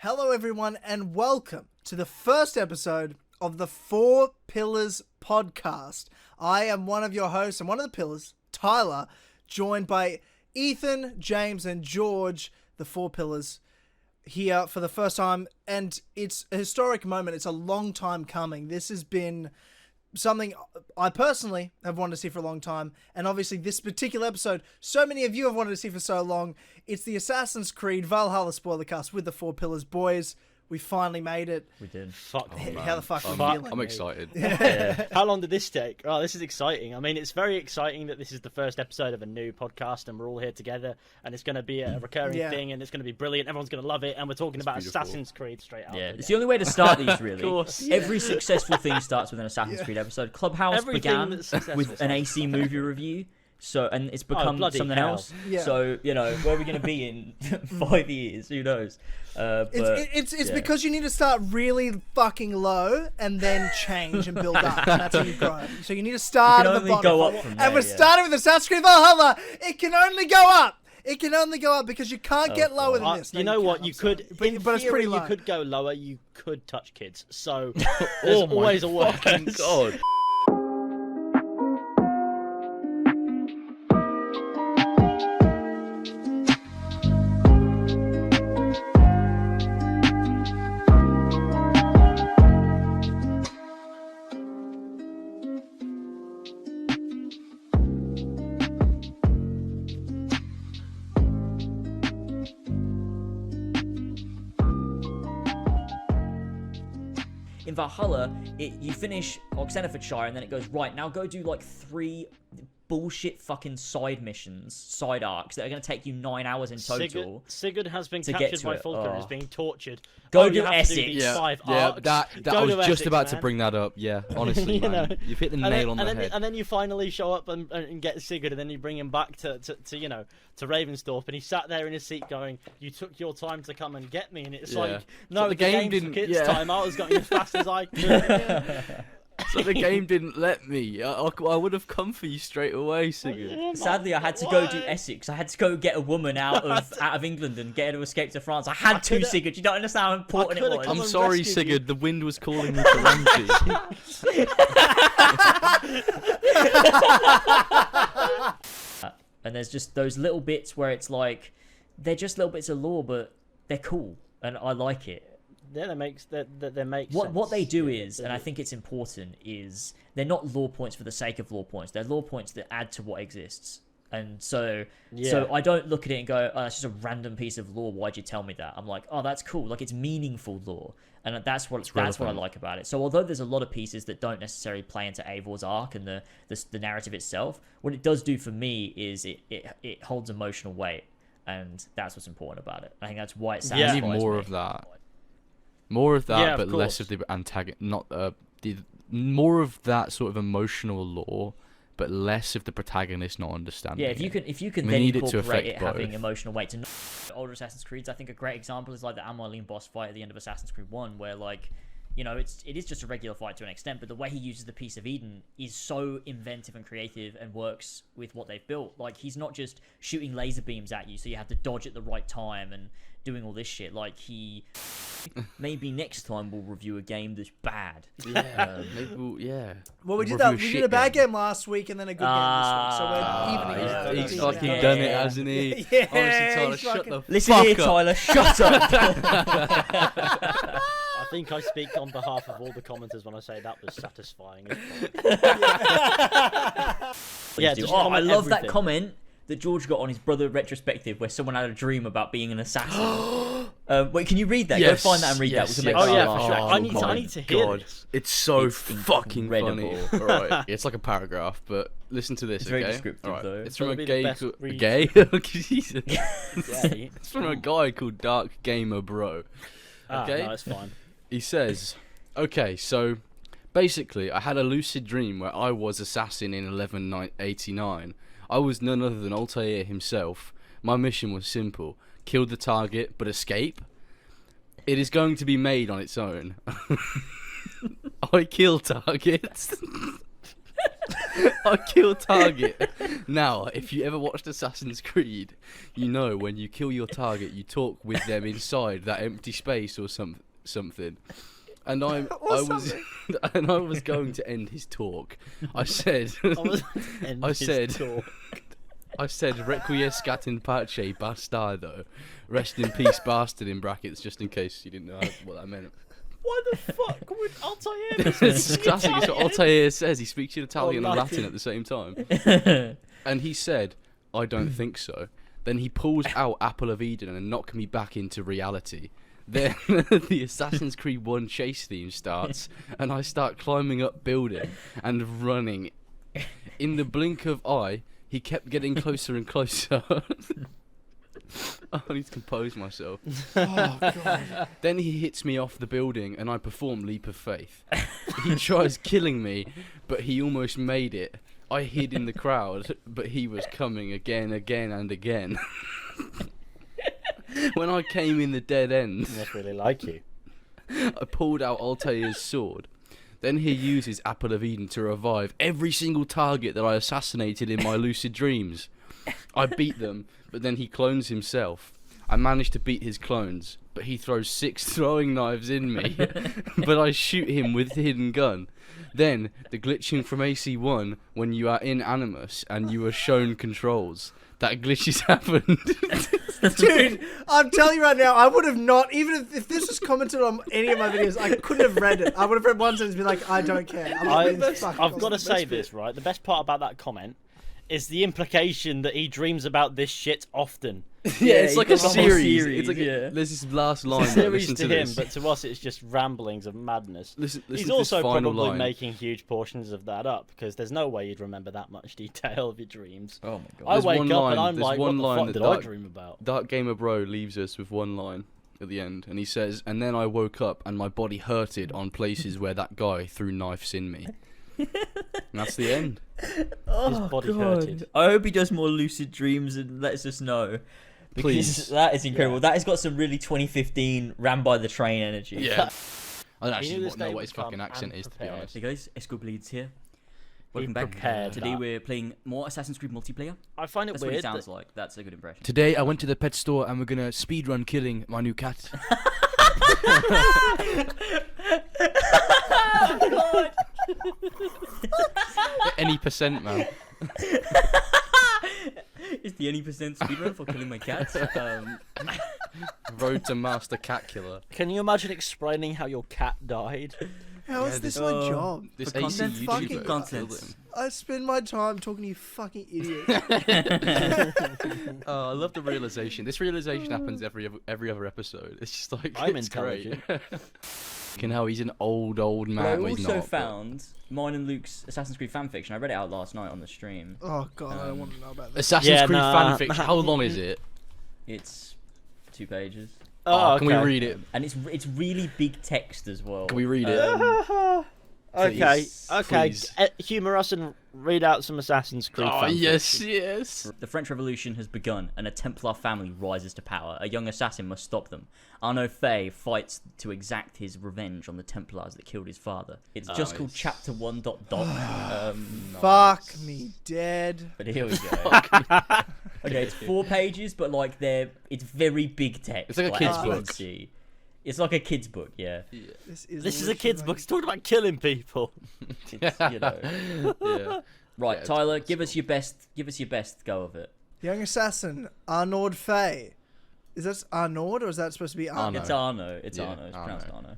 Hello everyone and welcome to the first episode of the Four Pillars podcast. I am one of your hosts and one of the pillars, Tyler, joined by Ethan, James and George, the Four Pillars, here for the first time. And it's a historic moment. It's a long time coming. This has been something I personally have wanted to see for a long time, and obviously this particular episode so many of you have wanted to see for so long. It's the Assassin's Creed Valhalla spoiler cast with the Four Pillars. Boys, we finally made it. We did. Fuck. How the fuck are you feeling? I'm excited. Yeah. How long did this take? Oh, this is exciting. I mean, it's very exciting that this is the first episode of a new podcast and we're all here together and it's going to be a recurring thing and it's going to be brilliant. Everyone's going to love it and we're talking about beautiful. Assassin's Creed straight out. Yeah, it's the only way to start these, really. Of course. Every successful thing starts with an Assassin's Creed episode. Clubhouse began with an AC movie review. So, and it's become something else. Yeah. So, you know, where are we going to be in 5 years? Who knows? It's because you need to start really fucking low and then change and build up. And that's how you grow. So you need to start at the bottom. Go up from there, and we're starting with Assassin's Creed Valhalla. It can only go up. It can only go up because you can't get lower than this. You know what? You could, but it's pretty low. You could go lower. You could touch kids. So there's always a way. God. In Valhalla, you finish Oxenfordshire, and then it goes, right, now go do like 3 bullshit fucking side missions, side arcs, that are going to take you 9 hours in total. Sigurd has been captured by Falkner and is being tortured. Go do Essex. Yeah, that I was just about to bring that up. Yeah, honestly, man. You've hit the nail on the head. And then you finally show up and get Sigurd, and then you bring him back to Ravensthorpe, and he sat there in his seat going, "You took your time to come and get me," and it's like, no, so the game didn't. Kids' time. I was going as fast as I could. So the game didn't let me. I would have come for you straight away, Sigurd. Sadly, I had to go do Essex. I had to go get a woman out of England and get her to escape to France. I had to, Sigurd. You don't understand how important it was. I'm sorry, Sigurd. The wind was calling me to Ramsey. And there's just those little bits where it's like, they're just little bits of lore, but they're cool, and I like it. Yeah, that makes sense. What they do is, and I think it's important, is they're not lore points for the sake of lore points. They're lore points that add to what exists. And so I don't look at it and go, oh, that's just a random piece of lore. Why'd you tell me that? I'm like, oh, that's cool. Like, it's meaningful lore, and that's what I like about it. So although there's a lot of pieces that don't necessarily play into Eivor's arc and the narrative itself, what it does do for me is it holds emotional weight, and that's what's important about it. I think that's why it satisfies me. More of that. More of that, but less of the antagonist. More of that sort of emotional lore, but less of the protagonist not understanding. Yeah, if you can then incorporate it having emotional weight to older Assassin's Creeds. I think a great example is like the Amarline boss fight at the end of Assassin's Creed 1, where like, you know, it is just a regular fight to an extent, but the way he uses the Piece of Eden is so inventive and creative and works with what they've built. Like, he's not just shooting laser beams at you, so you have to dodge at the right time and doing all this shit. Like, maybe next time we'll review a game that's bad. Yeah, maybe Well, we did that. We did a bad game last week and then a good game this week, so we're evening it out. He's fucking done it, hasn't he? Yeah, honestly, Tyler, shut the Listen fuck here, up. Tyler, shut up. I think I speak on behalf of all the commenters when I say that was satisfying. I love that comment that George got on his brother retrospective where someone had a dream about being an assassin. Wait, can you read that? Yes, Go find that and read that. For sure. I need to hear this. It's so It's fucking incredible. funny. Right, it's like a paragraph, but listen to this. It's okay? very descriptive, Right. though. It's from a It'll be gay. the best read. Gay? Jesus. Yeah. It's from a guy called Dark Gamer Bro. Okay. No, it's fine. He says, "Okay, so basically, I had a lucid dream where I was assassin in 1189. I was none other than Altair himself. My mission was simple: kill the target, but escape. It is going to be made on its own. I kill targets." I kill target. Now, if you ever watched Assassin's Creed, you know when you kill your target, you talk with them inside that empty space or something. And I was going to end his talk. I said Requiescat in pace bastardo. Rest in peace bastard in brackets, just in case you didn't know what that meant. Why the fuck would Altair? It's classic. It's what Altair says. He speaks in Italian and Latin at the same time. And he said, "I don't think so." Then he pulls out Apple of Eden and knocked me back into reality. Then the Assassin's Creed 1 chase theme starts, and I start climbing up building and running. In the blink of eye, he kept getting closer and closer. I need to compose myself. Oh, God. Then he hits me off the building and I perform Leap of Faith. He tries killing me, but he almost made it. I hid in the crowd, but he was coming again and again. When I came in the dead end, He must really like you. I pulled out Altair's sword. Then he uses Apple of Eden to revive every single target that I assassinated in my lucid dreams. I beat them, but then he clones himself. I managed to beat his clones, but he throws 6 throwing knives in me. But I shoot him with the hidden gun. Then, the glitching from AC1 when you are in Animus and you are shown controls. That glitch has happened. Dude, I'm telling you right now, I would have not, even if this was commented on any of my videos, I couldn't have read it. I would have read one sentence and been like, I don't care. I've got to say this, right? The best part about that comment is the implication that he dreams about this shit often. Yeah, it's like a got the whole series. It's like yeah. there's this last line. It's a series listen to him, this. but to us it's just ramblings of madness. Listen He's to this also final probably line. making huge portions of that up, because there's no way you'd remember that much detail of your dreams. Oh my god. I There's wake one up line- and I'm there's like, one what the line fuck that did I Dark- dream about? Dark Gamer Bro leaves us with one line at the end, and he says, "And then I woke up and my body hurted on places where that guy threw knives in me." And that's the end. His Oh, body God. hurted. I hope he does more lucid dreams and lets us know. Because Please. that is incredible. Yeah. That has got some really 2015 ran by the train energy. Yeah. I don't You actually knew this know day what his would come fucking accent is, to be unprepared. honest. Hey guys, Esco Bleeds here. Be Welcome back. prepared Today that. we're playing more Assassin's Creed multiplayer. I find it That's what weird. it sounds that- like. That's a good impression. Today I went to the pet store and we're gonna speedrun killing my new cat. Any percent, man. It's the any percent speedrun for killing my cat. Road to Master Cat Killer. Can you imagine explaining how your cat died? How is Yeah, this this- my job? This For AC content, YouTuber fucking killed content. him. I spend my time talking to you fucking idiots. Oh, I love the realization. This realization happens every other episode. It's just like I'm it's intelligent. great. Fucking hell, he's an old But man. I Well, he's also not, but- found mine and Luke's Assassin's Creed fanfiction. I read it out last night on the stream. Oh, God, I don't want to know about this. Assassin's Yeah, Creed nah. fanfiction. How long is it? It's 2 pages. Oh, Can we okay. read it? And it's really big text as well. Can we read it? Okay, Please, okay. please. Humour us and read out some Assassin's Creed. Oh fanfiction. yes, yes. The French Revolution has begun, and a Templar family rises to power. A young assassin must stop them. Arnaud Fay fights to exact his revenge on the Templars that killed his father. It's just called Nice. Chapter 1. Fuck me dead. But here we go. Okay, it's 4 pages, but like it's very big text. It's like a kid's as you can book. see. It's like a kid's book, yeah. This This is a kid's book. It's talking about killing people. It's, you know. Yeah. Right, Yeah, Tyler, it's give us your best go of it. Young assassin, Arnaud Fay. Is that Arnaud or is that supposed to be Arnaud? Arnaud. It's Arno. It's Yeah, Arno. It's pronounced Arno.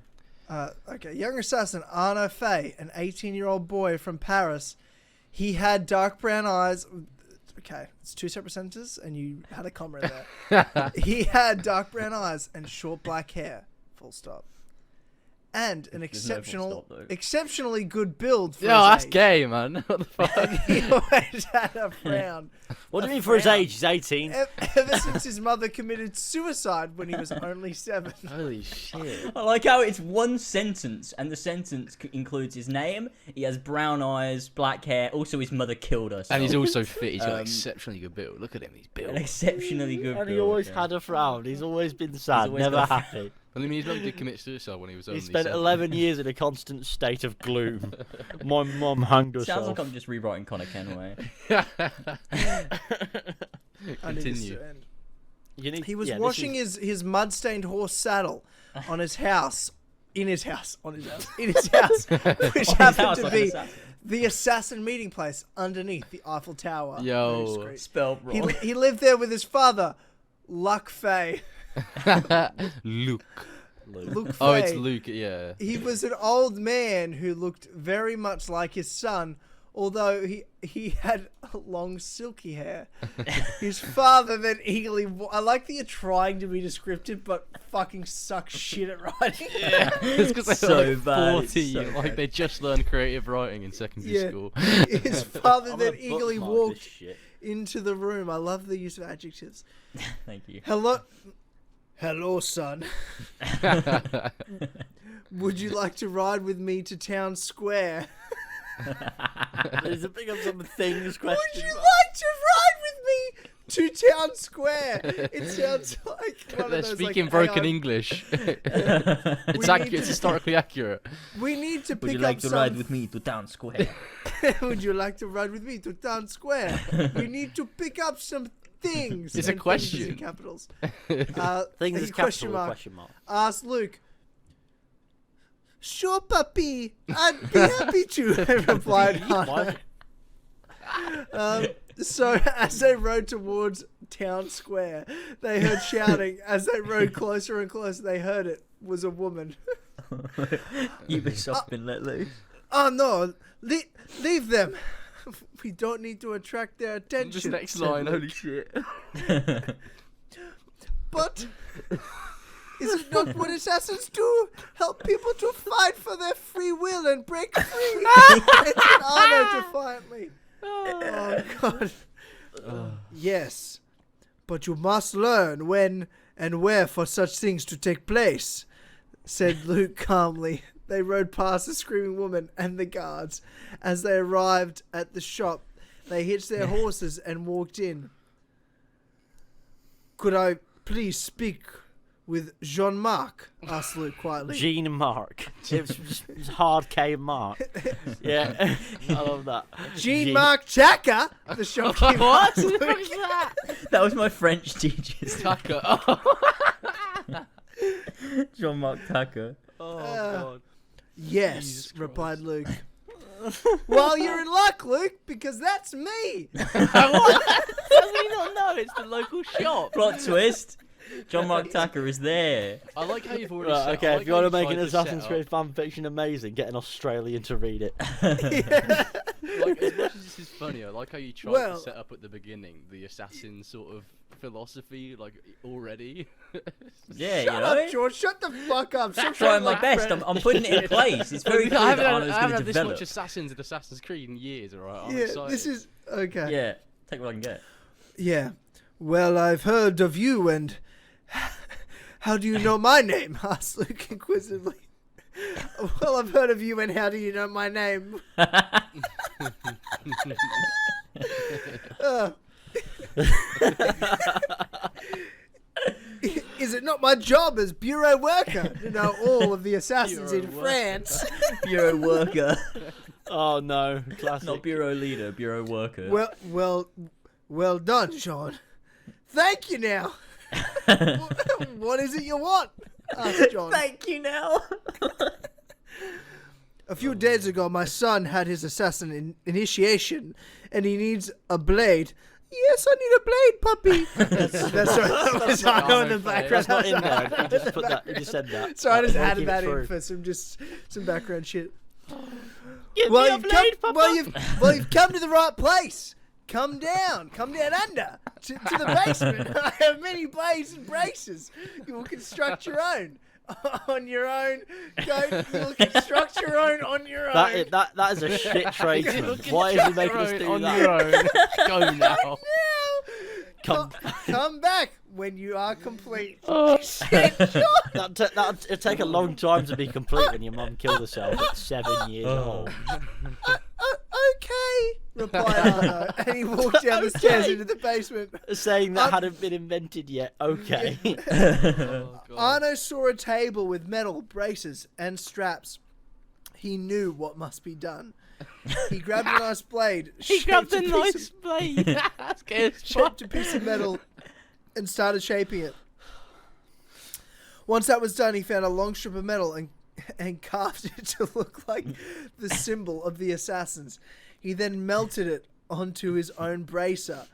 Arno. Okay, young assassin Arnaud Fay, an 18-year-old boy from Paris. He had dark brown eyes. Okay, it's 2 separate sentences, and you had a comma in there. He had dark brown eyes and short black hair. Full stop. And an There's no full stop, though. exceptionally good build for Yo, his that's age. gay, man. What the fuck? He always had a frown. What do you mean for his age? He's 18. Ever since his mother committed suicide when he was only 7. Holy shit. I like how it's one sentence, and the sentence includes his name. He has brown eyes, black hair. Also, his mother killed us. And he's also fit. He's got Um, exceptionally good build. Look at him. He's built. an exceptionally good. And he build, always yeah. had a frown. He's always been sad, always never got a happy. I mean, he's not did commit suicide when he was only He spent 7. 11 years in a constant state of gloom. My mum hanged herself. Sounds like I'm just rewriting Connor Kenway. I need this Continue. to end. He He was washing his mud-stained horse saddle on his house, in his house, which happened to be the assassin meeting place underneath the Eiffel Tower. Yo. Spelled wrong. He lived there with his father, Luke Fay. Luke. Luke Fay. Oh, it's Luke. Yeah. He was an old man who looked very much like his son, although he had long silky hair. His father then eagerly... I like that you're trying to be descriptive, but fucking suck shit at writing. It's because they're So like bad, 40. so Like bad. they just learned creative writing in secondary Yeah. school. His father I'm then gonna eagerly bookmark this walked shit. into the room. I love the use of adjectives. Thank you. Hello, son. Would you like to ride with me to town square? There's a big up some things question. Would you like to ride with me to town square? It sounds like one of They're those, speaking like, broken AI English. We need It's historically accurate. We need to Would pick you like up to some... ride with me to town square? Would you like to ride with me to town square? We need to pick up some things. It's a And things question. in capitals. Things a is question capital mark. question mark. Asked Luke. Sure, puppy. I'd be happy to, replied Hannah. So as they rode towards town square, they heard shouting. As they rode closer and closer, they heard it was a woman. Ubisoft been let loose. Oh no, leave them. We don't need to attract their attention. This next said line, Luke. holy shit. But is it not what assassins do? Help people to fight for their free will and break free. It's an honor to fight me. Oh God. Yes, but you must learn when and where for such things to take place, said Luke calmly. They rode past the screaming woman and the guards. As they arrived at the shop, they hitched their horses and walked in. Could I please speak with Jean-Marc? Asked Luke quietly. Gene Mark. It's hard K Mark. Yeah, I love that. Jean-Marc Chaka? The shopkeeper. What? asked Luke. What's that? That was my French teacher's Tucker. Jean-Marc Tucker. Oh Uh, God. Yes, Jesus replied Luke. Well, you're in luck, Luke, because that's me. How do you not know? It's the local shop. Plot twist. Jean-Marc Tucker is there. I like how you've already Right, set, okay, I if like you how want to make tried an to set Assassin's up- Creed fan fiction amazing, get an Australian to read it. Like, as much as this is funny, I like how you tried Well- to set up at the beginning the assassin sort of philosophy, like, already. Yeah, Shut you know. up, George. Shut the fuck up. Stop Trying my like best. Fred. I'm putting it in place. It's very clear I that Arno's haven't going had to this develop. much assassins in Assassin's Creed in years, alright? I'm Yeah, excited. this is... Okay. Yeah, take what I can get. Yeah. Well, I've heard of you and... How do you know my name? Asked Luke inquisitively. Well, I've heard of you and how do you know my name? Is it not my job as bureau worker to know all of the assassins in Bureau France? Bureau worker. Oh no, classic. Not bureau leader, bureau worker. Well done, Sean. Thank you now. What is it you want? Asked John. Thank you now. A few days ago, my son had his assassin initiation, and he needs a blade. Yes, I need a blade, puppy. That was Arno in the background. That's not in there. You just put that. You just said that. So I just We'll added keep that it in through. for some background shit. Give me a blade, Papa. You've come to the right place. Come down under to the basement. I have many blades and braces. You will construct your own on your own. You will construct your own on your own. That is a shit tradesman. Why is he making us do on that? your own. Go now. Come back when you are complete. Oh. Shit, John. That'd take a long time to be complete when your mum killed herself at 7 years old. Okay, replied Arno, and he walked down the stairs into the basement. Saying that hadn't been invented yet. Okay. Oh, God. Arno saw a table with metal braces and straps. He knew what must be done. He grabbed a nice blade. He grabbed a nice blade. Shaped a piece of metal and started shaping it. Once that was done, he found a long strip of metal and carved it to look like the symbol of the assassins. He then melted it onto his own bracer.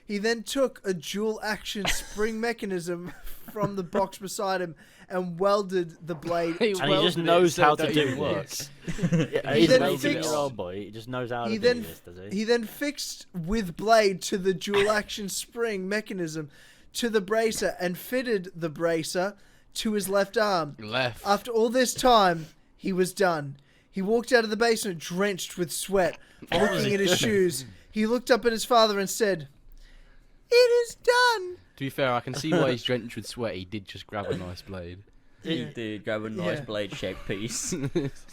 He then took a dual action spring mechanism from the box beside him and welded the blade. And he just knows how to do work. this. He He's then a 18 fixed- year old boy. He just knows how to He do then this, does he? he then fixed with blade to the dual action spring mechanism to the bracer and fitted the bracer to his left arm. Left. After all this time, he was done. He walked out of the basement drenched with sweat, looking at his shoes. He looked up at his father and said, "It is done." To be fair, I can see why he's drenched with sweat. He did just grab a nice blade. He did grab a nice Yeah. blade-shaped piece.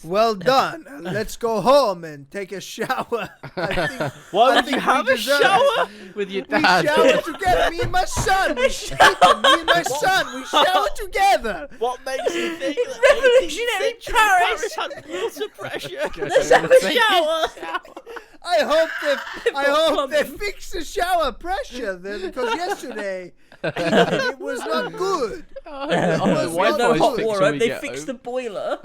Well done. Let's go home and take a shower. I think Why would think you have we a deserve shower? With your we dad. shower together. Me and my son. Ethan, me and my son. We shower together. What makes you think that Revolutionary 18th century Paris. had water pressure? Let's have a shower. I hope they fixed the shower pressure then, because yesterday it was not good. Why not no good. hot Fix water. when we They get fixed home. the boiler.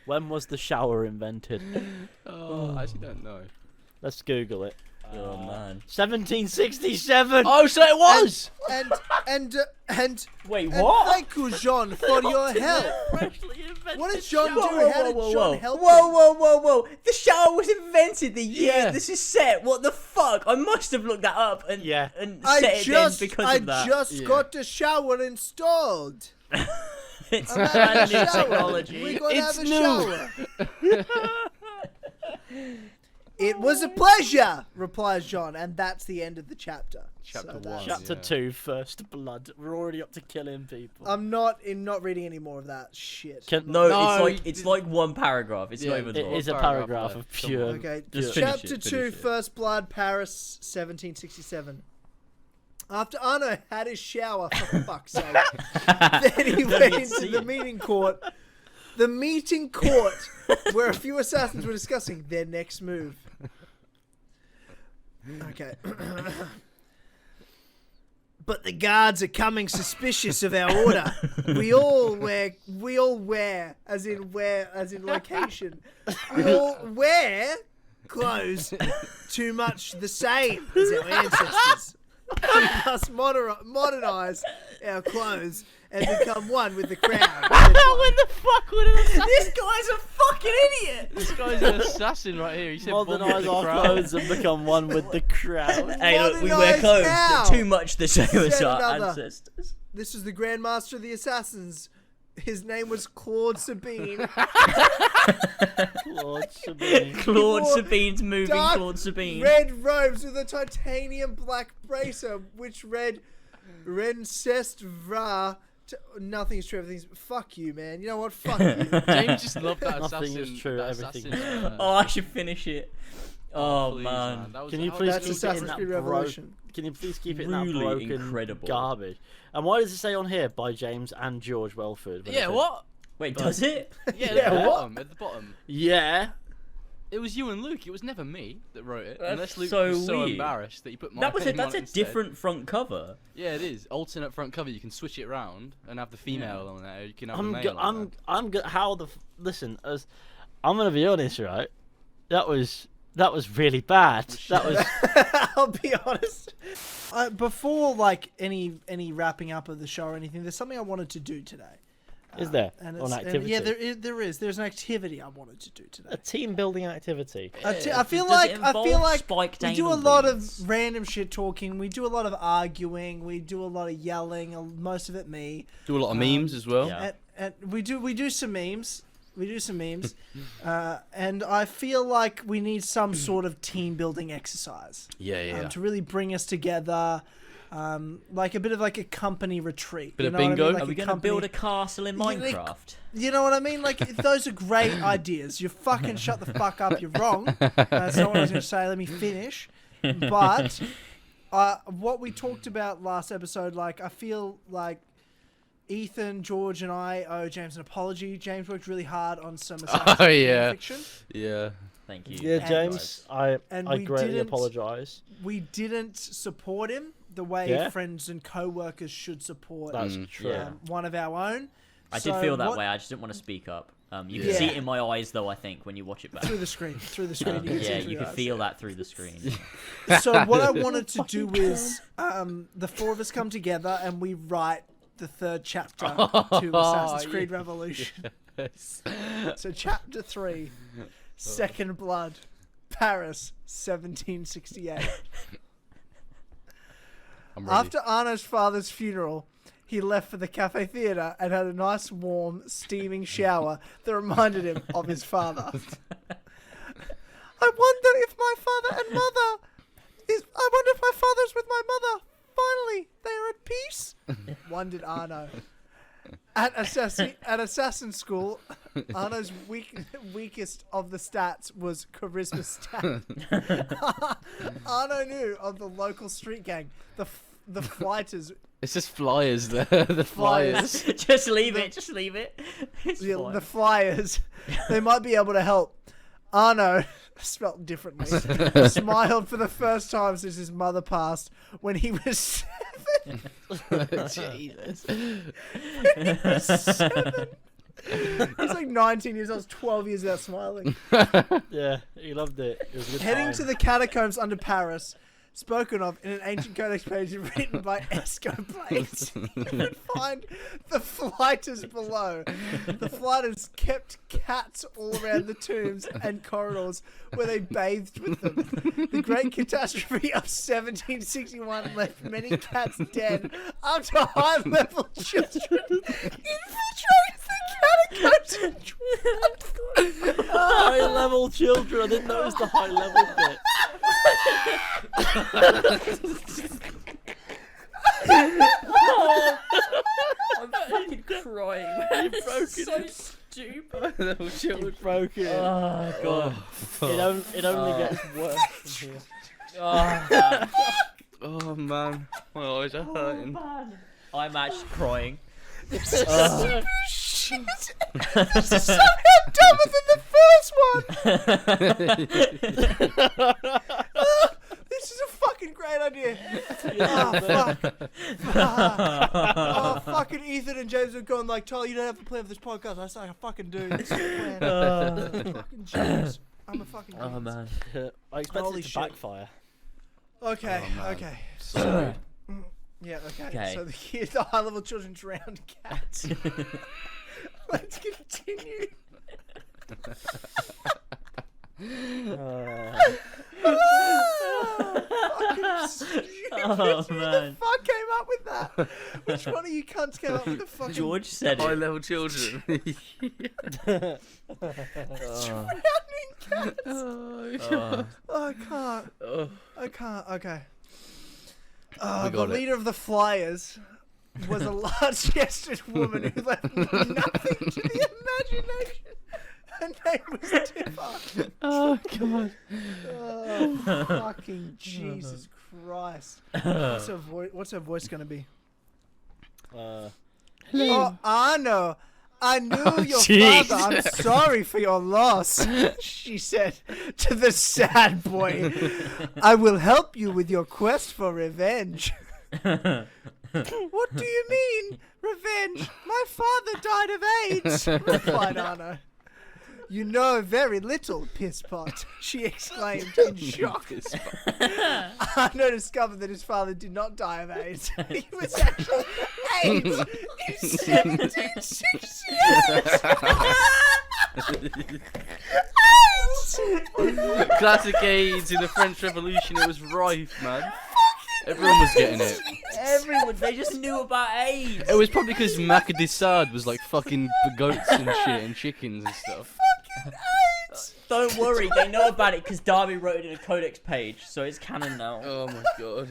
When was the shower invented? Oh, I actually don't know. Let's Google it. Oh man. 1767. Oh, so it was! And Wait, and what? thank you, John, for your help. Freshly invented What did John do? shower. How did John help him? Whoa. The shower was invented the year Yeah. this is set. What the fuck? I must have looked that up and, Yeah. and I set it just, then because I of that. just Yeah. got the shower installed. It's I'm having brand a new shower. technology. We're gonna It's have a new. shower. It was a pleasure, replies John, and that's the end of the chapter. Chapter So that's- one. Chapter Yeah. 2, First Blood. We're already up to killing people. I'm not reading any more of that shit. No, It's like one paragraph. It's Yeah, not even it long. is a paragraph paragraph left. of Come pure. on. Okay, Just finish chapter it, 2, finish it. First Blood, Paris, 1767. After Arno had his shower, for fuck's sake, then he went into the meeting court. The meeting court, where a few assassins were discussing their next move. Okay. But the guards are coming suspicious of our order. We all wear, as in location. We all wear clothes too much the same as our ancestors. We must modernize our clothes and become one with the crowd. When the fuck would it have This guy's a fucking idiot. This guy's an assassin right here. He said modernise our clothes and become one with the crowd? Hey, look, we wear Modernised clothes how? too much the same as Said our another. ancestors. This is the Grand Master of the Assassins. His name was Claude Sabine. Lord Sabine. Claude wore Sabine's moving dark Claude Sabine. Red robes with a titanium black bracer, which read Rencest Vra. Nothing's true. Everything's fuck you, man. You know what? Fuck you. James just loved that Nothing assassin. is true, that everything assassin, is Oh, I should finish it. Oh, please, man. That was Can you how- please That's keep it in Assassin's that Creed Revolution. Can you please keep it in that Truly broken incredible. garbage? And why does it say on here by James and George Welford? when it Yeah, says- what? Wait, does it? Yeah, Yeah, at the what? bottom. At the bottom. Yeah. It was you and Luke. It was never me that wrote it. That's Unless Luke so was so weird. embarrassed that he put my That was name it. That's on a it instead. different front cover. Yeah, it is. Alternate front cover. You can switch it around and have the female on there. You can have the I'm male go- on there. I'm go- how the f- listen as I'm gonna be honest, right? That was really bad. That was I'll be honest. Before any wrapping up of the show or anything, there's something I wanted to do today. is there And an it's- activity? yeah, there is. There's an activity I wanted to do today. a team building activity. I feel Does like it I feel involve like spiked we do a anal lot beads? of random shit talking. We do a lot of arguing. We do a lot of yelling. Most of it me. Do a lot of memes as well. Yeah. And we do some memes. We do some memes. And I feel like we need some sort of team building exercise Yeah, yeah. to really bring us together. like a bit of like a company retreat. Bit you of know what I bingo? mean? Like Are we a going to company- build a castle in Minecraft? You know what I mean? Like, those are great ideas. You fucking shut the fuck up. You're wrong. That's not what I was going to say. Let me finish. But what we talked about last episode, like, I feel like Ethan, George, and I owe James an apology. James worked really hard on some yeah. fiction. Yeah. Thank you. Yeah, And- James, I we greatly didn't- apologise. We didn't support him the way Yeah. friends and co-workers should support That's true. yeah. one of our own. I So did feel that what- way. I just didn't want to speak up. You Yeah. can see it in my eyes, though. I think when you watch it back. Through the screen. Through the screen. You can see Yeah, it through you your can eyes. feel that through the screen. So what I wanted to do is the four of us come together and we write the third chapter to Assassin's Creed Revolution. Yes. So chapter 3, Second Blood, Paris, 1768. I'm ready. After Arno's father's funeral, he left for the cafe theatre and had a nice, warm, steaming shower that reminded him of his father. I wonder if my father and mother I wonder if my father's with my mother. Finally, they are at peace. Wondered Arno. At assassin school, Arno's weakest of the stats was charisma stat. Arno knew of the local street gang, the fighters. It's just flyers there. The flyers. Just leave it. Just leave it. It's fine. The flyers. They might be able to help. Arno, spelt differently, smiled for the first time since his mother passed when he was 7. Jesus. He was 7. He's like 19 years old, 12 years without smiling. Yeah, he loved it. It was a good Heading time. to the catacombs under Paris, spoken of in an ancient codex page written by Escoplates. You can find the flighters below. The flighters kept cats all around the tombs and corridors where they bathed with them. The great catastrophe of 1761 left many cats dead after high-level children infiltrated the catacombs. High level children. I didn't notice the high level bit. I'm fucking crying. Man. It's so stupid. Little children. Broken. Oh god. It only gets worse from here. Oh, Oh man, my eyes are hurting. I'm actually crying. Shit. This is somehow dumber than the first one. This is a fucking great idea. Oh, fuck. Oh, fucking Ethan and James are going like, Tyler, you don't have to play for this podcast. I was like, I fucking do. This is a plan. Fucking genius. I'm a fucking genius. Oh man. I expected Holy it to shit. backfire. Okay, Oh, man. okay. Sorry. Yeah, okay. Okay. So the high-level children drowned cats. Let's continue. Fucking stupid. Oh, Who man. the fuck came up with that? Which one of you cunts came up with the fucking George said High it. level children. drowning cats? Oh. I can't. Oh. I can't. Okay. We The got it. leader of the Flyers was a large-chested woman who left nothing to the imagination. Her name was Tipper. Oh god. Oh, fucking Jesus Christ. What's her voice going to be? Oh, Arno, I knew your jeez. father. I'm sorry for your loss, she said to the sad boy. I will help you with your quest for revenge. What do you mean, revenge? My father died of AIDS, replied Arno. You know very little, pisspot, she exclaimed in shock. Arno discovered that his father did not die of AIDS. He was actually AIDS in 1768. Classic AIDS in the French Revolution. It was rife, man. Everyone was getting it. Everyone, they just knew about AIDS. It was probably because Macadissad was like fucking goats and shit and chickens and stuff. Don't worry, they know about it because Darby wrote it in a codex page, so it's canon now. Oh my god.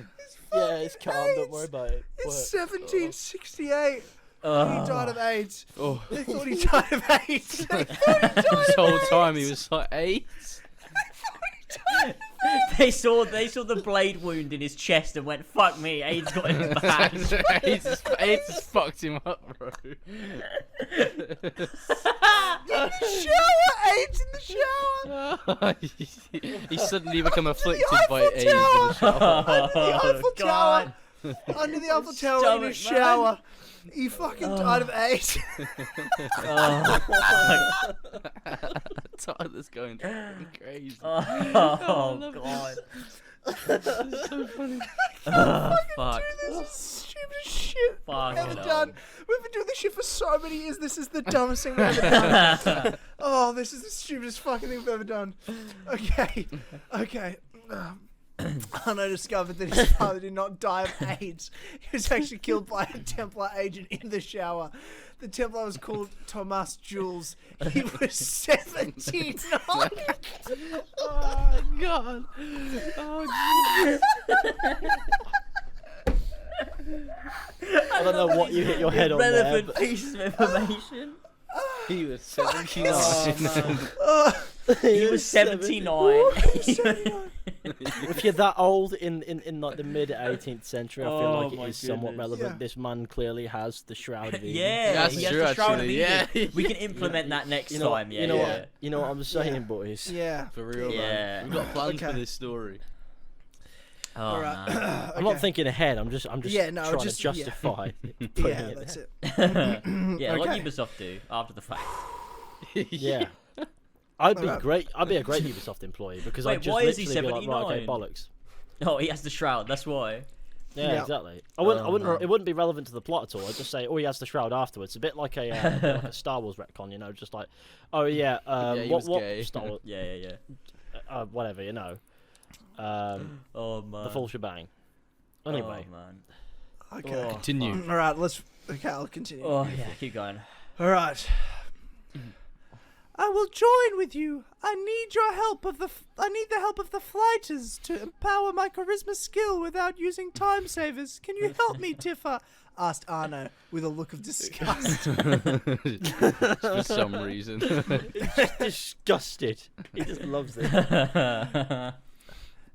Yeah, it's calm. Don't worry about it. It's What? 1768. He died of AIDS. Oh. They thought he died of AIDS. They thought he died This of whole AIDS. time he was like 8. They saw the blade wound in his chest and went, "Fuck me, AIDS got him back." AIDS has fucked him up, bro. Shower! AIDS in the shower! He suddenly become afflicted Eiffel by AIDS in Tower. the shower. Under the Eiffel God. Tower! Under the Eiffel Tower in Stomach, his shower! He fucking died of AIDS. Tyler's going fucking crazy. Oh, God. So funny. Fuck. This is stupid shit Fuck I've ever it done. all. We've been doing this shit for so many years. This is the dumbest thing we've ever done. Oh, this is the stupidest fucking thing we've ever done. Okay. Arno discovered that his father did not die of AIDS. He was actually killed by a Templar agent in the shower. The Templar was called Thomas Jules. He was 79. Oh God. Oh Jesus. I don't know what you hit your head on there. Relevant But piece of information. He was 79. He was 79. if you're that old in like the mid 18th century, I feel Oh like it my is somewhat goodness. relevant. Yeah. This man clearly has the Shroud of Eden. Yeah, That's he has true, the Shroud of actually, Eden. yeah. We can implement that next You know, time. Yeah, you know yeah. what? You know what I'm saying, boys. Yeah. For real, Yeah. man. We've got plans Okay. for this story. Oh, Alright. man. I'm not thinking ahead. I'm just Yeah, no, trying just- to yeah. justify. Yeah, that's it. Yeah, like Okay. Ubisoft do after the fact. Yeah. I'd be Alright. great. I'd be a great Ubisoft employee because Wait, I'd just why is he literally be like, right, okay, 79? bollocks. Oh, he has the Shroud. That's why. Yeah, Yeah. exactly. I wouldn't. Oh, no. It wouldn't be relevant to the plot at all. I'd just say, oh, he has the Shroud afterwards. A bit like a, like a Star Wars retcon, you know, just like, oh yeah, he what was gay. Star Wars, Yeah, yeah, yeah. whatever, you know, Oh man. the full shebang. Anyway, Oh man. Okay. Oh, Continue. All right, I'll continue. Oh yeah, keep going. All right. I will join with you. I need the help of the flighters to empower my charisma skill without using time savers. Can you help me, Tiffa? Asked Arno with a look of disgust. For some reason. disgusted. He just loves it.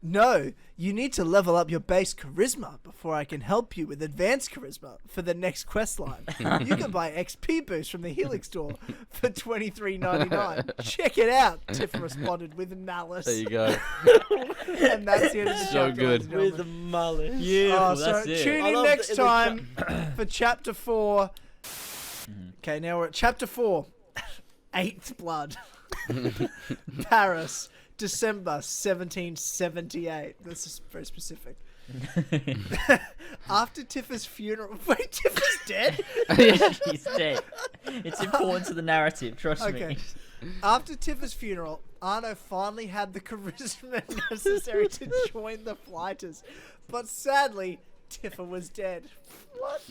No, you need to level up your base charisma before I can help you with advanced charisma for the next quest line. You can buy XP boost from the Helix store for $23.99. Check it out, Tiff responded with malice. There you go. And that's the end of the So chapter, good. ladies and gentlemen. With malice. Oh, so that's it. tune I in love next that in the time for chapter 4. Okay, now we're at chapter 4. Eighth Blood. Paris, December 1778. This is very specific. After Tiffa's funeral. Wait, Tiffa's dead? He's dead. It's important to the narrative. Trust Okay. me. After Tiffa's funeral, Arno finally had the charisma necessary to join the flighters. But sadly, Tiffa was dead. What?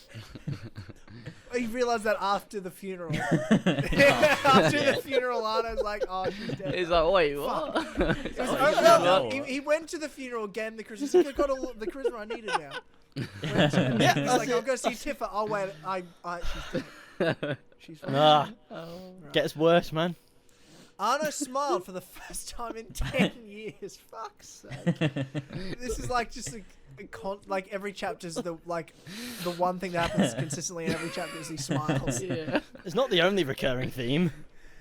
He realised that after the funeral. After the funeral, Arno's like, oh, she's dead. He's like, wait, what? It was Oh, over- yeah. no, he went to the funeral, gave him the charisma. He's like, I got all the charisma I needed now. He's like, I'll go see Tiffa. Oh, wait, she's dead. She's fine. Nah, gets worse, man. Arno smiled for the first time in 10 years. Fuck's sake. This is like just like every chapter's the one thing that happens consistently in every chapter is he smiles. Yeah. It's not the only recurring theme.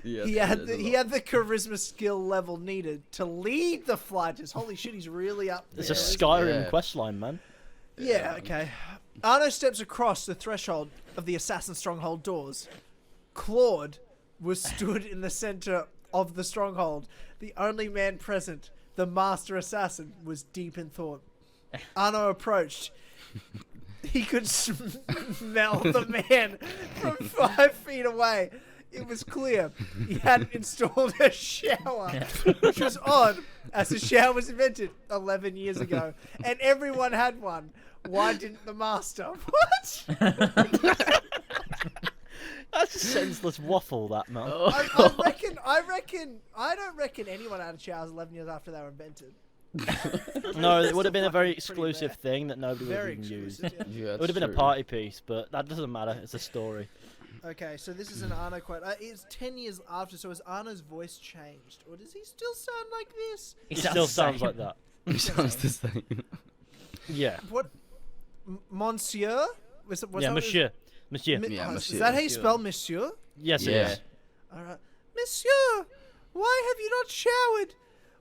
Yeah, He had the charisma skill level needed to lead the flighters. Holy shit, he's really up there. It's a isn't Skyrim Yeah. questline, man. he? Yeah, okay. Arno steps across the threshold of the assassin stronghold doors. Claude was stood in the center of the stronghold. The only man present, the master assassin, was deep in thought. Arno approached. He could smell the man from 5 feet away. It was clear he hadn't installed a shower, which was odd, as the shower was invented 11 years ago, and everyone had one. Why didn't the master? What? That's a senseless waffle, that man. I don't reckon anyone had showers 11 years after they were invented. No, it would have been a very exclusive thing that nobody would have Very even used. exclusive. Yeah. Yeah, It would have been a party piece, but that doesn't matter. It's a story. Okay, so this is an Arno quote. It's 10 years after, so has Arno's voice changed? Or does he still sound like this? It still sounds the like that. He sounds the same. Yeah. What? Monsieur? Yeah, monsieur. Monsieur. Yeah, Is monsieur. that how you spell monsieur? Yes, it Yeah. is. Alright. Monsieur, why have you not showered?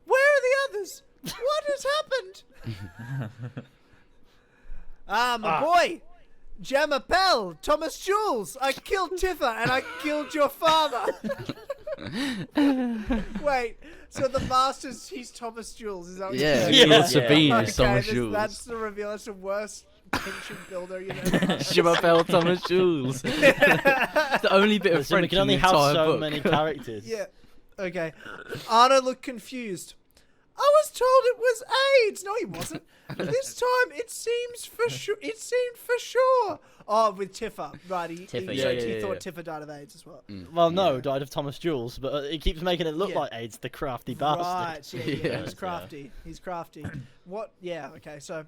Where are the others? What has happened? My boy! Jamapel, Thomas Jules, I killed Tifa and I killed your father. Wait, so the master's, he's Thomas Jules, is that what Yeah, you're Yeah. Killed Sabine saying? is Thomas Okay, Jules. that's the reveal, that's the worst tension builder, you know. Jamapel Thomas Jules. It's the only bit of Listen, we French can in only the have entire so book. many characters. Yeah. Okay. Arno looked confused. I was told it was AIDS. No, he wasn't. This time it seems for sure. It seemed for sure. Oh, with Tifa, right? Tifa, He yeah. thought Tifa died of AIDS as well. Well, no, died of Thomas Jules, but he keeps making it look Yeah. like AIDS, the crafty bastard. Right. Yeah. Yeah. He's crafty. He's crafty. What? Yeah. Okay. So,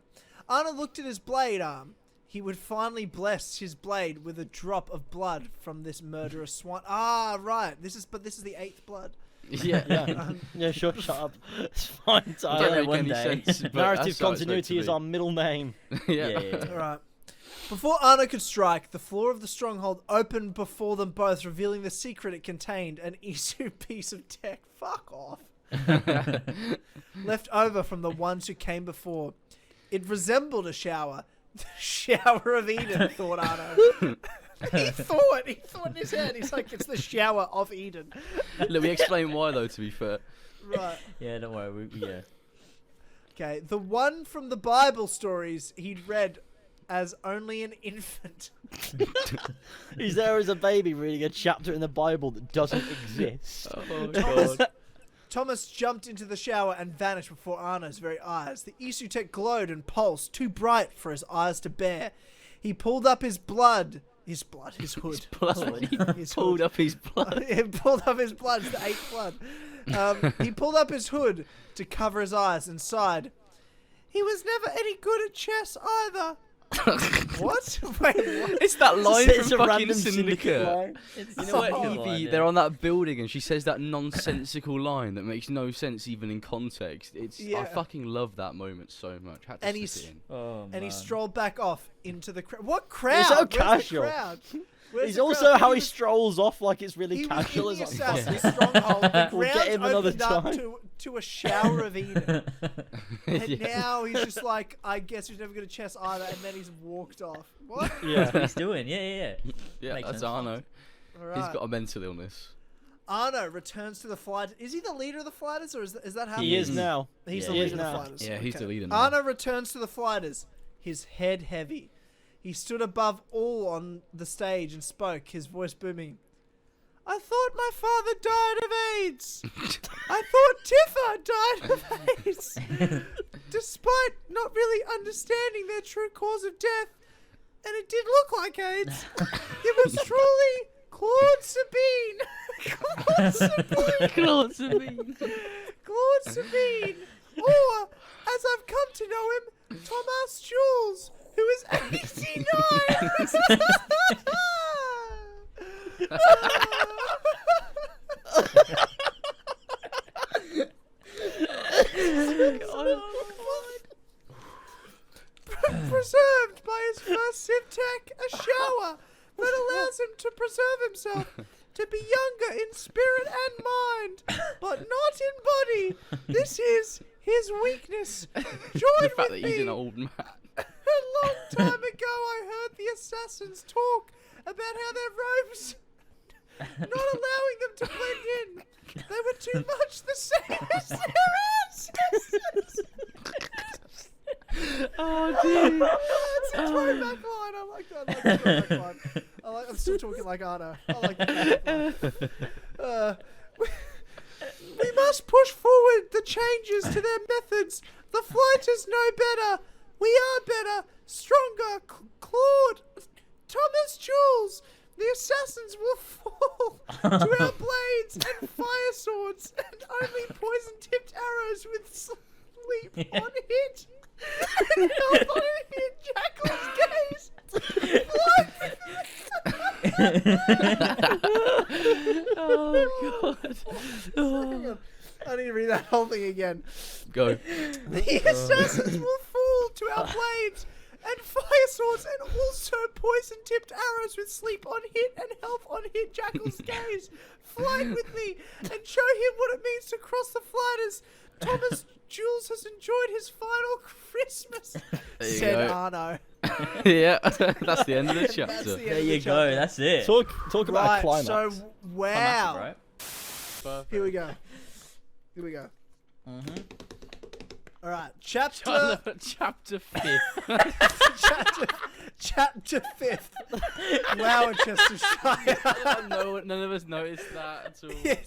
Arno looked at his blade arm. He would finally bless his blade with a drop of blood from this murderous swine. Ah, right. This is the 8th blood. Yeah. Yeah, yeah, sure, shut up. It's fine, It Tyler. don't make one any day. sense. but Narrative that's how it's meant continuity to is be. our middle name. Yeah. All right. Before Arno could strike, the floor of the stronghold opened before them both, revealing the secret it contained, an Isu piece of tech. Fuck off. Left over from the ones who came before. It resembled a shower. The shower of Eden, thought Arno. He thought in his head, he's like, it's the shower of Eden. Let me explain why, though, to be fair. Right. Yeah, don't worry. Yeah. Okay, the one from the Bible stories he'd read as only an infant. He's there as a baby reading a chapter in the Bible that doesn't exist. Oh, Thomas jumped into the shower and vanished before Arno's very eyes. The Isutech glowed and pulsed, too bright for his eyes to bear. He pulled up his hood. His blood. His Pulled hood. up his blood. He pulled up his blood, it's the 8th blood. He pulled up his hood to cover his eyes and sighed. He was never any good at chess either. What? Wait, what? It's that line It's from a fucking random syndicate Syndicate. line. You know what, Oh, Evie, they're on that building and she says that nonsensical line that makes no sense even in context. I Yeah. fucking love that moment so much. Had to And stick he's- it in. Oh, And he man. strolled back off into the crowd. What crowd? He's so Where's the casual. crowd? Where's He's the also crowd? how he was- strolls off like it's really He casual. was in It's the like, assassin's stronghold. The We'll get grounds him another opened up time. to a shower of Eden. And Yeah. now he's just like, I guess he's never good at chess either, and then he's walked off. What? yeah. He's doing. Yeah. Yeah, Makes that's sense. Arno. All He's right. got a mental illness. Arno returns to the flight. Is he the leader of the fighters, or is that how He is now. He's Yeah, the he leader is of the now. fighters. Yeah, he's Okay. the leader now. Arno returns to the fighters, his head heavy. He stood above all on the stage and spoke, his voice booming. I thought my father died of AIDS. I thought Tifa died of AIDS. Despite not really understanding their true cause of death, and it did look like AIDS, it was truly Claude Sabine. Claude Sabine. Claude Sabine. Claude Sabine. Or, as I've come to know him, Thomas Jules, who is 89. Preserved by his first Civtech, a shower that allows him to preserve himself, to be younger in spirit and mind, but not in body. This is his weakness. The Join fact with that me. he's an old man. A long time ago, I heard the assassins talk about how their robes not allowing them to blend in. They were too much the same as their ancestors. Oh, dude. It's a throwback line. I like that. I like the throwback line. I'm still talking like Arno. I like the throwback line. We must push forward the changes to their methods. The fighters know better. We are better, stronger. Claude, Thomas Jules. The assassins will fall to our blades and fire swords, and only poison-tipped arrows with sleep on hit and help on hit Jackal's gaze. Oh god. I need to read that whole thing again. Go. The assassins will fall to our blades and fire swords and also poison-tipped arrows with sleep on hit and help on hit Jackal's gaze. Flight with me and show him what it means to cross the flighters. Thomas Jules has enjoyed his final Christmas, said go. Arno. Yeah, that's the end of the chapter. There you go. That's it. Talk about a climax. So, wow. Right? Here we go. Mm-hmm. All right, chapter 5th. chapter 5th. Worcestershire. No, none of us noticed that at all. Yeah,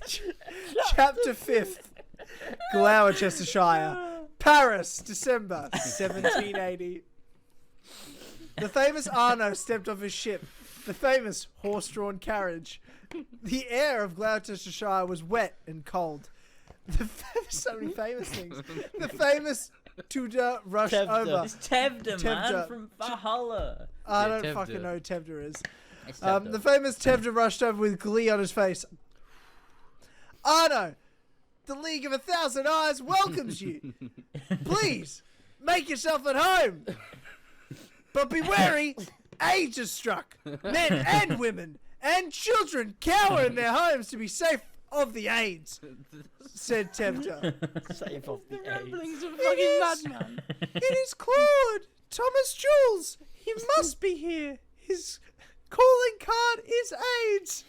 chapter 5th. Gloucestershire. Paris, December 1780. The famous Arno stepped off his ship, the famous horse-drawn carriage. The air of Gloucestershire was wet and cold. There's so many famous things. The famous Tudor rushed over. It's Tevda, man, Tevda. from Valhalla. I Yeah, don't Tevda. fucking know who Tevda is. It's Tevda. The famous Tevda rushed over with glee on his face. Arno, the League of 1,000 Eyes welcomes you. Please, make yourself at home. But be wary, age has struck. Men and women and children cower in their homes to be safe of the AIDS, said Tevda. Save off the AIDS. Of fucking madman. It is Claude, Thomas Jules. He must be here. His calling card is AIDS.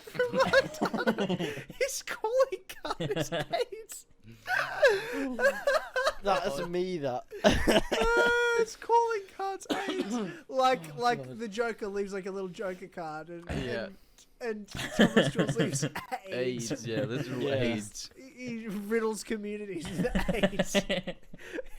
His calling card is AIDS. That's me, that. His calling card's AIDS. Like the Joker leaves like a little Joker card, and Thomas Jules leaves AIDS. AIDS, yeah, literal Yeah. AIDS. He riddles communities with AIDS.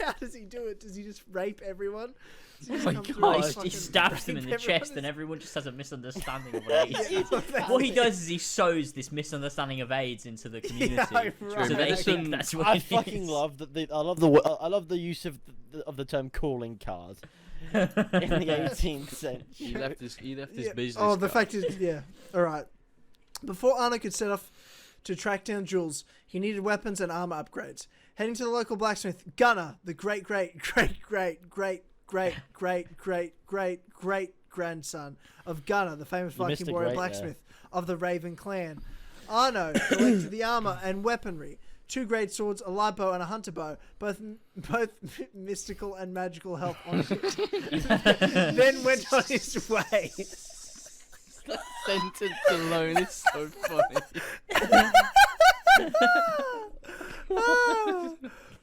How does he do it? Does he just rape everyone? Does he just my come through God. and He fucking stabs them in rape the everyone? chest, and everyone just has a misunderstanding of what AIDS is. Yeah, What he does is he sows this misunderstanding of AIDS into the community, right. so they Listen, think that's what I it fucking is. love that. I love the use of the term calling card in the 18th century. He left his Yeah. business. Oh, the card. fact is, yeah. All right. Before Arno could set off to track down Jules, he needed weapons and armor upgrades. Heading to the local blacksmith, Gunnar, the great grandson of Gunnar, the famous Viking Mr. warrior Great blacksmith of the Raven clan. Arno collected the armor and weaponry, 2 great swords, a light bow, and a hunter bow, both mystical and magical help on it. Then went on his way. Sentence alone is so funny.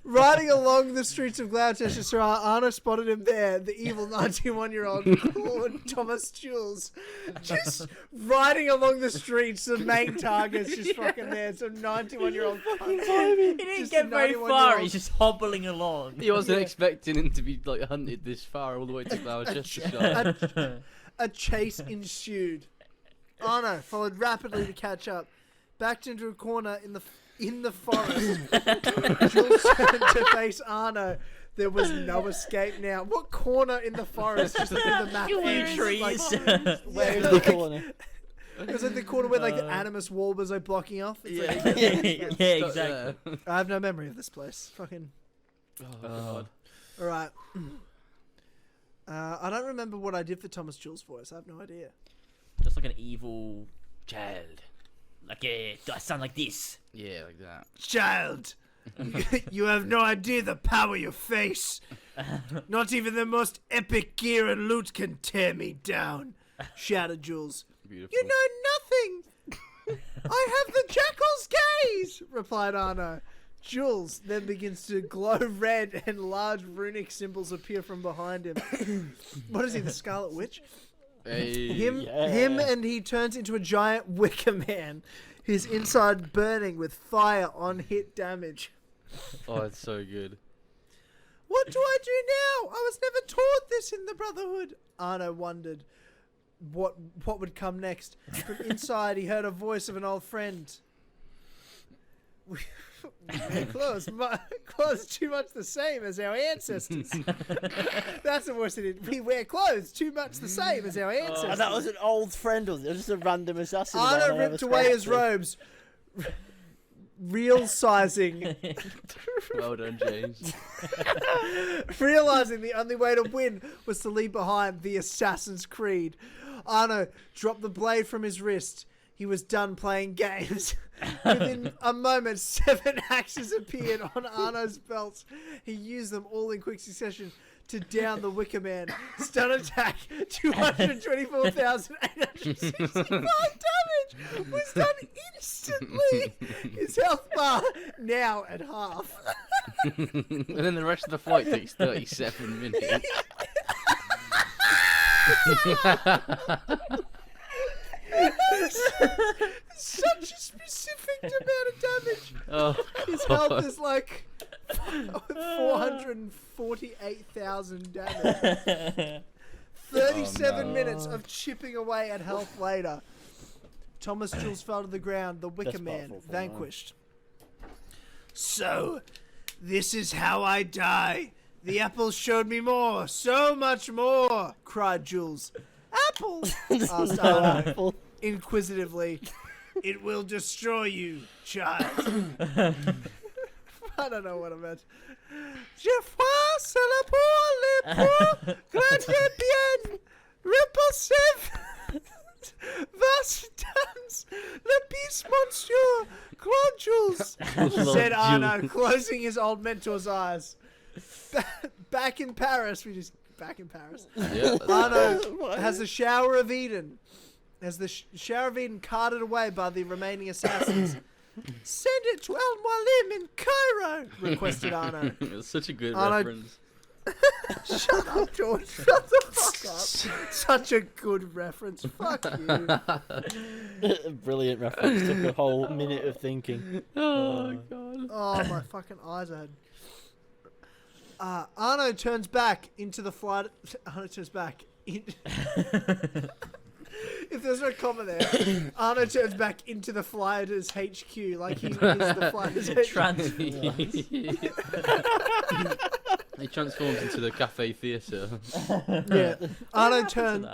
Riding along the streets of Gloucestershire, Arno spotted him there, the evil 91-year-old Claude Thomas Jules. Just riding along the streets, the main target's just fucking there, some 91-year-old He didn't get very far. He's just hobbling along. He wasn't expecting him to be like hunted this far all the way to Gloucestershire. A chase ensued. Arno followed rapidly to catch up, backed into a corner in the forest. Jules turned to face Arno. There was no escape now. What corner in the forest? Just like the map ends, Trees. Where is the corner? It was like the corner where like the animus warbers are blocking off. It's like, yeah, exactly. I have no memory of this place. Fucking. Oh, God. All right. I don't remember what I did for Thomas Jules' voice. I have no idea. Just like an evil Child. Like, do I sound like this? Yeah, like that. Child, you have no idea the power you face. Not even the most epic gear and loot can tear me down, shouted Jules. Beautiful. You know nothing. I have the jackal's gaze, replied Arno. Jules then begins to glow red and large runic symbols appear from behind him. What is he, the Scarlet Witch? Hey. Him and he turns into a giant wicker man, his inside burning with fire on hit damage. Oh, it's so good. What do I do now? I was never taught this in the Brotherhood. Arno wondered what would come next. From inside, he heard a voice of an old friend. We wear clothes too much the same as our ancestors. That's the worst it is. We wear clothes too much the same as our ancestors. And that was an old friend, was it? Just a random assassin. Anna ripped away his robes, real sizing. Well done, James. Realizing the only way to win was to leave behind the Assassin's Creed. Arno dropped the blade from his wrist. He was done playing games. Within a moment, 7 axes appeared on Arno's belt. He used them all in quick succession to down the Wicker Man. Stun attack, 224,865 damage was done instantly. His health bar now at half. And then the rest of the fight takes 37 minutes. Such a specific amount of damage. Oh, His health is like 448,000 damage. 37 minutes of chipping away at health later. Thomas Jules fell to the ground, the Wicker Man vanquished. So, this is how I die. The apples showed me more, so much more, cried Jules. Apples? Asked Arno inquisitively. It will destroy you, child. I don't know what I meant. Je vois cela pour les pour gratter bien repulsive. Was dans le bis monsieur Claude Jules, said Arno, closing his old mentor's eyes. Back in Paris, yeah, Arno has the Shower of Eden. As the Shower of Eden carted away by the remaining assassins. Send it to El Mualim in Cairo, requested Arno. It's such a good Arno- reference. Shut up, George. Shut the fuck up. Such a good reference. Fuck you. Brilliant reference. Took a whole minute of thinking. Oh, God. Oh, my fucking eyes are... Arno turns back into the flight... Arno turns back... If there's no comma there, Arno turns back into the flyers HQ, like he is the flyers HQ. He transforms into the cafe theatre. Yeah. Arno turns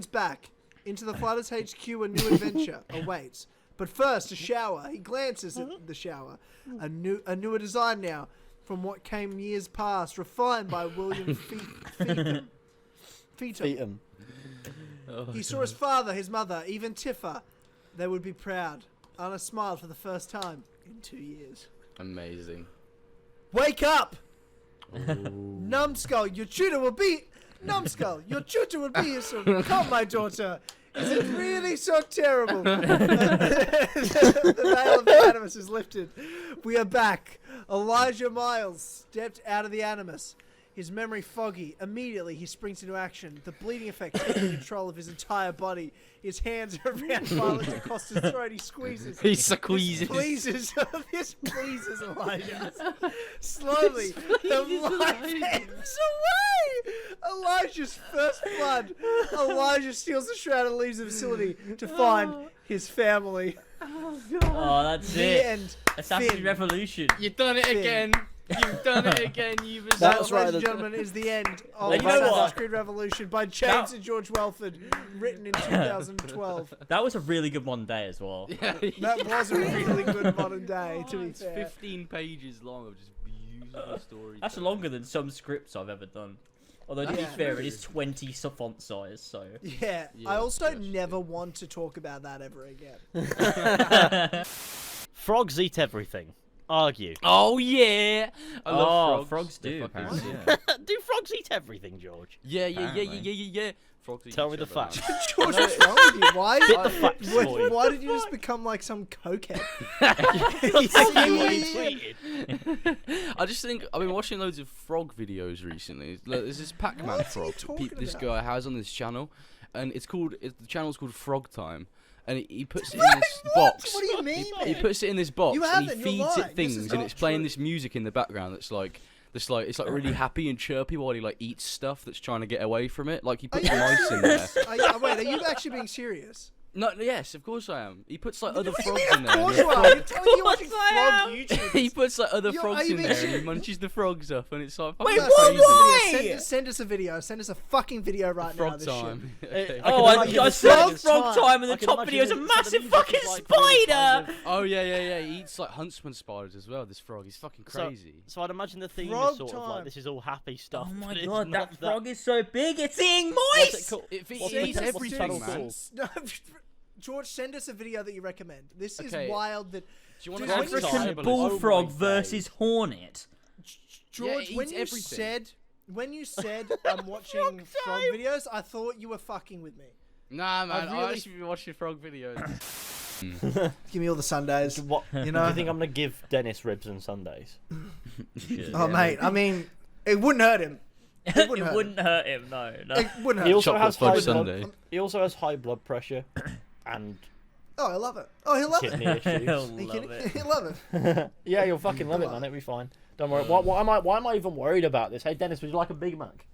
back into the flyers HQ. A new adventure awaits. But first, a shower. He glances at the shower. A newer design now, from what came years past, refined by William Feetham. He saw his father, his mother, even Tiffa. They would be proud. Anna smiled for the first time in 2 years. Amazing. Wake up! Numbskull, your tutor will be... Numbskull, your tutor will be here soon. Come, my daughter. Is it really so terrible? The veil of the Animus is lifted. We are back. Elijah Miles stepped out of the Animus. His memory foggy. Immediately, he springs into action. The bleeding effect taking control of his entire body. His hands are around Violet DaCosta's throat. He squeezes. He squeezes. This pleases Elijah. Slowly, the life ebbs away. Elijah's first blood. Elijah steals the shroud and leaves the facility to find his family. Oh, that's The it. end. Assassin's Finn. Revolution. You've done it Finn. again. You've done it again. You've That, That's right, ladies and that's- gentlemen, is the end of You know Assassin's what? Creed Revolution by James and George Welford, written in 2012. That was a really good one day as well. That was a really good modern day, to be It's fair. 15 pages long of just beautiful stories. That's longer than some scripts I've ever done. Although to be Yeah. fair, it is 20 font size, so. Yeah, Yeah, I also that's never want to talk about that ever again. Frogs eat everything. Argue. Oh yeah, I love frogs They're do, fucking apparently, sick. yeah. Do frogs eat everything, George? Yeah. Apparently. Frogs eat Tell me each the other. facts. George, what's wrong with you? Why? Bit the facts for you. Why did you just become like some cokehead? Tell me what he tweeted. I just think I've been watching loads of frog videos recently. Like, there's this Pac-Man What are you frog talking this about? guy has on this channel, and the channel's called Frog Time, and he puts it in this box. What do you mean, He man? puts it in this box You and he haven't, you're feeds lying. it This is things, not and it's playing true. this music in the background it's like really happy and chirpy while he like eats stuff that's trying to get away from it. Like he Are puts you mice in there. Wait, are you actually being serious? No, yes, of course I am. He puts like other What do frogs you mean, in of there. course you are. You're telling me you're watching frog YouTubers. He puts like other You're frogs in aiming there and he shit. munches the frogs up, and it's like Wait, fucking what? crazy. Why? Send us a video. Send us a fucking video right now. Frog This time. shit. Okay. I Oh, can I imagine the saw scene is frog time, and I the can top imagine video is a the massive music fucking is like really kind spider. of- Oh yeah. He eats like huntsman spiders as well. This frog, he's fucking crazy. So I'd imagine the theme Frog is sort of time. like this is all happy stuff. Oh my but it's god, not that frog is so big, it's eating mice! What's it called? If he What's eats the- what's the everything, title man. called? No, George, send us a video that you recommend. This is Okay. wild. That Do you want Dude, to when you African said- bullfrog Oh my versus hornet. George, it when eats you everything. said I'm watching frog videos, I thought you were fucking with me. Nah, man, really- I actually been watching frog videos. Give me all the Sundays. What, You do know? you think I'm gonna give Dennis ribs and Sundays? Oh, mate. I mean, it wouldn't hurt him. It wouldn't It hurt wouldn't hurt him, no. It wouldn't hurt He him. also Chocolate has fudge high sundae. blood. He also has high blood pressure and Oh, I love it. Oh, he'll love it. kidney He'll issues. He love can, it. he'll love it. Yeah, you'll fucking love it, man. It'll be fine. Don't worry. Why am I even worried about this? Hey, Dennis, would you like a Big Mac?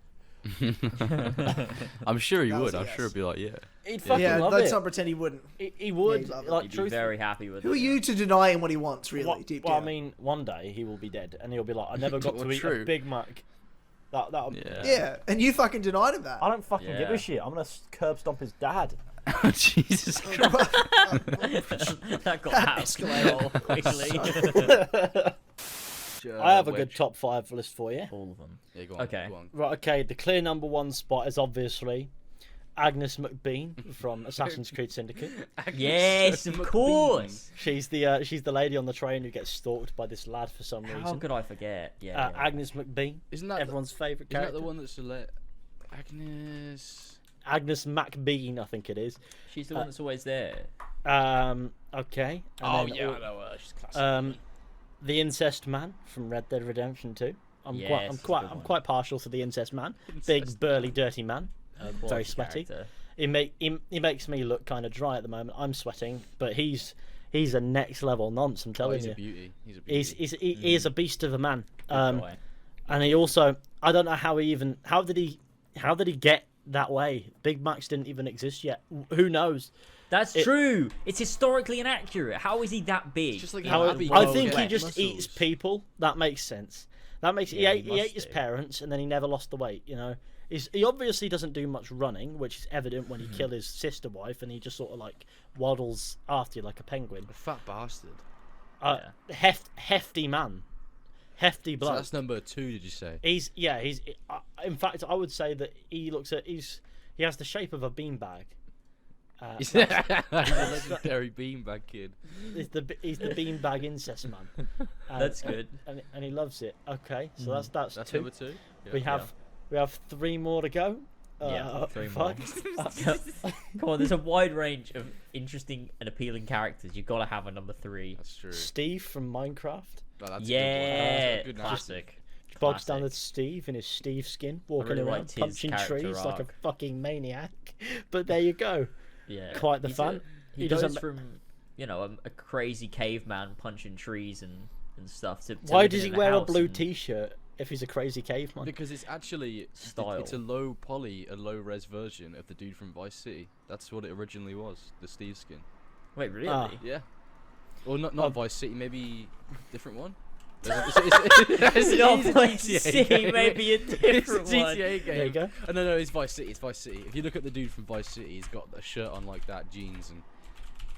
I'm sure he That was would. a I'm yes. sure he'd be like, yeah. He'd fucking Yeah, love let's it. not pretend he wouldn't. He would. he'd love it. Like, He'd be truth. very happy with Who are it. you to deny him what he wants, really, deep Well, I down? mean, one day he will be dead, and he'll be like, "I never got Well, to eat true. a Big Mac." That. Yeah. Yeah, and you fucking denied him that. I don't fucking give Yeah. a shit. I'm gonna curb stomp his dad. Jesus Christ. That got out of control quickly. I have a good top 5 list for you. All of them. Yeah, go on. Okay. Go on. Right, okay. The clear number 1 spot is obviously Agnes McBean from Assassin's Creed Syndicate. Yes, of course. She's the lady on the train who gets stalked by this lad for some How reason. could I forget? Yeah. yeah. Agnes McBean, Isn't that everyone's favourite Isn't character. that the one that's Agnes? Agnes McBean, I think it is. She's the one that's always there. Okay. And then I know her. She's classic. The incest man from Red Dead Redemption 2. I'm Yes, quite that's a good one. quite partial to the incest man. Big burly dirty man. Very Quality sweaty. character. He makes me look kind of dry at the moment. I'm sweating, but he's a next level nonce. I'm Oh, telling he's you. a beauty. He's a beauty. He is a beast of a man. Good boy. And he also, I don't know how did he get that way? Big Macs didn't even exist yet. Who knows? That's true. It's historically inaccurate. How is he that big? Just like How, Abby I Cole think he gets just muscles. eats people. That makes sense. That makes Yeah, he he must ate his do. parents and then he never lost the weight. You know, he obviously doesn't do much running, which is evident when he Hmm. killed his sister wife and he just sort of like waddles after you like a penguin. A fat bastard. Hefty man, hefty So blood. that's number 2, did you say? He's in fact I would say that he has the shape of a beanbag. He's a legendary beanbag kid. He's the beanbag incest man. And- That's good. and he loves it. Okay, so that's That's 2. number 2. We have 3 more to go. Yeah, 3 more. fuck. Come on, there's a wide range of interesting and appealing characters. You've got to have a number 3. That's true. Steve from Minecraft. Oh, that's Yeah, a good one. classic. Bog Classic. standard Steve in his Steve skin, walking really around liked his punching character trees like a arc. fucking maniac. But there you go. Yeah, Quite the he's fun. He He goes doesn't- from a crazy caveman punching trees and stuff to Why living does he in a wear a house blue and- T-shirt if he's a crazy caveman? Because it's actually Style. It's a low poly, a low res version of the dude from Vice City. That's what it originally was. The Steve skin. Wait, really? Ah. Yeah. Or not Vice City, maybe different one. Not It's a Vice GTA City, game. maybe a It's a different one. GTA game. There you go. Oh, no, it's Vice City. It's Vice City. If you look at the dude from Vice City, he's got a shirt on like that, jeans, and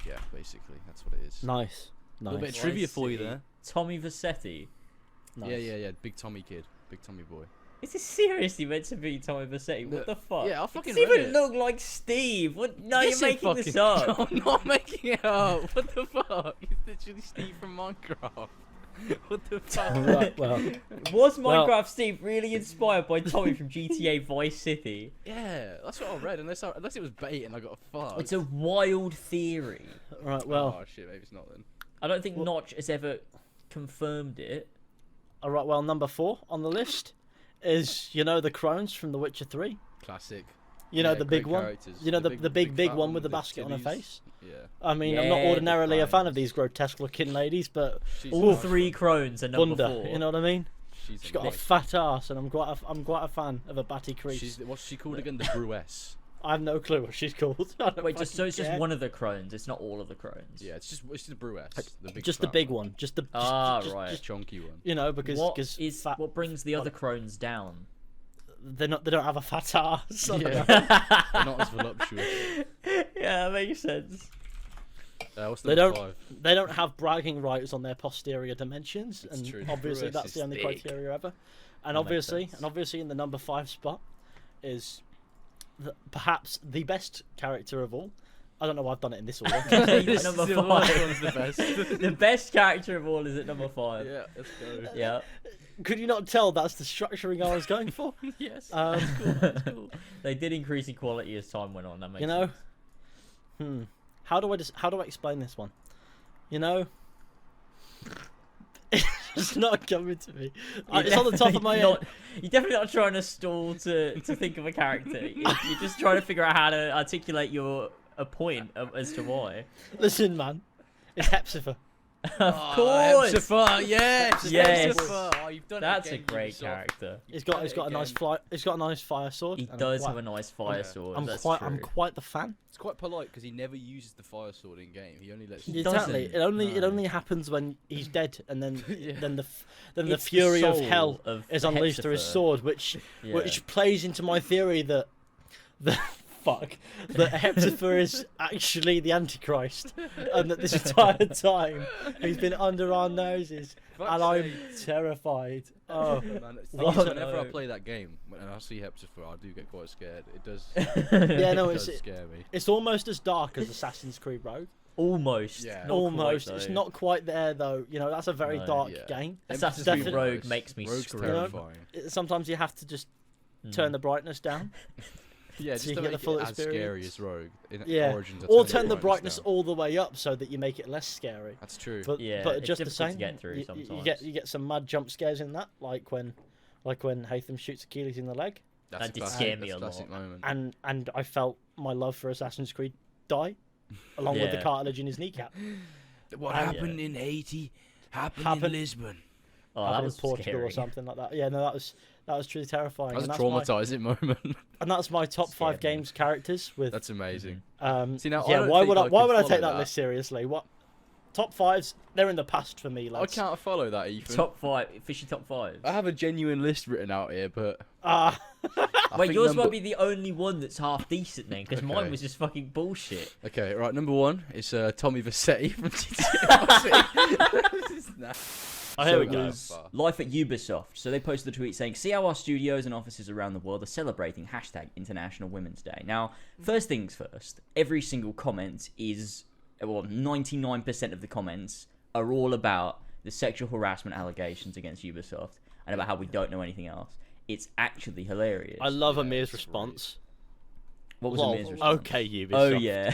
yeah, basically that's what it is. Nice. A little bit Nice. of trivia Vice for you City. there. Tommy Vassetti. Nice. Yeah. Big Tommy kid, big Tommy boy. Is this seriously meant to be Tommy Vassetti? What No, the fuck? yeah, I fucking It doesn't read even it. look like Steve. What? No, Yes, you're it making this fucking- up. I'm not making it up. What the fuck? He's literally Steve from Minecraft. What the fuck? Right, well, Was Well- Minecraft Steve really inspired by Tommy from GTA Vice City? Yeah, that's what I read. Unless it was bait and I got fucked. It's a wild theory. right, well, Oh shit, maybe it's not then. I don't think Notch has ever confirmed it. all right. Well, number 4 on the list is the crones from The Witcher 3. Classic. You know Yeah, the big great one. characters. You know the big fat one with the the basket on her titties. face. Yeah. I mean, I'm not Yeah, ordinarily a fan of crones. these grotesque looking ladies, but She's All a nice 3 one. crones are number Wonder, 4. you know what I mean? She's She's got a nice fat ass, and I'm quite a fan of a batty crease. What's she called again? The Brewess. I have no clue what she's called. Wait, it's just one of the crones. It's not all of the crones. Yeah, it's just the Brewess. Just the big one. Just the right, just, chunky one. You know, because what brings the other crones down? They don't have a fat ass. Yeah, they're not as voluptuous. Yeah, that makes sense. What's They number don't. 5? They don't have bragging rights on their posterior dimensions, That's and true. obviously Brewess that's is the only thick. criteria ever. And That makes obviously, in the number 5 spot is perhaps the best character of all. I don't know why I've done it in this order. Number 5 one's the best. The best character of all is at number 5. Yeah, let's go. Yeah. Could you not tell that's the structuring I was going for? Yes. That's cool. They did increase in quality as time went on. That makes You know, sense. how do I explain this one? You know, it's not coming to me. It's on the top of my head. You're definitely not trying to stall to think of a character. You're just trying to figure out how to articulate a point as to why. Listen, man, it's Hepsifer. Of course. Hepsifer, yes. Yes. Hepsifer. Oh, you've done That's it a again, great Ubisoft. character. He's got a nice fly. He's got a nice fire sword. He and does I'm have a nice fire sword. I'm That's quite. true. I'm quite the fan. It's quite polite because he never uses the fire sword in game. He only lets. He Exactly. doesn't. It only happens when he's dead, and then Yeah. then the It's the fury of soul hell of is unleashed through his Hepsifer. sword, which Yeah. which plays into my theory that that Hepsifer is actually the Antichrist, and that this entire time he's been under our noses, and I'm terrified. Oh, Man, What? whenever I play that game, when I see Hepsifer, I do get quite scared. It does. yeah, no, it it's does scare me. it's almost as dark as Assassin's Creed Rogue. Almost. Yeah. Not Almost, quite, it's though. not quite there though. You know, that's a very No. dark Yeah. game. Assassin's Definitely- Creed Rogue makes me Rogue's scream. terrifying. Sometimes you have to just turn the brightness down. Yeah, So just you to get the make full it as scary experience. as Rogue. In Yeah, Origins, I or turn the brightness down. all the way up so that you make it less scary. That's true. But Yeah, but it's just the difficult to same, get through you sometimes. get some mad jump scares in that, like when Hatham shoots Achilles in the leg, That's that did classic- scare me that's a classic lot. moment. and I felt my love for Assassin's Creed die, along with the Yeah. cartilage in his kneecap. What Um, happened in Haiti happened in Happened- Lisbon. Oh, that Happened in was Portugal scary. or something like that. Yeah, no, that was truly terrifying. That was a and that's my, traumatizing moment. and that's my top 5 Scared me. games characters with. That's amazing. See now, I yeah, don't why think would I I? Why could would I follow take that that. list seriously? What top 5s? They're in the past for me, I lads. can't follow that, Ethan. Top 5. Fishy top 5. I have a genuine list written out here, but Ah, I Wait, think yours number... might be the only one that's half decent then, because mine Okay. was just fucking bullshit. Okay, right. Number 1 is Tommy Vercetti from GTA. oh, here we So, go. Life at Ubisoft. So they posted a tweet saying, "See how our studios and offices around the world are celebrating #International Women's Day." Now, first things first, every single comment is, well, 99% of the comments are all about the sexual harassment allegations against Ubisoft and about how we don't know anything else. It's actually hilarious. I love Yeah, Amir's it's response. What was Lol. Amir's response? Okay, Ubisoft. Oh, yeah.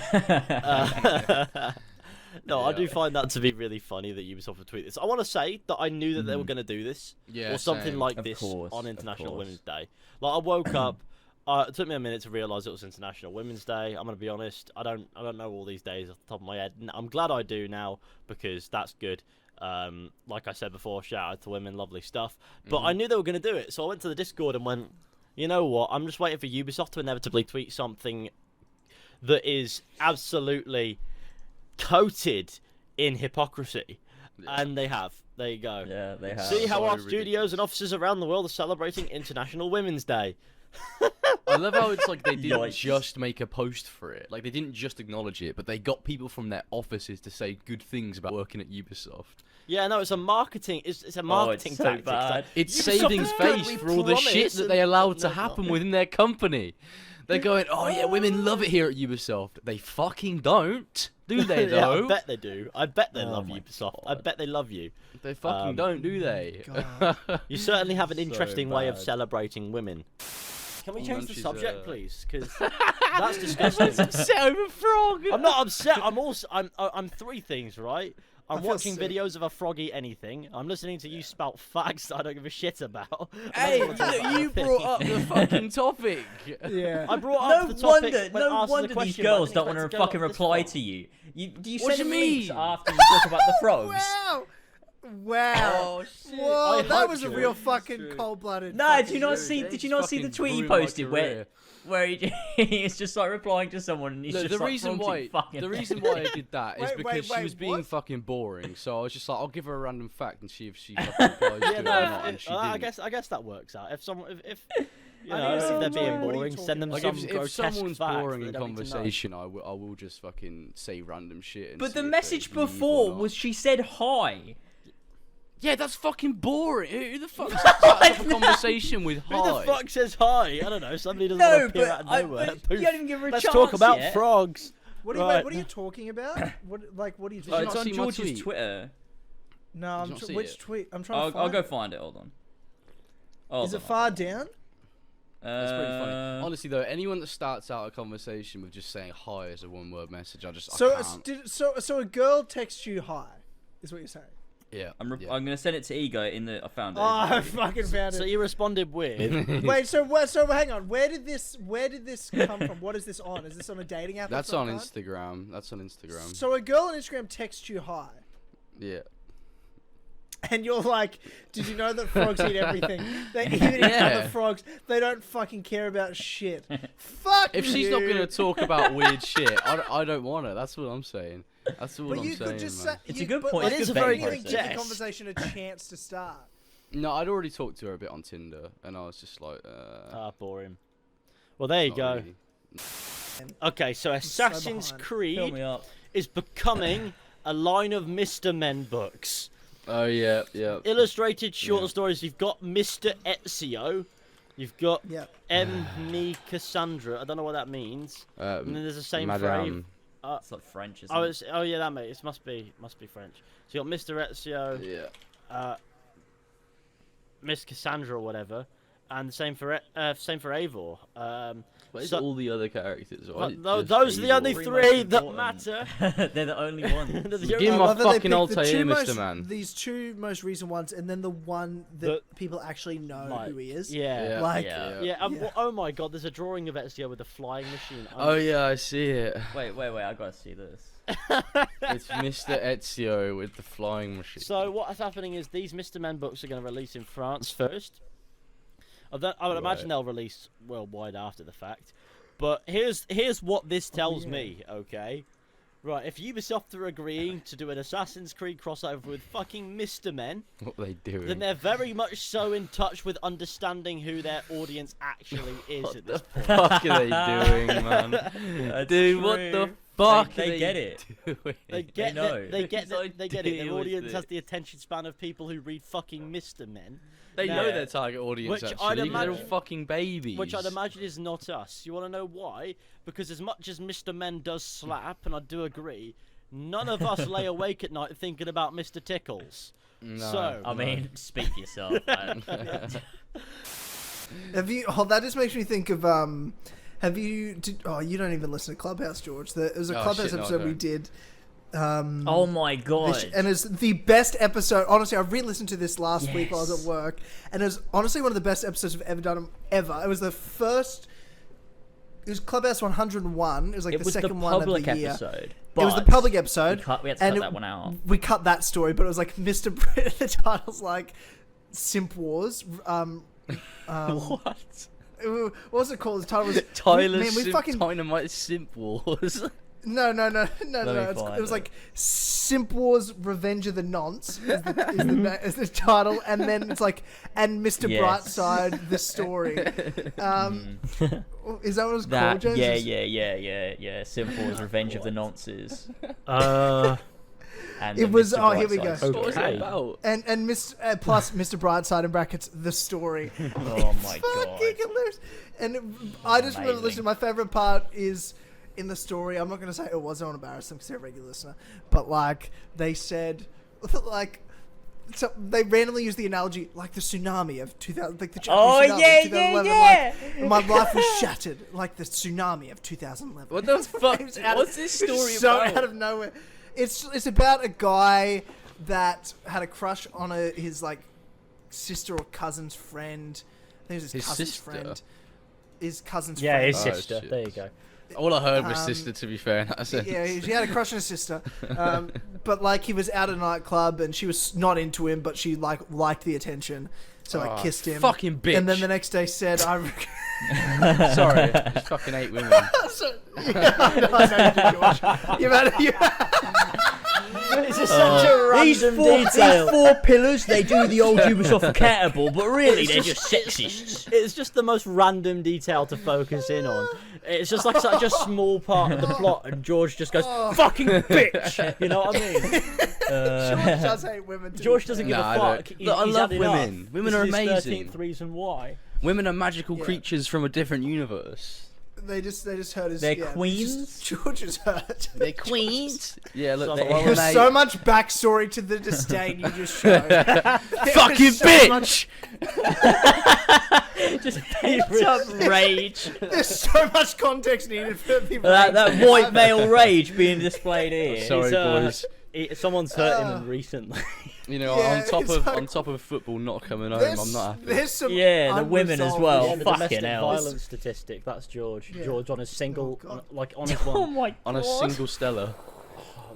No, I Yeah. do find that to be really funny that Ubisoft would tweet this. I want to say that I knew that they were going to do this Yeah, or something same. like Of this course, on of International course. Women's Day. Like I woke up, it took me a minute to realise it was International Women's Day. I'm going to be honest, I don't know all these days off the top of my head. I'm glad I do now because that's good. Like I said before, shout out to women, lovely stuff. But I knew they were going to do it, so I went to the Discord and went, you know what? I'm just waiting for Ubisoft to inevitably tweet something that is absolutely coated in hypocrisy. And they have. There you go. Yeah, they have. See how So our ridiculous. studios and offices around the world are celebrating International Women's Day. I love how it's like they didn't Yikes. just make a post for it. Like they didn't just acknowledge it, but they got people from their offices to say good things about working at Ubisoft. Yeah, no, it's a marketing. It's a marketing so tactic. bad. It's Ubisoft saving is good, face we for all the shit promise, that and- they allowed to no, happen no. within their company. They're going, oh yeah, women love it here at Ubisoft. They fucking don't, do they? Yeah, I Though bet they do. I bet they Oh love my Ubisoft. I God. bet they love you. they fucking don't, do they? God. You certainly have an So interesting way of bad. celebrating women. Can we Oh, change man, the she's, subject, please? Because that's disgusting. Set over frog. I'm not upset. I'm 3 things, right? I'm feel watching sick. videos of a froggy anything. I'm listening to you spout facts that I don't give a shit about. Hey, I don't wanna talk about you anything. brought up the fucking topic. Yeah. I brought No up the topic wonder, when no asked the wonder these question, but I girls didn't don't want expect to to go fucking up this reply far. to you. Do you What send do them you links mean? after you talk about the frogs? Wow. Wow. Oh shit! Whoa, I that hope was a so. real It's fucking true. cold-blooded. No, fucking did you not shit. see? Did you not see the Fucking tweet he ruined my posted career. where he's just like replying to someone and he's No, just the like reason fronting why fucking the reason why I did that is Wait, because she wait, was being what? fucking boring. So I was just like, I'll give her a random fact and see if she fucking replies to Yeah, it no, or not, and she I didn't. guess that works out. If someone, if you I know, didn't if they're know. being What are you boring, talking send them about? Like some if grotesque someone's fact boring that in they don't need to know. conversation, I will just fucking say random shit. And But see the if they message believe or before not. was she said hi. Yeah, that's fucking boring. Who the fuck starts up a conversation with hi? Who the fuck says hi? I don't know. Somebody doesn't No, want to appear but out of nowhere. but Poof. you haven't even given her a Let's chance talk about yet. frogs. What are you, Right. what are you talking about? What are you Did Oh, you it's not on see my George's tweet? Twitter. No, Did you not see which it? tweet? I'm trying to I'll find go it. find it. Hold on. Hold Is on, it far down? That's pretty funny. Uh, Honestly, though, anyone that starts out a conversation with just saying hi as a one-word message, I So, can't. so a girl texts you hi, is what you're saying? Yeah. I'm yeah. gonna send it to Ego in the. I found it. Oh, I fucking found So it. you responded with. Wait, so hang on. Where did this come from? What is this on? Is this on a dating app? of That's some on kind? Instagram. That's on Instagram. So a girl on Instagram texts you hi, Yeah. and you're like, "Did you know that frogs eat everything? They even eat Yeah. other frogs. They don't fucking care about shit. Fuck If she's you. not gonna talk about weird shit, I don't want her. That's what I'm saying. That's all But I'm you saying, could just man. say. It's you- a good but point. like, It is you a very didn't good even give the jest. conversation a chance to start. No, I'd already talked to her a bit on Tinder, and I was just like, Ah, boring. Well, there you not go. really. Okay, so Assassin's behind. Fill Creed me up. is becoming a line of Mr. Men books. Oh yeah, yeah. Illustrated short Yeah. stories. You've got Mr. Ezio. You've got Yeah. M. Me Cassandra. I don't know what that means. And then there's the same phrase. Madame. It's like French, isn't Oh, it? oh yeah, that mate. It must be French. So you got Mr. Ezio, Yeah. Miss Cassandra or whatever, and the same for Eivor. Where's So- all the other characters? Why is it Those just are the only Eivor? Three three most that important. matter. They're the only ones. They're the Give only him I my love that they fucking picked Altair, the two Mr. most- Man. These two most recent ones, and then the one that The- people actually know Like, who he is. Yeah. Yeah. Like, Yeah. Yeah, Yeah. oh my god, there's a drawing of Ezio with a flying machine. Oh yeah, I see it. Wait, I gotta see this. It's Mr. Ezio with the flying machine. So what's happening is these Mr. Men books are going to release in France first. I would imagine Right. they'll release worldwide after the fact. But here's what this tells yeah. me, okay? Right, if Ubisoft are agreeing to do an Assassin's Creed crossover with fucking Mr. Men, What are they doing? then they're very much so in touch with understanding who their audience actually is at this point. What are they doing, man? That's Dude, what the true. fuck They are get it. doing? They get know. that. They get Whose that. They get it. idea Their was audience has this? the attention span of people who read fucking Mr. Men. They Now- know their target audience, Which I'd actually. 'Cause they're all imagine- fucking babies. Which I'd imagine is not us. You want to know why? Because as much as Mr. Men does slap, and I do agree, none of us lay awake at night thinking about Mr. Tickles. No, So- I mean, speak for yourself. Man. have you? Oh, that just makes me think of Have you? You don't even listen to Clubhouse, George. There was a Oh, Clubhouse shit, no, I episode we don't. did. Oh my god. And it's the best episode. Honestly, I re-listened to this last week while I was Yes. at work, and it was honestly one of the best episodes we've ever done. Ever. It was the first. It was Clubhouse 101. It was like It the was the second one of public the year. It episode. was the but public episode. We had to cut and that one out. We cut that story, but it was like Mr. Brit. The title's like Simp Wars. What? What was it called? The title was Tyler Man, we Simp fucking Dynamite Simp Wars. no. me It find was it. like Simp Wars: Revenge of the Nonce is the title, and then it's like and Mr. Yes. Brightside the story. Is that what it's called, That, James? yeah. Simple's Revenge of the Nonces. And It then was- Mr. oh, here we Brightside go. What was Okay. it about? And plus Mr. Brightside in brackets the story. Oh my god. Fucking hilarious. And I just remember Amazing. listening. My favorite part is in the story. I'm not going to say it was. I don't want to embarrass them because they're a regular listener. But like they said, like. So they randomly used the analogy like the tsunami of 2000, like the Japanese Oh tsunami yeah, of 2011. yeah. Like, my life was shattered like the tsunami of 2011. What the fuck? It was out of- What's this it was story so about? out of nowhere. It's about a guy that had a crush on his like sister or cousin's friend. I think it was his cousin's sister? friend. His cousin's Yeah, friend. his Oh, sister. shit. There you go. All I heard was sister, to be fair. That's it. Yeah, she had a crush on his sister. But like he was out at a nightclub and she was not into him, but she like liked the attention. So I kissed him. Fucking bitch. And then the next day said, Sorry, just fucking 8 women. I know you do, George. This is such a random detail. These 4 pillars, they do the old Ubisoft forgettable, but really they're just sexists. It's just the most random detail to focus in on. It's just like such a small part of the plot, and George just goes, "Fucking bitch," you know what I mean? George does hate women too. George doesn't give a fuck. Look, I love women. Enough. Women This are is his amazing. 13th reason why. Women are magical creatures from a different universe. They just hurt his. They're yeah, queens? George is hurt. They're queens. Yeah, look, There's they're There's so much backstory to the disdain you just showed. fucking bitch. Just pent up rage. There's so much context needed for the That white male rage being displayed here. Sorry, boys. Someone's hurt him recently. You know, Yeah, on top of football not coming home, I'm not happy. There's some Yeah, the women as unresolved well. Yeah, issues. the Fucking domestic hell. violence statistic. That's George. Yeah. George on his single, God. on his Oh one. my god. On a single Stella.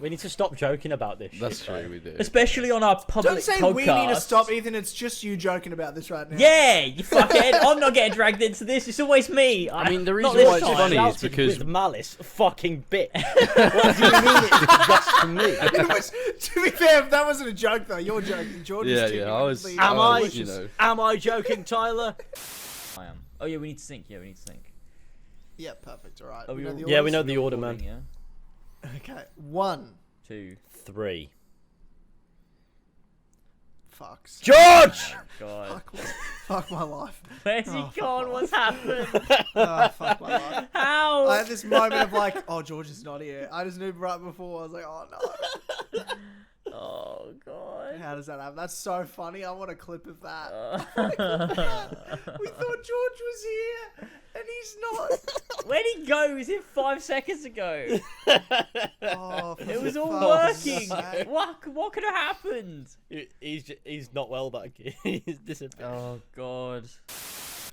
We need to stop joking about this. That's shit, true, though. we do. Especially on our public Don't say podcast. we need to stop, Ethan. It's just you joking about this right now. Yeah, you fuckhead. I'm not getting dragged into this. It's always me. I mean, the not reason this why it's time. funny is Shouted because with malice, fucking bitch. What do you mean it's just to me? It was, to be fair, that wasn't a joke though. You're joking. George is yeah, I was. genuinely Am I? You know. Am I joking, Tyler? I am. Oh yeah, we need to sync. Yeah, we need to sync. Yeah, perfect. All right. Oh, know the Yeah, we orders? know the order, man. Yeah. Okay. 1. 2. 3. Fucks. George! God. Fuck my life. Where's he gone? What's happened? Oh, fuck my life. How? I had this moment of like, oh, George is not here. I just knew right before. I was like, oh no. Oh god. How does that happen? That's so funny. I want a clip of that. Uh, We thought George was here, and he's not. Where'd he go? He was here 5 seconds ago. Oh, It was all fuck's working. sake. What could have happened? He's not well, that kid. He's disappeared. Oh god.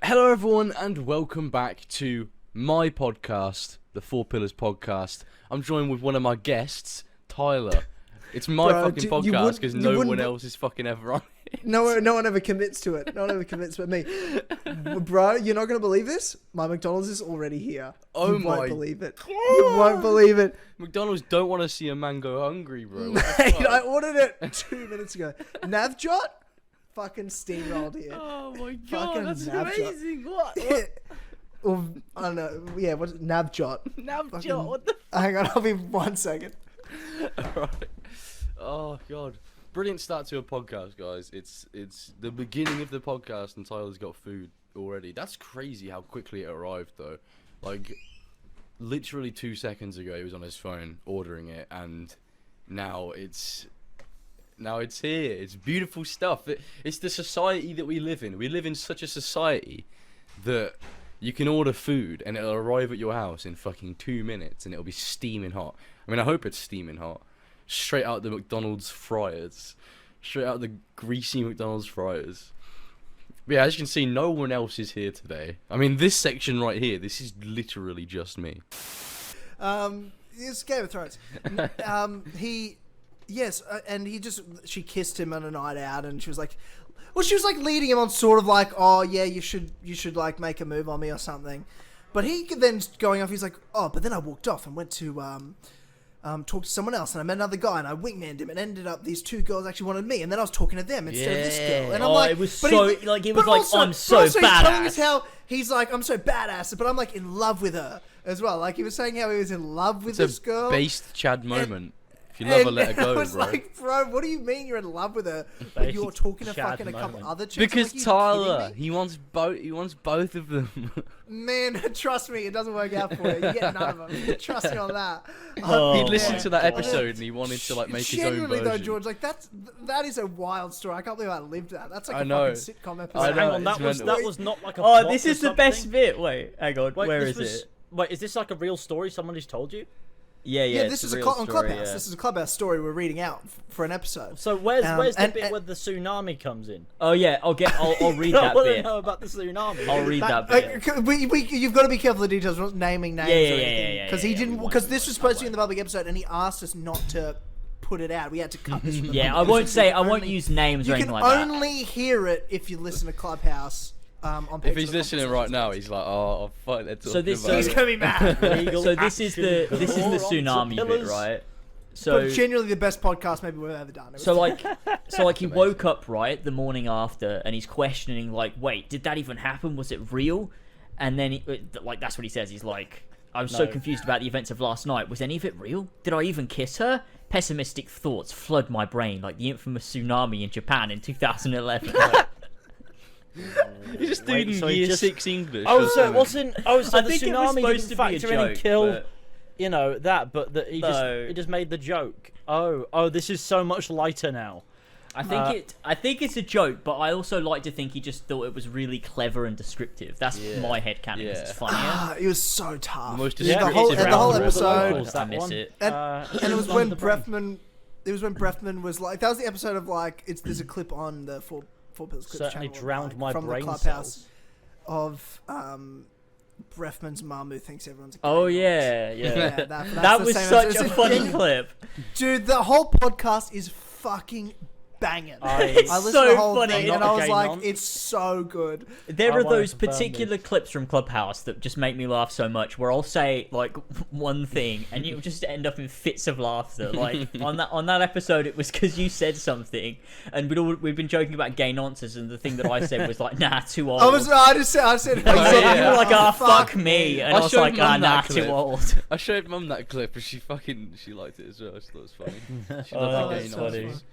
Hello, everyone, and welcome back to my podcast, the 4 Pillars Podcast. I'm joined with one of my guests, Tyler. It's my Bro, fucking you podcast wouldn't- because you no wouldn't- one else is fucking ever on it. No one ever commits to it. No one ever commits but me. Bro, you're not going to believe this? My McDonald's is already here. Oh you my won't believe it. You won't believe it. McDonald's don't want to see a man go hungry, bro. What the Mate, fuck? I ordered it 2 minutes ago. Navjot? Fucking steamrolled here. Oh my Fucking god, that's Navjot. amazing. What? Or, I don't know. Yeah, what's it? Navjot. Navjot, what the Hang on, I'll be 1 second. Alright. Oh god. Brilliant start to a podcast, guys. It's the beginning of the podcast and Tyler's got food already. That's crazy how quickly it arrived though. Like literally 2 seconds ago he was on his phone ordering it and now it's here. It's beautiful stuff. It's the society that we live in. We live in such a society that you can order food and it'll arrive at your house in fucking 2 minutes and it'll be steaming hot. I mean, I hope it's steaming hot. Straight out the McDonald's fryers. Straight out the greasy McDonald's fryers. But yeah, as you can see, no one else is here today. I mean, this section right here, this is literally just me. It's Game of Thrones. She kissed him on a night out, and she was like leading him on, sort of like, oh yeah, you should like make a move on me or something. But he then going off, he's like, oh, but then I walked off and went to talk to someone else, and I met another guy, and I wingmaned him, and ended up these 2 girls actually wanted me, and then I was talking to them instead of this girl, and I'm Oh, like, it was but so he- like it but was like also- I'm but so also he's telling us badass. how he's like, I'm so badass, but I'm like in love with her as well. Like he was saying how he was in love with It's this a girl. based Chad moment. If you love her, let her I go, was bro. like, bro, what do you mean you're in love with her, but you're talking to Chad fucking a couple moment. other chicks? Because I'm like, Tyler, are you he wants both. He wants both of them. kidding me? Man, trust me, it doesn't work out for you. You get none of them. Trust me on that. Oh, He'd listened my to that God. episode and he wanted to like make his own Genuinely version. though, George, like that is a wild story. I can't believe I lived that. That's like I a know. fucking sitcom I episode. know, Hang on, it's that mental. was not like a Oh, plot this or is the best something? bit. Wait, hang on. Wait, Where this is was- it? Wait, is this like a real story somebody's told you? Yeah, Yeah, it's this a is real on story, Clubhouse. yeah. This is a Clubhouse story we're reading out for an episode. So where's the and- bit and- where the tsunami comes in? Oh yeah, I'll read I that want to bit. know about the tsunami. I'll read that bit. You've got to be careful of the details. We're not naming names Yeah, or yeah, anything yeah, because he yeah, didn't. we won't, Because we this won't, was supposed to we be in the public episode, and he asked us not to put it out. We had to cut this. From the Yeah, I public won't episode. say. You I can won't only- use names or You anything can like that. only hear it if you listen to Clubhouse. On If Page he's of the listening Conversations. right now, he's like, "Oh, fuck, they're So talking this- about He's it." gonna be mad. Legal So this is the action tsunami galore. bit, right? So But genuinely the best podcast maybe we've ever done. It was So like he woke up right the morning after, and he's questioning like, wait, did that even happen? Was it real? And then like that's what he says. He's like, I was so No. confused about the events of last night. Was any of it real? Did I even kiss her? Pessimistic thoughts flood my brain like the infamous tsunami in Japan in 2011. He's just Wait, doing so he year just- 6 English. Oh, or so it something. wasn't. Oh, so I the think it was tsunami supposed didn't to be a factor in and joke, kill. but- You know that, but that he No. just made the joke. Oh, this is so much lighter now. I think it's a joke, but I also like to think he just thought it was really clever and descriptive. That's my headcanon. Yeah. It's funnier. it was so tough. The most Yeah, the descriptive whole, and the whole round of episode. locals, that I miss one. it. And it was on when the brain. Brefman. It was when Brefman was like, that was the episode of like, there's a clip on the Four Pillars Clips Certainly channel of, drowned like, my from brain the Clubhouse cells. of Brefman's mum who thinks everyone's a Oh gay yeah, nonce. yeah. Yeah, that's That the was same such episode. a funny clip. Dude, the whole podcast is fucking banging. It's I listened so to the whole funny. thing Not and a I was gay like, nonce. it's so good. There I are wanna those confirm particular clips from Clubhouse that just make me laugh so much. Where I'll say like one thing and you'll just end up in fits of laughter. Like on that episode, it was because you said something, and we'd been joking about gay nonsense, and the thing that I said was like, nah, too old. I said, You were like, oh, fuck me, and I was showed like, Mum nah, that too clip. old. I showed Mum that clip and she liked it as well. She thought it was funny. She Oh, loved the that's gay funny. nonsense.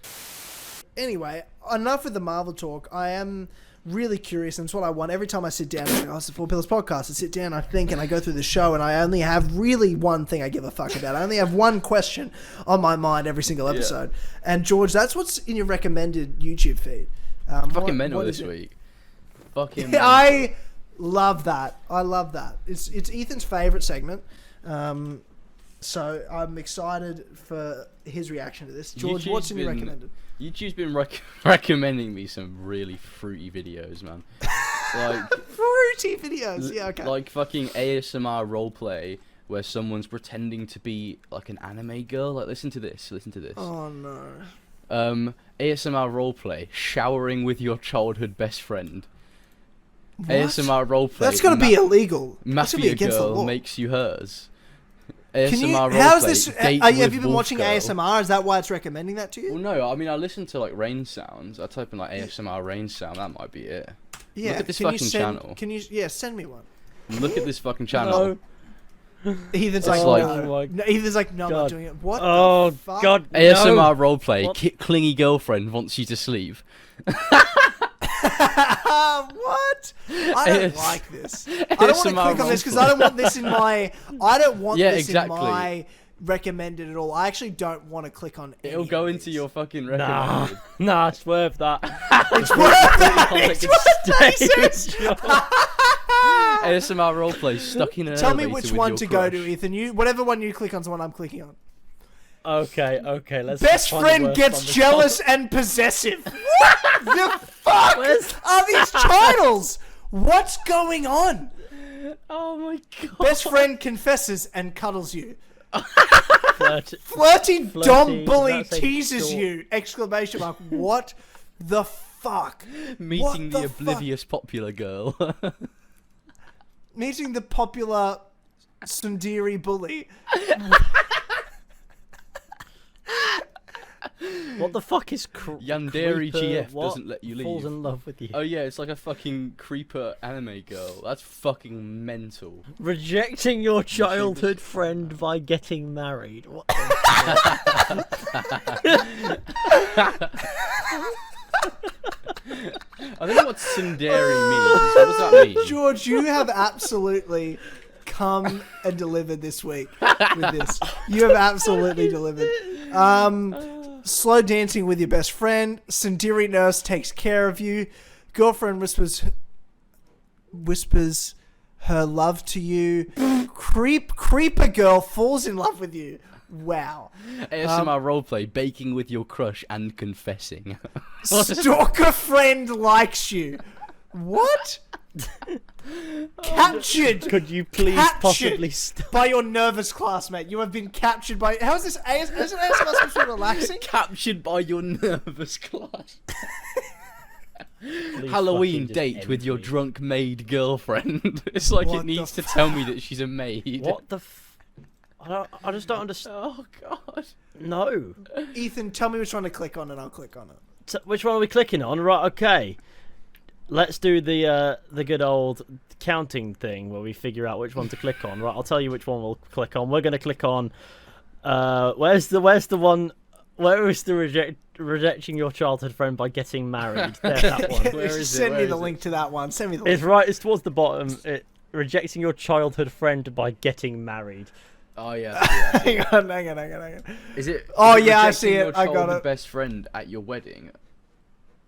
Anyway, enough with the Marvel talk. I am really curious, and it's what I want every time I sit down and go, it's the Four Pillars podcast. I sit down, I think, and I go through the show, and I only have really one thing I give a fuck about. I only have one question on my mind every single episode. And George, that's what's in your recommended YouTube feed. Fucking mental what this is it? week. Fucking mental. I love that. I love that. It's Ethan's favorite segment. So I'm excited for his reaction to this. George, YouTube's what's in your been- recommended? YouTube's been recommending me some really fruity videos, man. Like Fruity videos. Yeah, okay. like fucking ASMR roleplay where someone's pretending to be like an anime girl. Like listen to this. Oh no. ASMR roleplay, showering with your childhood best friend. What? ASMR roleplay. That's gonna be illegal. That's gonna be Mafia against the girl law. makes you hers. Can you? ASMR How's roleplay, this? date Have with you been wolf watching girl. ASMR? Is that why it's recommending that to you? Well, no. I mean, I listen to like rain sounds. I type in like ASMR rain sound. That might be it. Yeah. Look at this can you fucking send, channel. Can you? Yeah, send me one. Look at this fucking channel. Ethan's It's like, like- no. No, Ethan's like, no, I'm not God. doing it. What? Oh the fuck? God! ASMR roleplay. What? Clingy girlfriend wants you to sleep. What? I don't AS like this. I don't want to ASMR click on this because I don't want this in my. I don't want Yeah, this exactly. in my recommended at all. I actually don't want to click on. It'll any go of into these. your fucking Nah, recommended. nah, swerve that. It's worth it. It's worth it. ASMR roleplay stuck in an Tell me elevator which with one your to go to, crush. Ethan. Whatever one you click on is the one I'm clicking on. Okay, let's. Best find the friend worst gets on the jealous and possessive. What the fuck are these titles? What's going on? Oh my God! Best friend confesses and cuddles you. Flirt- Flirty dom bully that's a teases short- you! Exclamation mark. What the fuck? Meeting What the the fuck? oblivious popular girl. Meeting the popular Sundari bully. What the fuck is Yandere creeper? GF What doesn't let you falls leave. in love with you? Oh yeah, it's like a fucking creeper anime girl. That's fucking mental. Rejecting your childhood friend by getting married. What the I don't know what tsundere means. What does that mean? George, you have absolutely come and delivered this week with this. You have absolutely delivered. Slow dancing with your best friend. Sundari nurse takes care of you. Girlfriend whispers her love to you. Creeper girl falls in love with you. Wow. ASMR roleplay, baking with your crush and confessing. Stalker friend likes you. What? Captured. Could you please possibly stop? By your nervous classmate. You have been captured by. How is this? Isn't ASMR supposed to be relaxing? Captured by your nervous class. Please Halloween fucking just date end with your me. drunk maid girlfriend. It's like What it the needs to tell me that she's a maid. What the? I just don't understand. Oh god. No. Ethan, tell me which one to click on, and I'll click on it. Which one are we clicking on? Right. Okay. Let's do the good old counting thing where we figure out which one to click on. Right. I'll tell you which one we'll click on. We're gonna click on. Where's the one? Where is the rejecting your childhood friend by getting married? There's that one. Where is it? Send Where me the is it? link to that one. Send me the link. It's right. It's towards the bottom. Rejecting your childhood friend by getting married. Oh yeah. hang on. Is it? Oh, is it yeah, I rejecting see it. your I got childhood it. Best friend at your wedding.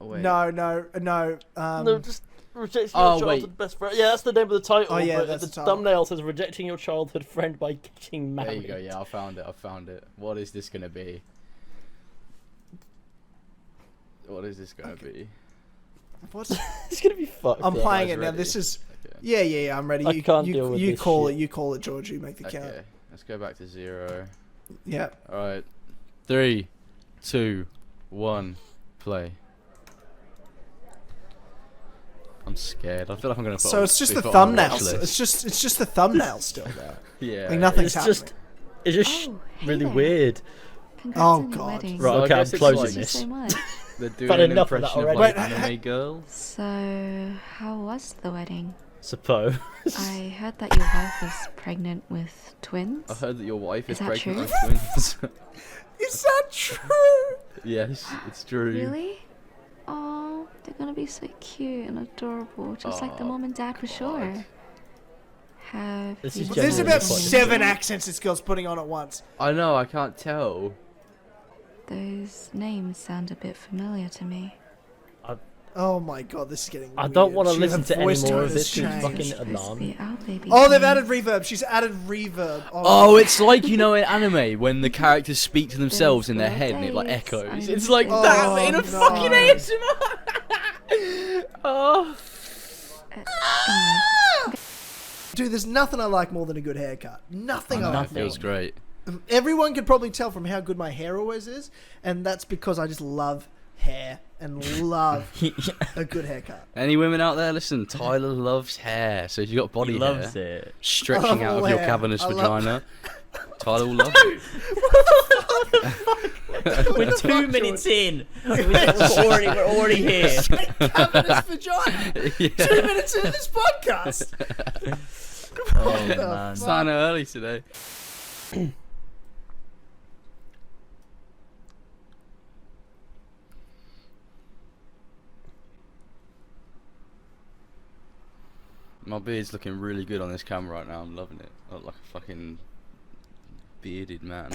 Oh, wait. No. No, just rejecting Oh, your wait. childhood best friend. Yeah, that's the name of the title. Oh, yeah, but that's the the title. thumbnail says rejecting your childhood friend by getting There married. you go. Yeah, I found it. What is this gonna be? What is this gonna be? What's? It's gonna be fucked. I'm up. playing guys it now. ready? This is. Okay. Yeah. I'm ready. I You can't deal with you this call shit. it. You call it, George. You make the count. Okay. Let's go back to 0. Yeah. All right. 3, 2, 1, play. I'm scared. I feel like I'm gonna. So it's just the thumbnails. It's just the thumbnail still there. Yeah. Like nothing's It's happening. just, it's just Oh, hey really there. weird. Congrats Oh, on your God. wedding. Right, So I okay, I'm guess it's closing like- Thank you this. so much. They're doing Had an enough of that impression of already. like Wait, anime girl. So, how was the wedding? Suppose. I heard that your wife was pregnant with twins. I heard that your wife is Is that pregnant true? with twins. Is that true? Yes, it's true. Really? Oh, they're gonna be so cute and adorable, just like the Oh, mom and dad for sure. Have This you is There's genuinely about quite 7 accents this girl's putting on at once. I know. I can't tell. Those names sound a bit familiar to me. Oh my god, this is getting. I don't weird. want to Her listen to any voice more tone of has this. It's changed. fucking Supposed to alarm. be our baby. Oh, they've name. added reverb. She's added reverb. Oh, it's like, you know, in anime when the characters speak to themselves in their head and it like birthdays, echoes. I'm It's like Oh, that but in a no. fucking ASMR. Oh. Anyway, Dude, there's nothing I like more than a good haircut. Nothing I like. That feels great. Everyone could probably tell from how good my hair always is, and that's because I just love hair and love a good haircut. Any women out there, listen, Tyler loves hair. So if you've got body He hair loves it. stretching out of all your hair. cavernous I love- vagina, Tyler will love it. We're 2 minutes in. We're already here. Cavernous vagina. Yeah. 2 minutes into this podcast. Oh the man. It's kind of early today. My beard's looking really good on this camera right now. I'm loving it. I look like a fucking bearded man.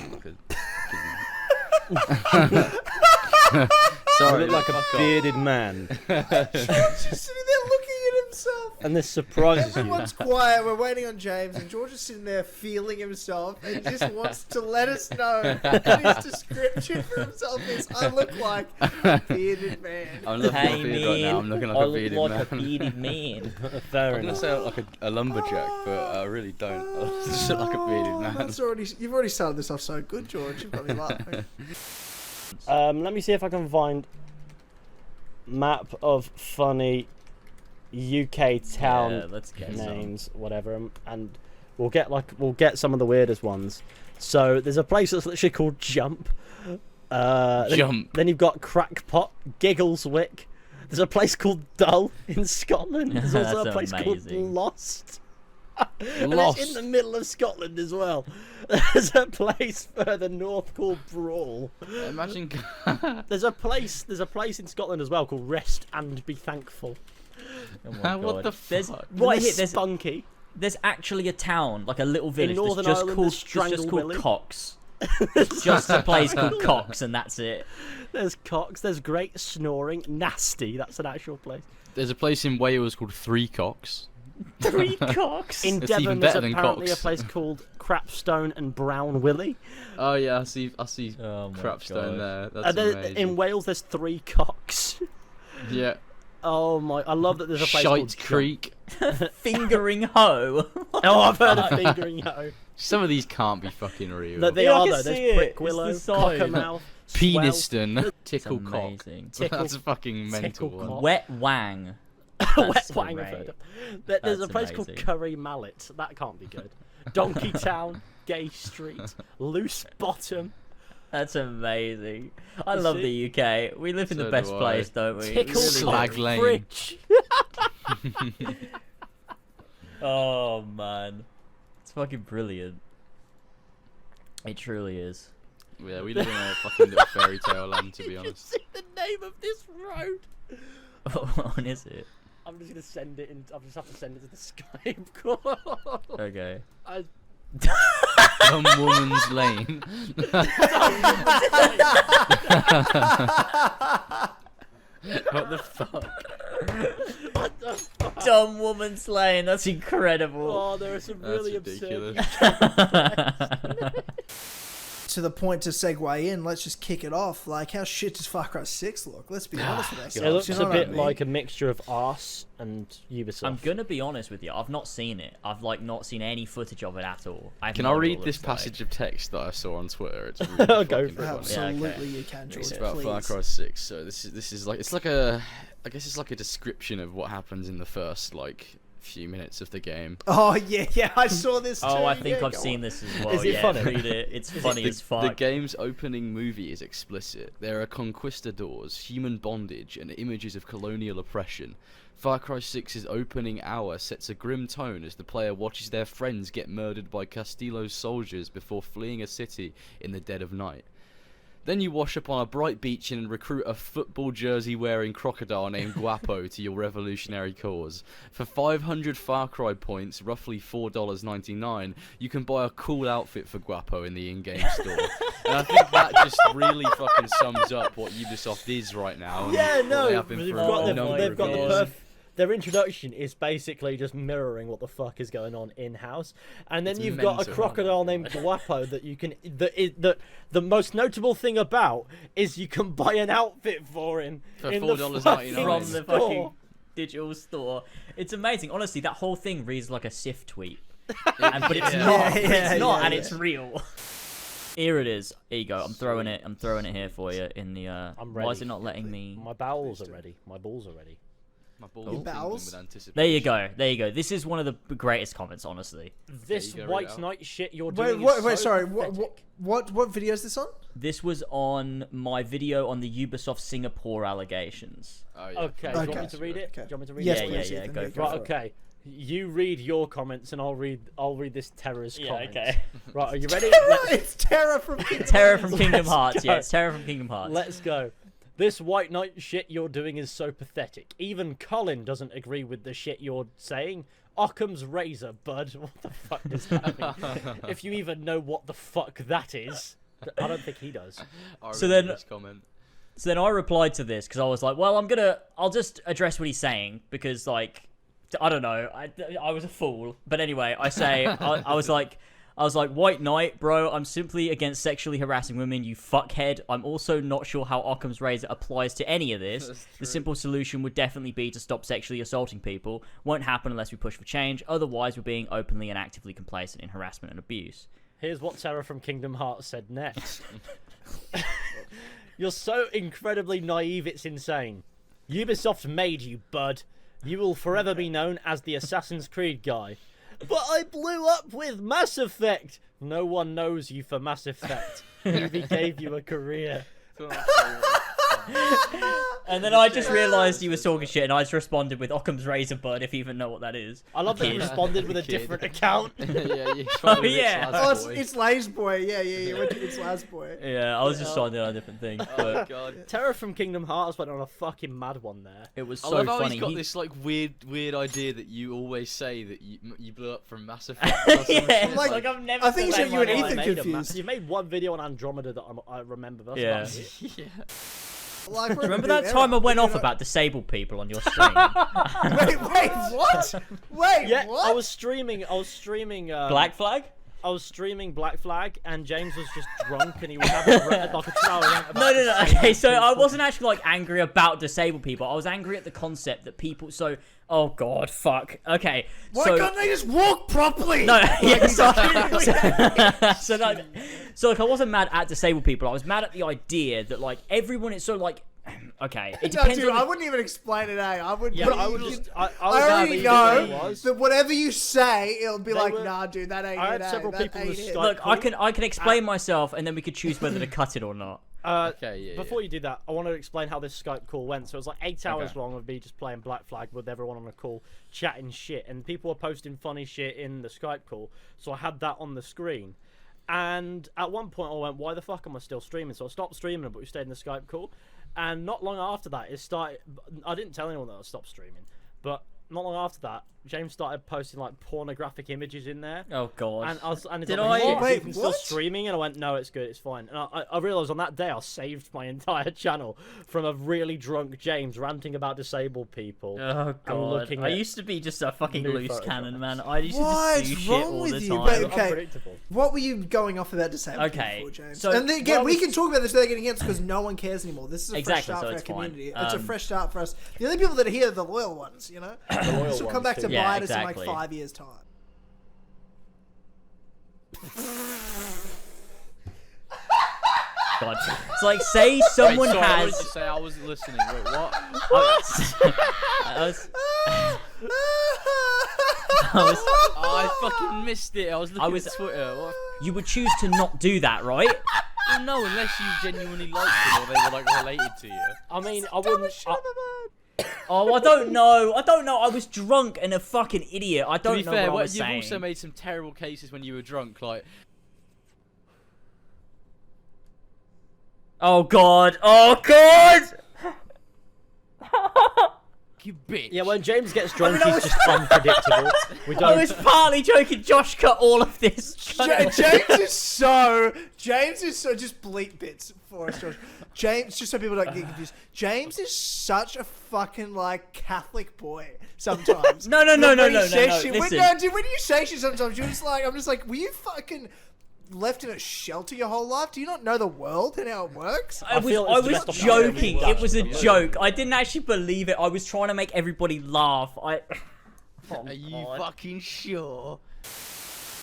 Sorry, You look like a fuck off. bearded man, Just sitting there looking at himself. and this surprises you. Everyone's quiet. We're waiting on James, and George is sitting there feeling himself and just wants to let us know that his description for himself is, "I look like a bearded man." I'm looking Hey, at my beard right now. I'm looking like I a look bearded like man. a bearded man. Fair I'm gonna enough. say I look like a lumberjack, but I really don't. I just look like a bearded man. That's already. You've already started this off so good, George. You've got me laughing. Let me see if I can find map of funny UK town Yeah, let's get some. names, whatever, and we'll get some of the weirdest ones. So there's a place that's literally called Jump. Jump. Then you've got Crackpot, Giggleswick. There's a place called Dull in Scotland. There's also a That's place called amazing. Lost. And Lost. it's in the middle of Scotland as well. There's a place further north called Brawl. Imagine. There's a place in Scotland as well called Rest and Be Thankful. Oh my What God. the There's fuck? right here. There's Spunky. there's actually a town, like a little village, that's Northern just Ireland, called there's that's just called Strangle Cox. It's just a place called Cox, and that's it. There's Cox. There's Great Snoring. Nasty. That's an actual place. There's a place in Wales called Three Cocks. 3 cocks. In It's even Devon, there's better than apparently cocks. a place called Crapstone and Brown Willie. Oh yeah, I see Oh my Crapstone God. there. That's And then amazing. in Wales, there's 3 cocks. Yeah. Oh my! I love that there's a place called Shite Creek. Fingering hoe. Oh, I've heard of fingering hoe. Some of these can't be fucking real. That they Yeah, I are can though. see There's it. Prick It's Willow, the sign. Cockermouth, Peniston. Tickle It's cock. amazing. That's a fucking mental Tickle one. cock. Wet wang. Wet That's Wang. I've heard of. There's a That's place called amazing. Curry Mallet. That can't be good. Donkey Town, Gay Street, Loose Bottom, That's amazing. I You love see? the UK. We live in the So best do I. place, don't we? Tickle We really Slag do. Lane. Fridge. Oh man, it's fucking brilliant. It truly is. Yeah, we live in a fucking little fairy tale land, to be You honest. see the name of this road? What one is it? I'm just gonna send it in. I'll just have to send it to the Skype call. Okay. Some woman's lane. What the fuck? What the fuck? Dumb woman's lane. That's incredible. Oh, there are some That's really absurd. ridiculous. To the point to segue in, let's just kick it off. Like, how shit does Far Cry 6 look? Let's be honest with ourselves. It looks you know a what I bit mean? like a mixture of Arse and Ubisoft. I'm gonna be honest with you. I've not seen it. I've not seen any footage of it at all. I have Can no I idea read what it this looks like. passage of text that I saw on Twitter? It's really Go fucking for it. funny. Absolutely, you can, It's George, about please. Far Cry 6. So this is like, it's like a, I guess it's like a description of what happens in the first like few minutes of the game. Oh yeah, I saw this too. Oh, I think Yeah, I've go seen on. this as well. Is it yeah, funny? read it. It's funny as fuck. The game's opening movie is explicit. There are conquistadors, human bondage, and images of colonial oppression. Far Cry 6's opening hour sets a grim tone as the player watches their friends get murdered by Castillo's soldiers before fleeing a city in the dead of night. Then you wash up on a bright beach and recruit a football jersey wearing crocodile named Guapo to your revolutionary cause. For 500 Far Cry points, roughly $4.99, you can buy a cool outfit for Guapo in the in-game store. And I think that just really fucking sums up what Ubisoft is right now. And Yeah, what no, they have been they've for got, a they've, number they've of got the years. their introduction is basically just mirroring what the fuck is going on in house, and then It's you've got a mental. crocodile named Guapo that you can. The most notable thing about is you can buy an outfit for him For in the $4.99. fucking From the store. fucking digital store. It's amazing. Honestly, that whole thing reads like a Sif tweet. But it's Yeah. not. Yeah, It's not, yeah, and yeah. it's real. Here it is. Here you go. I'm throwing it here for you in the. I'm Why is ready. it not letting me? My bowels are ready. My balls are ready. My balls Your are tingling bowels? with anticipation. There you go. There you go. This is one of the greatest comments, honestly. This you go, read it white out. knight shit you're Wait, doing. wait, is so sorry. pathetic. What video is this on? This was on my video on the Ubisoft Singapore allegations. Oh, yeah. Okay, do you want me Okay. to read it? Okay. Do you want me to read Yes, it? Yeah, please, yeah, Ethan, go yeah, for Right, it. okay. You read your comments and I'll read this terror's Yeah, comments. okay. Right, are you ready? It's Terra from Terror from Kingdom Let's Hearts. go. Yeah, it's Terror from Kingdom Hearts. Let's go. This white knight shit you're doing is so pathetic. Even Colin doesn't agree with the shit you're saying. Occam's razor, bud. What the fuck does that mean? If you even know what the fuck that is. I don't think he does. I So remember then- this comment. So then I replied to this because I was like, well, I'll just address what he's saying because, like, I don't know, I was a fool. But anyway, I say, I was like, white knight, bro, I'm simply against sexually harassing women, you fuckhead. I'm also not sure how Occam's razor applies to any of this. That's The true. simple solution would definitely be to stop sexually assaulting people. Won't happen unless we push for change. Otherwise, we're being openly and actively complacent in harassment and abuse. Here's what Terra from Kingdom Hearts said next. You're so incredibly naive, it's insane. Ubisoft made you, bud. You will forever be known as the Assassin's Creed guy. But I blew up with Mass Effect. No one knows you for Mass Effect. Movie gave you a career. And then I just realised he was talking shit, and I just responded with Occam's razor, bud, if you even know what that is. I love that you Kid. responded with a Kid. different account. Yeah, you Oh, yeah. Oh, it's Lays Boy. Yeah. It's Laz Boy. Yeah, I was just trying to do a different thing, Oh but god. Terra from Kingdom Hearts went on a fucking mad one there. it was I so love how funny. he's got He- this like weird idea that you always say that you blew up from Mass Effect. Or some yeah, shit. it's Like, like I've never. I think said so you that and in my Ethan life. made confused. You made one video on Andromeda that I remember. That's Yeah. about it. Yeah. Like, Do you remember that time I went off about disabled people on your stream? Wait, what? Wait, Yeah, what? I was streaming. Black Flag? I was streaming Black Flag, and James was just drunk, and he was having like a 2-hour rant about No. Okay, so I people. wasn't actually like angry about disabled people. I was angry at the concept that people. So, oh god, fuck. Okay, Why so can't they just walk properly? no, yeah. So like, I wasn't mad at disabled people. I was mad at the idea that like everyone is so like. Okay, it No, depends dude, on. I wouldn't even explain it, eh? I would. Yeah, but I you would just- just. I already was know was. that whatever you say, it'll be They like, were- nah, dude, that ain't I it. had several that people in the ain't it. Skype Look, call. I can explain myself, and then we could choose whether to cut it or not. Okay, yeah. Before you do that, I want to explain how this Skype call went. So it was like 8 hours Okay. long of me just playing Black Flag with everyone on a call, chatting shit, and people were posting funny shit in the Skype call. So I had that on the screen. And at one point I went, why the fuck am I still streaming? So I stopped streaming, but we stayed in the Skype call. And not long after that, it started. I didn't tell anyone that I stopped streaming, but not long after that, James started posting like pornographic images in there. Oh god. And it's Did like, I- "What? Wait, You can still what?" streaming?" And I went, "No, it's good, it's fine." And I realized on that day I saved my entire channel from a really drunk James ranting about disabled people. Oh god. looking I at used to be just a fucking new loose photographs. cannon, man. I used to What's just do shit wrong all with the you? time. Wait, okay. Unpredictable. What were you going off about disabled Okay, people for, James? so- and then, again, well, we it's- can talk about this without getting canceled because no one cares anymore. This is a Exactly, fresh start so for our it's fine. community. It's a Um, fresh start for us. The only people that are here are the loyal ones, you know? This will come back to Yeah, bite us in exactly. like 5 years' time. God. It's like, say someone Wait, sorry, what did has. you say? I wasn't listening. Wait, what? I was, Oh, I fucking missed it. I was looking was- at Twitter. What? you would choose to not do that, right? Well, no, unless you genuinely liked them or they were like related to you. I mean, I wouldn't. Oh, I don't know. I was drunk and a fucking idiot. I To don't be know fair, what I was you've saying. also made some terrible cases when you were drunk, like. Oh god. Oh god. You bitch. Yeah, when James gets drunk, I he's just unpredictable. We I don't. was partly joking. Josh cut all of this. James is so just bleep bits for us, Josh. James, just so people don't get confused. James is such a fucking like Catholic boy sometimes. No. When he No, says shit- listen. when you say shit sometimes, you're just like, I'm just like, were you fucking left in a shelter your whole life? Do you not know the world and how it works? I was feel it's the best joking. option. It was a joke. I didn't actually believe it. I was trying to make everybody laugh. Are you fucking sure?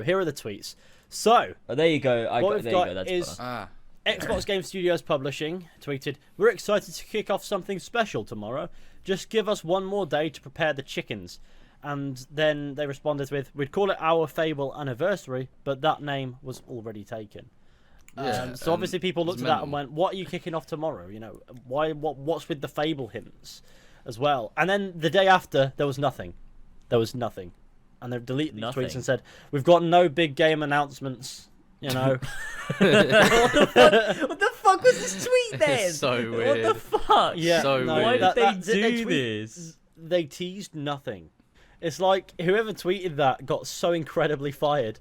Here are the tweets. So, Oh, there you go. what we've got That's is Ah. Xbox Game Studios Publishing tweeted, "We're excited to kick off something special tomorrow. Just give us one more day to prepare the chickens." And then they responded with, "We'd call it our Fable anniversary, but that name was already taken." Yeah, So obviously people looked it's at that and mental. went, "What are you kicking off tomorrow? You know, what's with the Fable hints as well?" And then the day after, there was nothing. There was nothing, and they've deleted these Nothing. tweets and said, "We've got no big game announcements." You know, what the fuck was this tweet then? It's so What weird. the fuck? yeah. So no, Why weird. did that- they do tweet- this? They teased nothing. It's like whoever tweeted that got so incredibly fired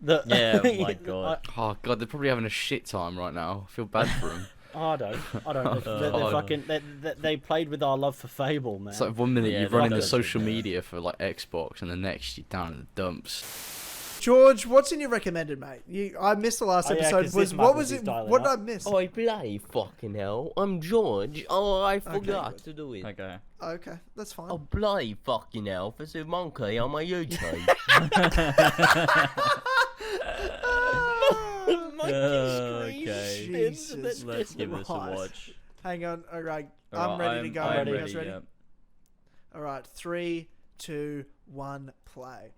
that Yeah, oh my God. Oh god, they're probably having a shit time right now. I feel bad for them. I don't. They're God. fucking. They played with our love for Fable, man. It's like 1 minute Yeah, you're they're running the not social gonna do that. media for like Xbox, and the next you're down in the dumps. George, what's in your recommended, mate? I missed the last Oh, yeah, episode. 'cause Was this what madness was is it? dialing What did up. I miss? Oh, bloody fucking hell. I'm George. Oh, I forgot good. to do it. Okay. Okay, that's fine. Oh, bloody fucking hell. There's a monkey on my YouTube. Okay. Jesus Let's give this a Christ. watch. Hang on. All right, Alright, I'm ready to go. I'm You guys ready? yeah. All right, 3, 2, 1, play.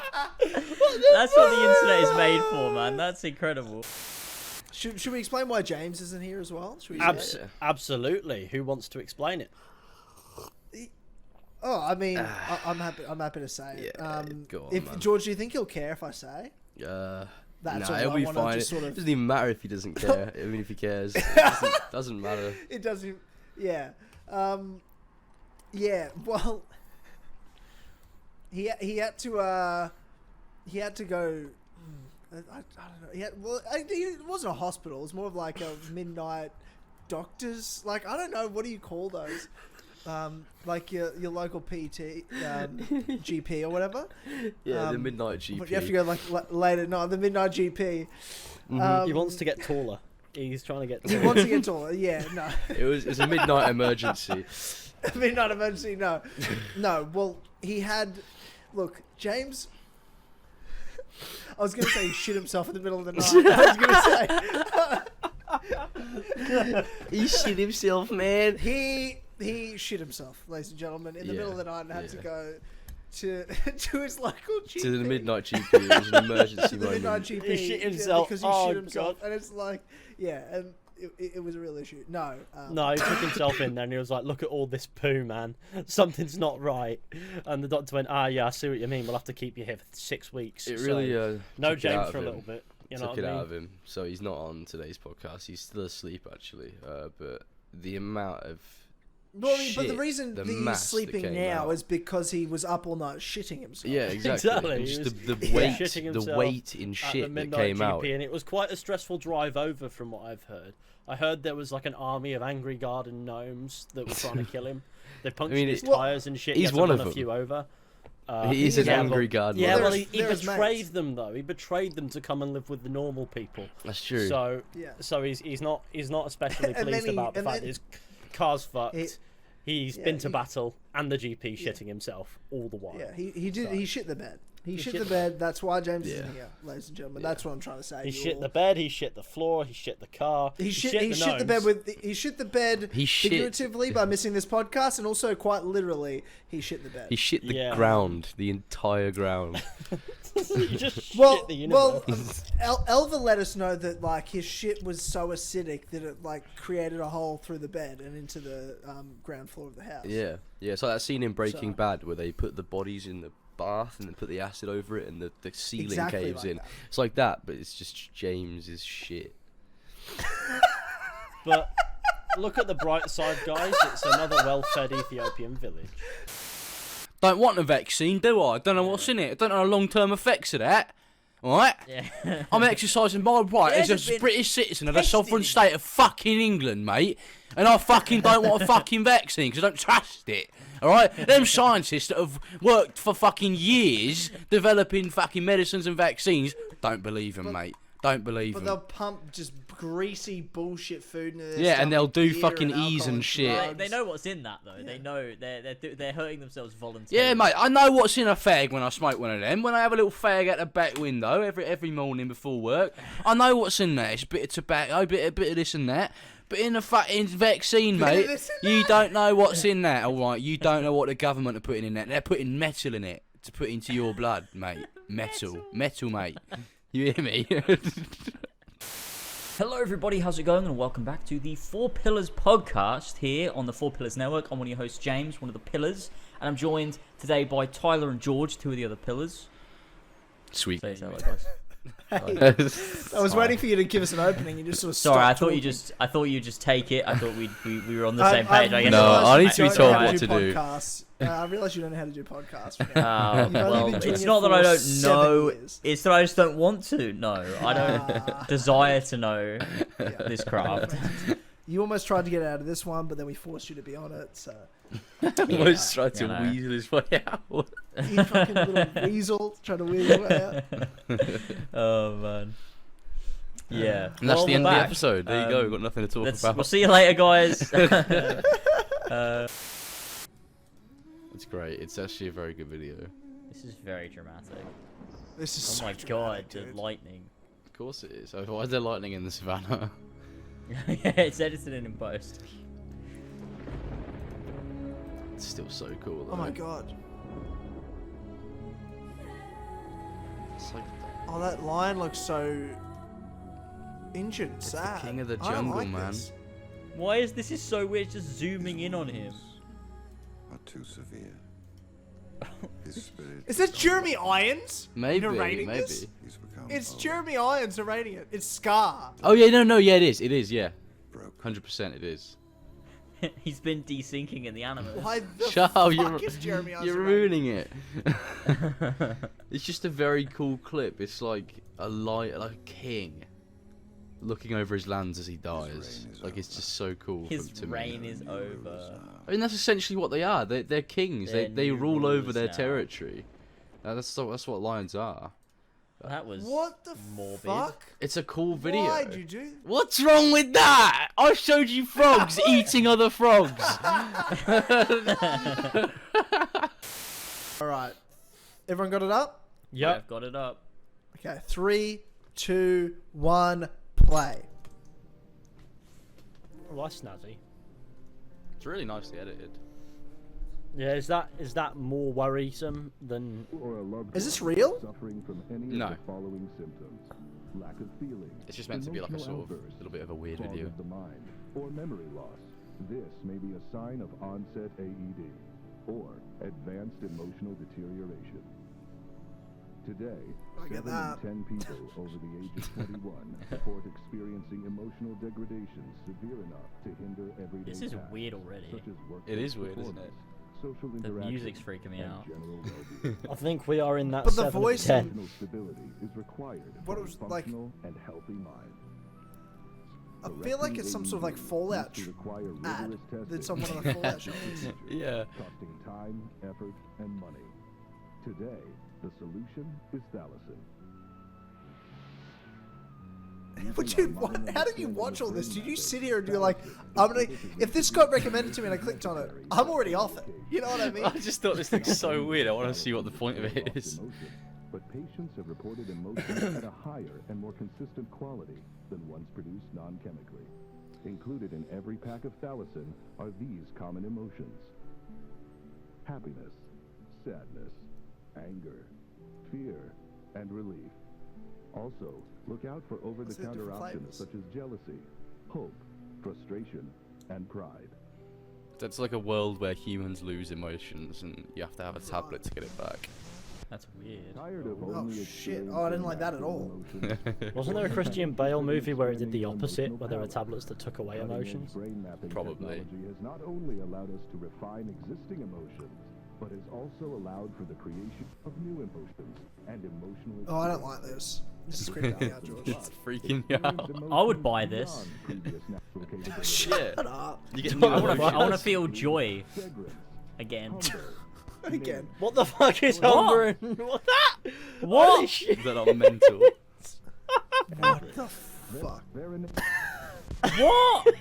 That's what the internet is made for, man. That's incredible. Should we explain why James isn't here as well? Should we Absolutely. Who wants to explain it? Oh, I mean, I'm happy. I'm happy to say it. Yeah, go on, if man. George, do you think he'll care if I say? Nah, That's all it'll I be wanted fine. to sort It of. doesn't even matter if he doesn't care. I mean, if he cares, it doesn't matter. It doesn't. Yeah. Yeah. Well, he had to go. I don't know. It wasn't a hospital. It was more of like a midnight doctors. Like, I don't know. What do you call those? Like your local PT, GP or whatever. Yeah, the midnight GP. But you have to go like late at night. The midnight GP. He wants to get taller. He's trying to get taller. He wants to get taller. Yeah, no. It was a midnight emergency. Midnight emergency. No. Well, he had. Look, James. I was going to say he shit himself in the middle of the night. I was going to say. He shit himself, man. He shit himself, ladies and gentlemen, in the middle of the night and had to go to his local GP. To the midnight GP. It was an emergency the midnight moment. GP. He shit himself. Because he shit himself. God. And it's like, yeah, and it was a real issue. No. No, he took himself in there and he was like, look at all this poo, man. Something's not right. And the doctor went, yeah, I see what you mean. We'll have to keep you here for 6 weeks. It really no James for a little bit. You know took what it I mean? out of him. So he's not on today's podcast. He's still asleep, actually. But the amount of Well, but the shit, reason the that he's mass that sleeping came now out. is because he was up all night shitting himself. Yeah, exactly. Exactly. And He just was the shitting weight, himself the weight in at the shit that midnight came GP, out. and it was quite a stressful drive over from what I've heard. I heard there was like an army of angry garden gnomes that were trying to kill him. They punctured his tyres and shit. he's He had to one run of a few over. He is an yeah, angry gardener. Yeah, well, They're he his betrayed mates. them though. He betrayed them to come and live with the normal people. That's true. So, Yeah. so he's not especially And then pleased he- about the and fact then- that his car's fucked. He's Yeah, been to he- battle, and the GP shitting himself all the while. Yeah, he did. So- He shit the bed. He shit shit the the bed. That's why James Yeah. isn't here, ladies and gentlemen. That's what I'm trying to say. He You shit all- the bed. He shit the floor. He shit the car. He shit the the bed gnomes. with. He shit the bed He shit- figuratively by missing this podcast, and also quite literally, he shit the bed. He shit the Yeah. ground, the entire ground. You just shit well, the universe. Elva let us know that like his shit was so acidic that it like created a hole through the bed and into the ground floor of the house. Yeah, yeah. It's like that scene in Breaking So- Bad where they put the bodies in the bath and then put the acid over it and the ceiling Exactly caves like in. that. It's like that, but it's just James's shit. But look at the bright side, guys. It's another well-fed Ethiopian village. Don't want a vaccine, do I? Don't know what's in it. I don't know the long-term effects of that. Alright? Yeah. I'm exercising my right It as hasn't a been British citizen of the tested sovereign in- state of fucking England, mate. And I fucking don't want a fucking vaccine because I don't trust it. Alright? Them scientists that have worked for fucking years developing fucking medicines and vaccines, don't believe them, mate. Don't believe But them. they'll pump just greasy bullshit food into their Yeah, and they'll do stomach, fucking beer E's alcohol and shit. drugs. They know what's in that though. Yeah. They know they're hurting themselves voluntarily. Yeah, mate, I know what's in a fag when I smoke one of them. When I have a little fag at the back window every morning before work, I know what's in there. It's a bit of tobacco, a bit of this and that. But in the fucking vaccine, Bit of mate, this and you don't know what's in that, alright? You don't know what the government are putting in that. They're putting metal in it to put into your blood, mate. Metal, mate. You hear me? Hello, everybody. How's it going? And welcome back to the Four Pillars podcast here on the Four Pillars Network. I'm one of your hosts, James, one of the pillars, and I'm joined today by Tyler and George, two of the other pillars. Sweet. Say hello, guys. I was waiting for you to give us an opening. You just sort of Sorry, stopped I thought you just take it. I thought we were on the same page. I guess. No, I need to be don't told know how what to do. podcasts. I realise you don't know how to do podcasts. You've well, only been doing it's it not that I for don't 7 know. years. It's that I just don't want to know. I don't Ah. desire to know Yeah. this craft. You almost tried to get out of this one, but then we forced you to be on it. So Almost tried to you know. weasel his way out. you fucking little weasel trying to weasel your way out. Oh man. Yeah. And that's Well, the we're end of the back. episode. There you go. We've got nothing to talk about. We'll see you later, guys. It's great. It's actually a very good video. This is very dramatic. This is Oh so my dramatic, god, the dude. lightning. Of course it is. Why is there lightning in the savannah? Yeah, it's edited in post. It's still so cool. Oh my though. god. It's like Oh, that lion looks so injured, It's the sad. king of the I don't jungle, like man. this. Why is this is so weird? Just zooming in on him. Are too severe. His spirit Is that Jeremy Irons maybe, narrating maybe. this? he's become It's old, Jeremy Irons narrating it. It's Scar. Oh yeah, no, yeah, it is, yeah. broken. 100% it is. He's been desyncing in the anime. Why the Shut fuck up, is Jeremy you're Irons ruining it. It's just a very cool clip. It's like like a king looking over his lands as he dies. Like it's just so cool. His to reign me. is over. I mean, that's essentially what they are. They're kings. They're They new rule over rulers their now. territory. That's what lions are. That was What the morbid. fuck? It's a cool video. Why'd you do? What's wrong with that? I showed you frogs eating other frogs. All right, everyone got it up? Yep. I've got it up. Okay, 3, 2, 1, play. Oh, that's snazzy. It's really nicely edited. Yeah, is that more worrisome than? Is this real? No. It's just meant to be like a sort of little bit of a weird video. Or memory loss. This may be a sign of onset AED or advanced emotional deterioration. Today, I get 7 that. in 10 people over the age of 21 report experiencing emotional degradation severe enough to hinder everyday This is tasks, weird already. such as work It is weird, isn't it? social The interaction, music's freaking me and out. general well-being. I think we are in that. But the 7 of voice- 10. Emotional stability is required What for it was a like- functional and healthy mind. I feel like it's some sort of like Fallout ad that's on one of the Fallout shows. Yeah. Costing time, effort, and money. Today, the solution is Thalassin. How did you watch all this? Did you sit here and you're like, I'm gonna? If this got recommended to me and I clicked on it, I'm already off it. You know what I mean? I just thought this looks so weird. I want to see what the point of it is. But patients have reported emotions at a higher and more consistent quality than ones produced non-chemically. Included in every pack of Thalassin are these common emotions: happiness, sadness, anger, fear, and relief. Also, look out for over-the-counter different options flavors? such as jealousy, hope, frustration, and pride. That's like a world where humans lose emotions and you have to have a tablet to get it back. That's weird. Tired of Oh only shit! Oh, I didn't like that at all. Wasn't there a Christian Bale movie where it did the opposite, where there were tablets that took away emotions? Probably. Technology has not only allowed us to refine existing emotions, but has also allowed for the creation of new emotions and emotional. Oh, I don't like this. This is creeping me out, George. It's freaking you out. I would buy this. Shut up. You get new I want to emotions. feel joy again. Again. What the fuck is What? Humber and what that? What? That are mental. What the fuck? What?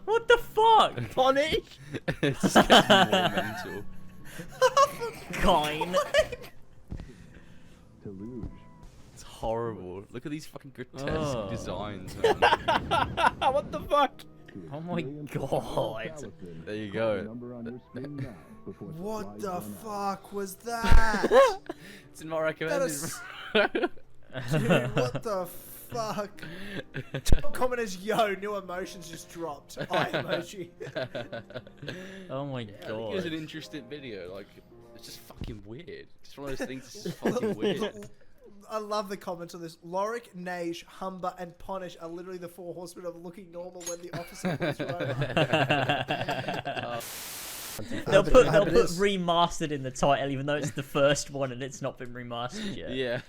What the fuck? Punish? It just gets more mental. Kind. Deluge. It's horrible. Look at these fucking grotesque Oh. designs, man. What the fuck? Oh my god. There you go. What the fuck was that? It's in my recommended. is- Dude, what the fuck? Top comment is, yo, new emotions just dropped. Eye emoji. Oh my I think it was an god. interesting video. Like, it's just fucking weird. Just one of those things that's just fucking weird. I love the comments on this. Lorik, Nage, Humber, and Ponish are literally the 4 horsemen of looking normal when the officer pulls you over. They'll put But it is. remastered in the title, even though it's the first one and it's not been remastered yet. Yeah.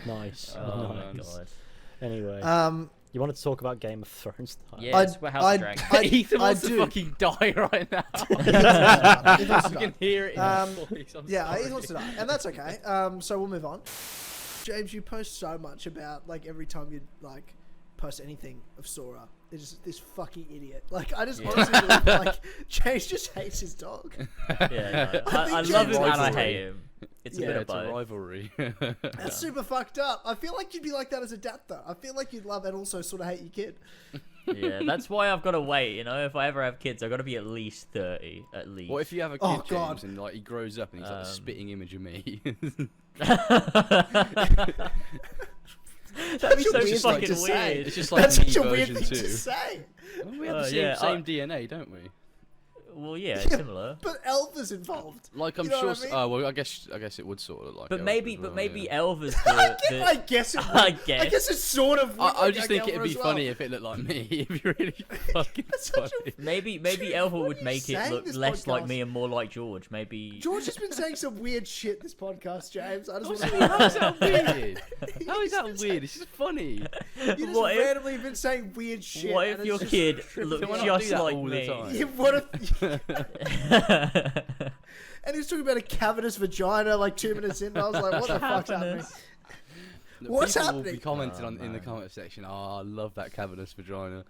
Nice. Oh my Nice. god. Anyway, you wanted to talk about Game of Thrones? Yes, we're House of Dragons. Ethan wants to do. fucking die right now. Ethan wants to I can die. hear it in his voice. I'm Yeah, sorry. he wants to die, and that's okay. So we'll move on. James, you post so much about like every time you like post anything of Sora. It's just this fucking idiot. Like I just honestly believe like James just hates his dog. Yeah, no, I think I love James him and I likes hate it. him. It's Yeah, a bit of It's a both. rivalry. That's super fucked up. I feel like you'd be like that as a dad though. I feel like you'd love and also sort of hate your kid. Yeah, that's why I've got to wait. You know, if I ever have kids, I've got to be at least 30, at least. What if you have a kid, Oh, God. James, and like he grows up and he's like a spitting image of me? That'd be Such a so weird fucking thing to say. weird. It's just like That's me such a weird version thing 2. to say. We have the Yeah, same DNA, don't we? Well, yeah, similar. But elf is involved. Like I'm You know sure. what I mean? Oh well, I guess it would sort of like. But Elf maybe, as well, maybe yeah. Elva's I guess it would. I I guess. guess it sort of would. I look just like think it'd Elva be as well. funny if it looked like me. It'd be really fucking such a- funny. Maybe Elva what would are you make it saying look this less like podcast? me and more like George. Maybe. George has been saying some weird shit this podcast, James. I just want How is to. that weird? How is that weird? It's just funny. You just What if- randomly been saying weird shit. What and if your it's just kid tripping looked me Why out. not do just that like all the me? time? Yeah, what if? And he was talking about a cavernous vagina like 2 minutes in. And I was like, what the fuck's happening? Cavernous. What's People will happening? be commenting in the comment section. Oh, I love that cavernous vagina.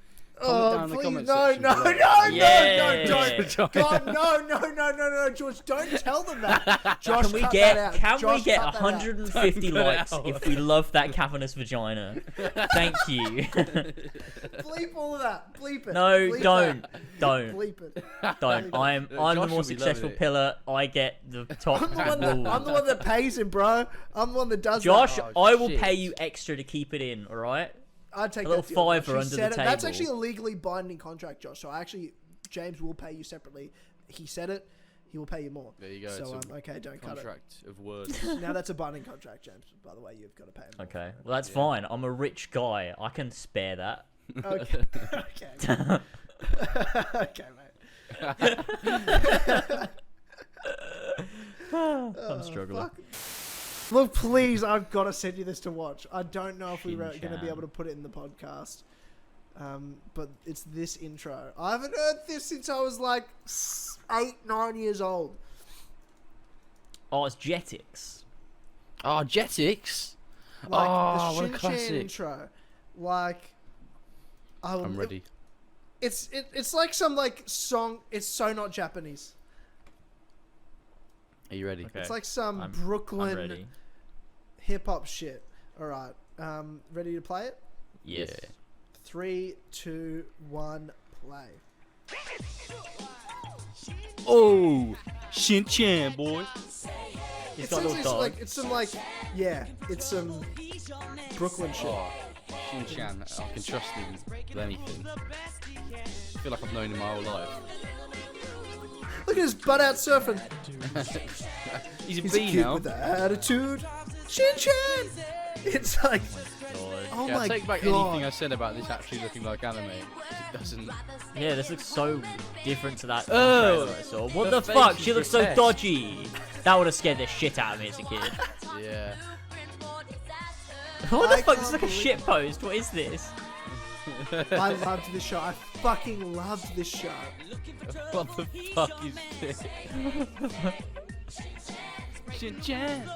Oh, down in the please, comment no, section no, below. no, Yeah. don't. God, no, George, don't tell them that. Josh, Can we cut get that out. Josh, we get cut that out. 150 Don't likes know. if we love that cavernous vagina? Thank you. Bleep all of that. Bleep it. No, Bleep don't, that. don't, Bleep it. don't. I'm Josh the will more be loving successful it. pillar. I get the top. I'm the one that pays him, bro. I'm the one that does Josh, that. Oh, I will shit. pay you extra to keep it in. All right. I'd take a little that deal, Josh. fiver You under the said it. That's table. actually a legally binding contract, Josh. So James will pay you separately. He said it. He will pay you more. There you go. So it's a okay, don't cut it. contract of words. Now that's a binding contract, James. By the way, you've got to pay him. more. Okay. Well, that's fine. I'm a rich guy. I can spare that. Okay. Okay, mate. I'm struggling. Fuck. Look, please, I've got to send you this to watch. I don't know if we're going to be Shin-chan. able to put it in the podcast. But it's this intro. I haven't heard this since I was like 8, 9 years old. Oh, it's Jetix. Oh, Jetix. Like Oh, what a the Shin-chan classic. intro. Like, I'm ready. It's like some like song. It's so not Japanese. Are you ready? Okay. It's like some I'm Brooklyn ready. hip hop shit. All right. Ready to play it? Yes. Yeah. 3, 2, 1, play. Oh, Shin-chan, boy. He's It got a sounds little dog. like it's some like it's some Brooklyn shit. Oh, Shin-chan. I can trust him with anything. I feel like I've known him my whole life. Look at his butt out surfing. He's a He's bee a kid now. with attitude. Shin-chan. It's like, oh Yeah, my I take back god. anything I said about this actually looking like anime. 'Cause it doesn't. Yeah, this looks so different to that Oh, trailer I saw. What the the fuck? face She is looks so grotesque. dodgy. That would have scared the shit out of me as a kid. Yeah. What I the fuck? This is can't like a shit post. What is this? I loved this show. I fucking loved this show. What the fuck is this? Shin-chan.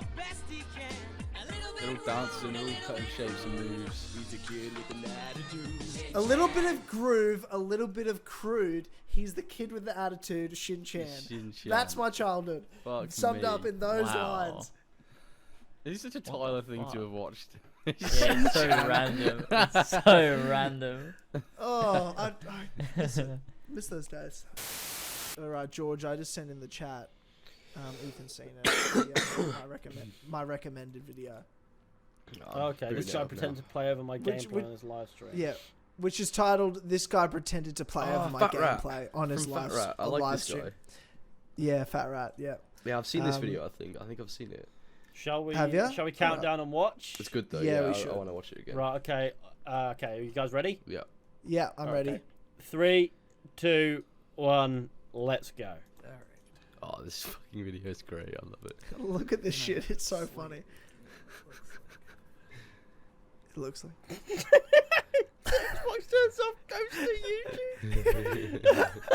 They're all dancing, they're all cutting shapes and moves. He's a kid with an attitude. A little bit of groove, a little bit of crude. He's the kid with the attitude, Shin-chan. Shin-chan. That's my childhood. Fuck Summed me. up in those Wow. lines. This is such a Tyler thing to have watched. Yeah, it's so random. It's so random. Oh, I miss those days. All right, George, I just sent in the chat. Ethan's seen it. My recommended video. Okay, this guy pretends to play over my gameplay on his live stream. Yeah, which is titled "This guy pretended to play over my Fat Rat. gameplay on his From live, Fat Rat. I on like live this stream." guy. Yeah, Fat Rat. Yeah. Yeah, I've seen this Um, video. I think I've seen it. Shall we? Have ya? Shall we count down and watch? It's good though. Yeah, Yeah, we I should. want to watch it again. Right. Okay. Okay. Are you guys ready? Yeah. Yeah, I'm ready. Okay. 3, 2, 1. Let's go. Oh, this fucking video is great. I love it. Look at this shit. It's so funny. It looks like. Xbox turns off, goes to YouTube.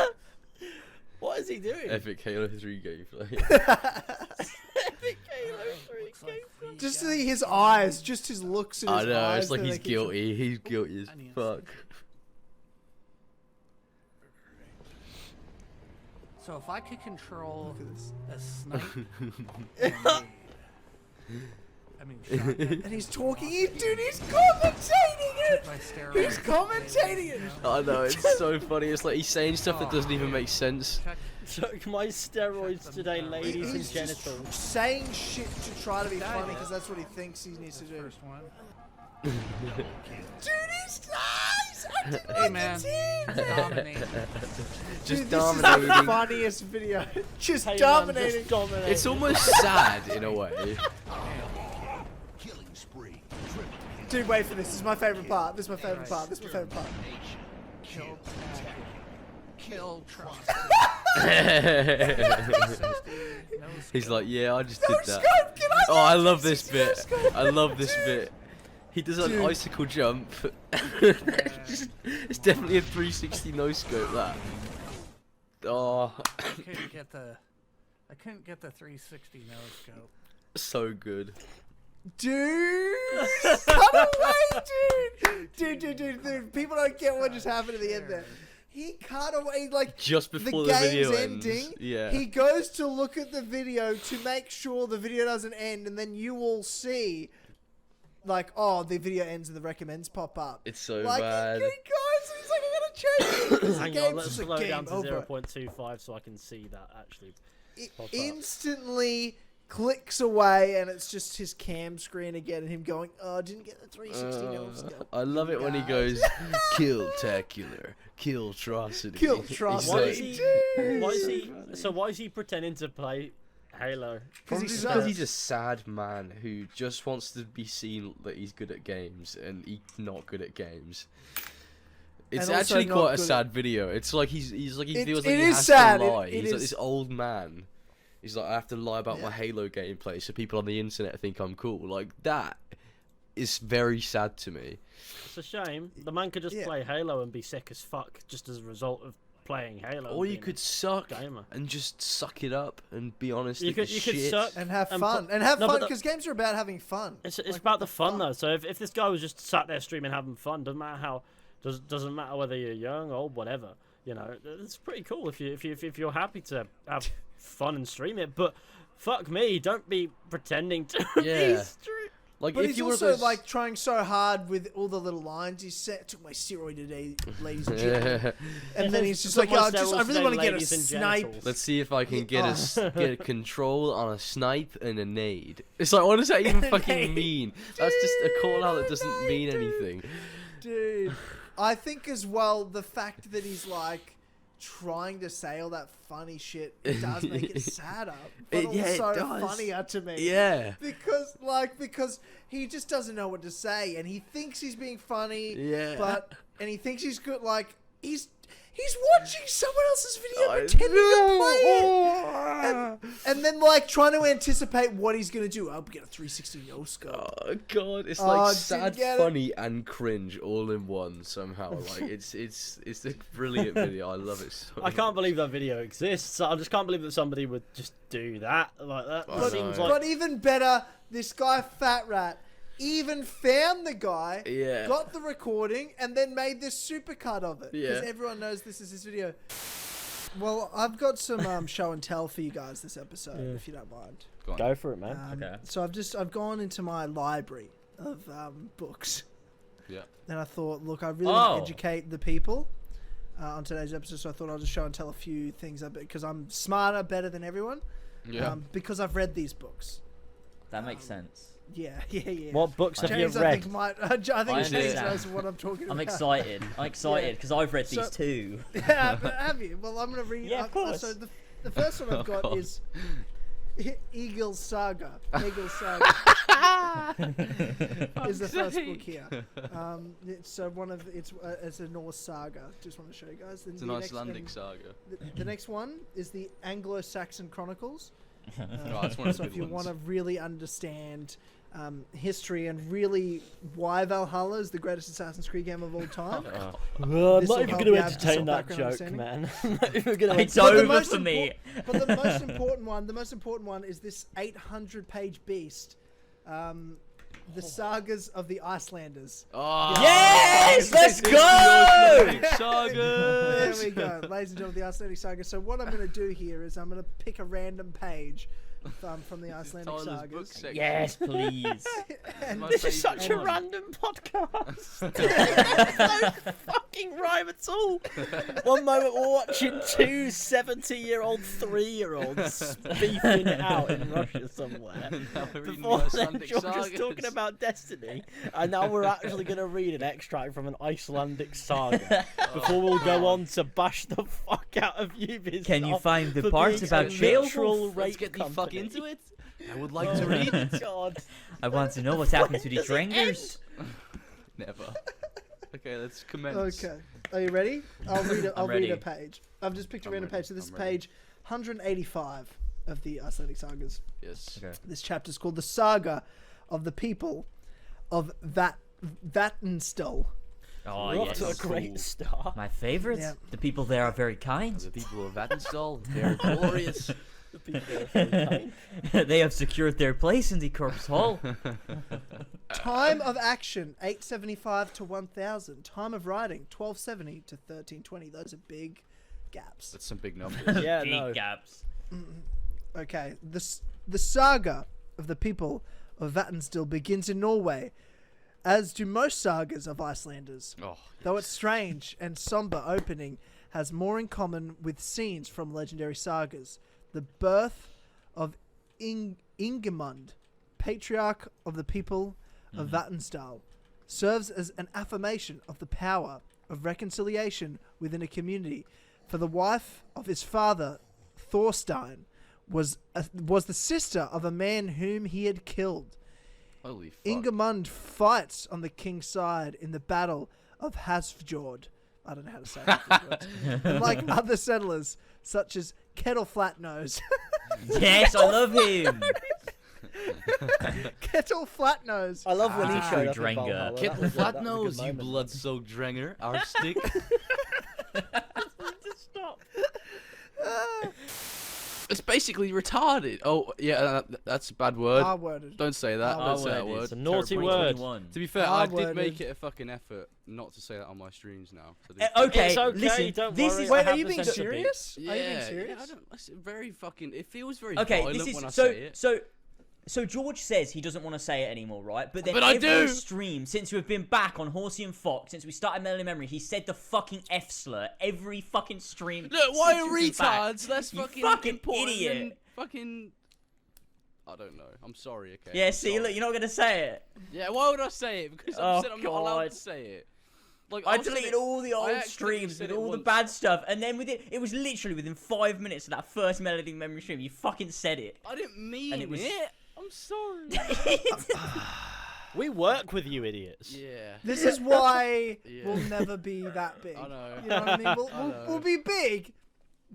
What is he doing? Epic Halo 3 gameplay. Epic Halo 3 gameplay. Just see his eyes, just his looks in his I know. eyes. It's like that he's they keep- guilty. He's guilty as fuck. So if I could control Look at this. a snipe, I mean, And he's talking. He's commentating it. my steroids. He's commentating it. I know. It's so funny. It's like he's saying stuff that doesn't even make sense. Took my steroids today, ladies and He's just genitals. saying shit to try to be funny because that's what he thinks he needs to do. First one. Dude, he's nice. Hey man, dominate. Just Dude, this is dominating. the funniest video. Just Hey, man, dominating. just dominating. It's almost sad in a way. Dude, wait for this. This is my favorite part. This is my favorite part. This is my favorite part. Kill, kill, trust. He's like, yeah, I just did that. Scope, can I Oh, I see love this 360 no bit. scope? I love this Dude. bit. He does an Dude. icicle jump. It's definitely a 360 no scope. That. Oh, I couldn't get the 360 no scope. so good. Dude, cut away, dude. People don't get what just happened at the end there. He cut away, like, Just before the the game's video ending. ends. Yeah. He goes to look at the video to make sure the video doesn't end, and then you will see, like, oh, the video ends and the recommends pop up. It's so Like, bad. he goes and he's like, I gotta change it. 'cause the Hang on, game's let's just a slow it game down to over. 0.25 so I can see that actually. It pop up. instantly clicks away, and it's just his cam screen again, and him going, "Oh, I didn't get the 360 no scope." I love it when he Guys. goes, kill-tacular, kill-trocity. Kill-trocity. He's like- Why is he pretending to play Halo? Probably he's because sad. he's a sad man who just wants to be seen that he's good at games, and he's not good at games. It's And also actually not quite a good sad video. It's like he feels like It he is has sad. to lie. It He's like is. this old man. He's like, I have to lie about my Yeah. Halo gameplay so people on the internet think I'm cool. Like, that is very sad to me. It's a shame. The man could just Yeah. play Halo and be sick as fuck just as a result of playing Halo. Or and you being could a suck gamer. and just suck it up and be honest. You that could you're shit. suck And have and fun. put- And have No, fun, but because games are about having fun. It's Like, about what the fun though. So if this guy was just sat there streaming having fun, doesn't matter how, doesn't matter whether you're young, old, whatever. You know, it's pretty cool if you're happy to have fun and stream it. But fuck me, don't be pretending to Yeah. be stream. Like, But if he's you were also, those... like, trying so hard with all the little lines. He said, took my steroid today, ladies and gentlemen. And then he's just Took like, my I steroids really want to today, get a ladies and snipe. genitals. Let's see if I can Yeah. get a control on a snipe and a nade. It's like, what does that even fucking mean? That's just a call out that doesn't mean anything. Dude, I think as well, the fact that he's, like, trying to say all that funny shit, it does make it sadder. But Yeah, it also does. funnier to me. Yeah. Because he just doesn't know what to say, and he thinks he's being funny. Yeah. And he thinks he's good. Like he's watching someone else's video I pretending to play it, and then like trying to anticipate what he's gonna do. I'll get a 360 no scope. Oh god, it's Oh, like didn't sad, get it. funny, and cringe all in one somehow. Like it's a brilliant video. I love it so I can't believe that video exists. I just can't believe that somebody would just do that like that. I It seems know. like But even better, this guy Fat Rat even found the guy, Yeah. got the recording, and then made this supercut of it. Because Yeah. everyone knows this is his video. Well, I've got some show and tell for you guys this episode, if you don't mind. go for it, man. Okay. So I've gone into my library of books, Yeah. and I thought, look, I really want Oh. to educate the people on today's episode. So I thought I'll just show and tell a few things because I'm smarter, better than everyone. Yeah. Because I've read these books. That makes sense. Yeah. What books have James, you I read? think I think I James understand. knows what I'm talking about. I'm excited. I'm excited because I've read So- these too. Yeah, but have you? Well, I'm going to read. Yeah, of course. So the first one I've got God. is Eagle Saga. Eagle Saga is the first book here. It's a Norse saga. Just want to show you guys. It's an Icelandic saga. The next one is the Anglo-Saxon Chronicles. That's one of So the if good you ones. want to really understand history and really why Valhalla is the greatest Assassin's Creed game of all time. I'm This will not even help going you to have entertain some that background joke, understanding. man. I'm not even going It's to. But the over most for me. But the most important one is this 800-page beast, the sagas of the Icelanders. Oh, Yes, let's it's the go! Icelandic saga. There we go, ladies and gentlemen, the Icelandic saga. So what I'm going to do here is I'm going to pick a random page from the Icelandic Tyler's book sagas. section. Yes, please. And My This is favourite such a one. random podcast. fucking rhyme at all. One moment we're watching two 70-year-old 3-year-olds beefing it out in Russia somewhere. Before then, George was talking about Destiny, and now we're actually going to read an extract from an Icelandic saga before we'll go on to bash the fuck out of Ubisoft. Can you find the for parts being about a Beowulf? literal Let's rape get the fuck company. into it. I would like to read it. God. I want to know what's happened to the does it end? Drangers. Never. Okay, let's commence. Okay. Are you ready? I'll read it. I'll read ready. a page. I've just picked a I'm random ready. page. So this is I'm ready. page 185 of the Icelandic sagas. Yes. Okay. This chapter is called "The Saga of the People of Vatnsdal." Oh, We're off yes. to a great start. My favourite. Yeah. The people there are very kind. The people of Vatnsdal, they're glorious. The people are very kind. They have secured their place in the corpse hall. Time of action 875 to 1000. Time of writing 1270 to 1320. Those are big gaps. That's some big numbers. Yeah, Big no. gaps. Okay, the saga of the people of Vatnsdal begins in Norway, as do most sagas of Icelanders. Oh, Though its strange and somber opening has more in common with scenes from legendary sagas. The birth of Ingemund, patriarch of the people of Vatnsdal, serves as an affirmation of the power of reconciliation within a community. For the wife of his father, Thorstein, was the sister of a man whom he had killed. holy fuck. Ingemund fights on the king's side in the Battle of Hasfjord. I don't know how to say it. And like other settlers, such as Kettle Flatnose. Yes, I love him. Kettle Flatnose. I love when he showed up in Dranger. Valhalla. Get That the was flat that was a nose, good you moment. blood-soaked dranger. Our stick. Stop. It's basically retarded. Oh, yeah, that's a bad word. R-worded. Don't say that. R Don't say that R-worded. word. It's a naughty Terrible. word. 21. To be fair, I R-worded. did make it a fucking effort not to say that on my streams now. So Okay, It's okay, listen. don't This worry. is I Wait, have are you the being sense of being- serious? Yeah, Are you being yeah, serious? I don't. It's very fucking. It feels very okay. violent This when I is say it. so George says he doesn't want to say it anymore, right? But then But I every do. stream since we've been back on Horsey and Fox, since we started Melody Memory, he said the fucking F slur every fucking stream. Look, why since are we've been back. retards less You fucking fucking important idiot. than fucking? I don't know. I'm sorry. Okay. Yeah, I'm see, sorry. look, you're not gonna say it. Yeah, why would I say it? Because Oh, I said I'm not allowed God. to say it. Like I I've said deleted it- all the I old accidentally streams said with it all the once. bad stuff, and then it was literally within 5 minutes of that first Melody Memory stream, you fucking said it. I didn't mean And it was- I'm sorry. We work with you idiots. Yeah. This is why Yeah. we'll never be that big. I know. You know what I mean? I We'll know. be big,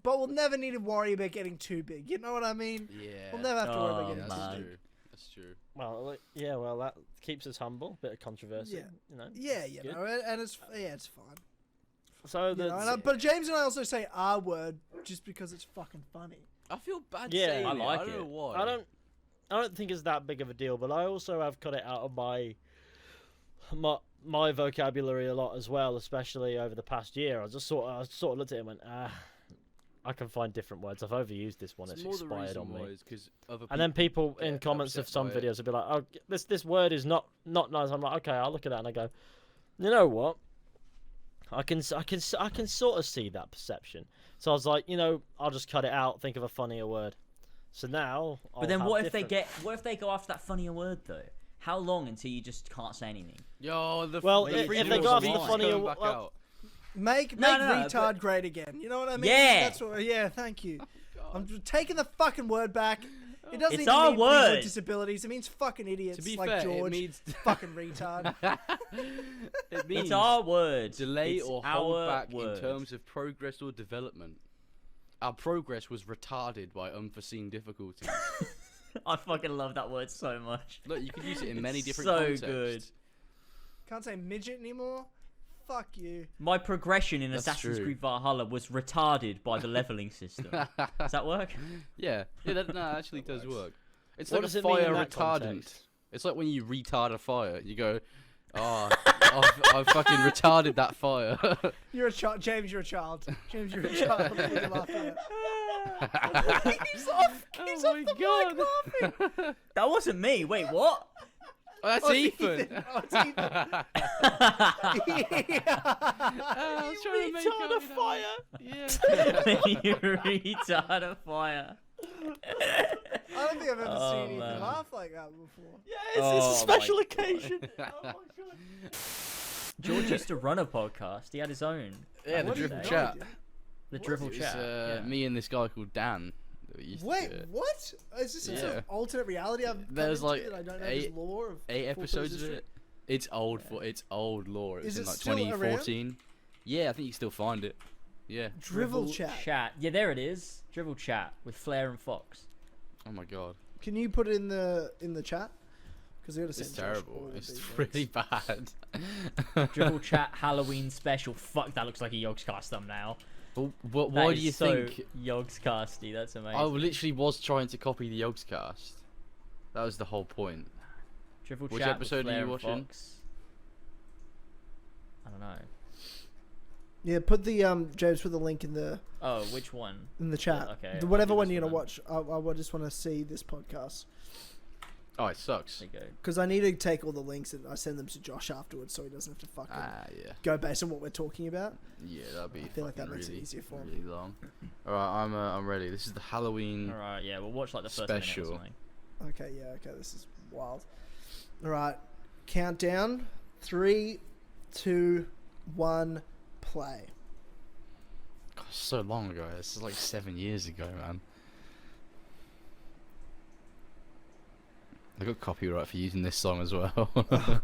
but we'll never need to worry about getting too big. You know what I mean? Yeah. We'll never have to worry about Oh, getting That's too man. big. true. That's true. Well, yeah, well, that keeps us humble. Bit of controversy. Yeah. You know. Yeah, it's you good. know, and it's fine. So You the know, but James and I also say R word just because it's fucking funny. I feel bad Yeah. saying I it. like I don't it. know why. I don't think it's that big of a deal, but I also have cut it out of my vocabulary a lot as well, especially over the past year. I sort of looked at it and went, I can find different words. I've overused this one. It's more the expired reason on why me. is 'cause other And then people get in comments of upset some by it. videos will be like, "Oh, this word is not nice." I'm like, "Okay, I'll look at that," and I go, "You know what? I can sort of see that perception." So I was like, I'll just cut it out. Think of a funnier word. So now, But then what if they go after that funnier word though? How long until you just can't say anything? Yo, Well, the if freedom they of go after the speech funnier going wo- back well- out. Make No, retard great again. You know what I mean? Yeah. That's what. Yeah, thank you. I'm taking the fucking word back. It doesn't It's even our mean people word. with disabilities. It means fucking idiots To be like fair, George. it means Fucking retard. it means It's our word. delay It's or our hold back word. in terms of progress or development. Our progress was retarded by unforeseen difficulties. I fucking love that word so much. Look, you could use it in many It's different so contexts. good. Can't say midget anymore. Fuck you. My progression in That's Assassin's true. Creed Valhalla was retarded by the leveling system. Does that work? Yeah, that actually does work. It's What like does a it mean in fire that retardant. context? It's like when you retard a fire. You go, oh, I've fucking retarded that fire. You're a child, James. You're a child. James, you're a child. Look at laughing at. He's off. He's Oh off my the God. mic laughing. That wasn't me. Wait, what? Oh, that's Oh, Ethan. Oh, it's Ethan. I was trying to make Retard out of fire. Yeah. You retard of fire. I don't think I've ever Oh, seen man. Ethan laugh like that before. Yeah, it's a special occasion. George used to run a podcast. He had his own. Yeah, the What is Dribble that? Chat. The Dribble It was, Chat. yeah. me and this guy called Dan. that used to Wait, do it. what? Is this some sort of Yeah. alternate reality I've come There's into like that I don't know eight- this lore of 8 Four episodes Pillars of history? it. It's old it's old lore. It was Is in it like still around? 2014. Yeah, I think you can still find it. Yeah. Drivel Chat. Yeah, there it is. Dribble Chat with Flair and Fox. Oh my god. Can you put it in the chat? Because they got to It's send Josh terrible. all of It's these really links. bad. Dribble Chat Halloween special. Fuck, that looks like a Yogscast thumbnail. Well, That why is do you so think Yogscasty? That's amazing. I literally was trying to copy the Yogscast? That was the whole point. Dribble Which Chat episode with are you Flair and watching? Fox. I don't know. Yeah, put the James, put the link in the Oh, which one? chat. Yeah, okay, The I'll whatever do one this you're gonna one watch. I just want to see this podcast Oh, it sucks. There you go. because I need to take all the links and I send them to Josh afterwards, so he doesn't have to fucking Yeah. go based on what we're talking about. Yeah, that'd be I feel like that fucking makes it really, easier for me. really long. Alright, I'm ready. This is the Halloween All right, yeah, we'll watch like the first minute or special. something. Okay, yeah, okay, this is wild. All right, countdown. 3, 2, 1, play. God, so long ago. This is like 7 years ago, man. I got copyright for using this song as well. Oh God!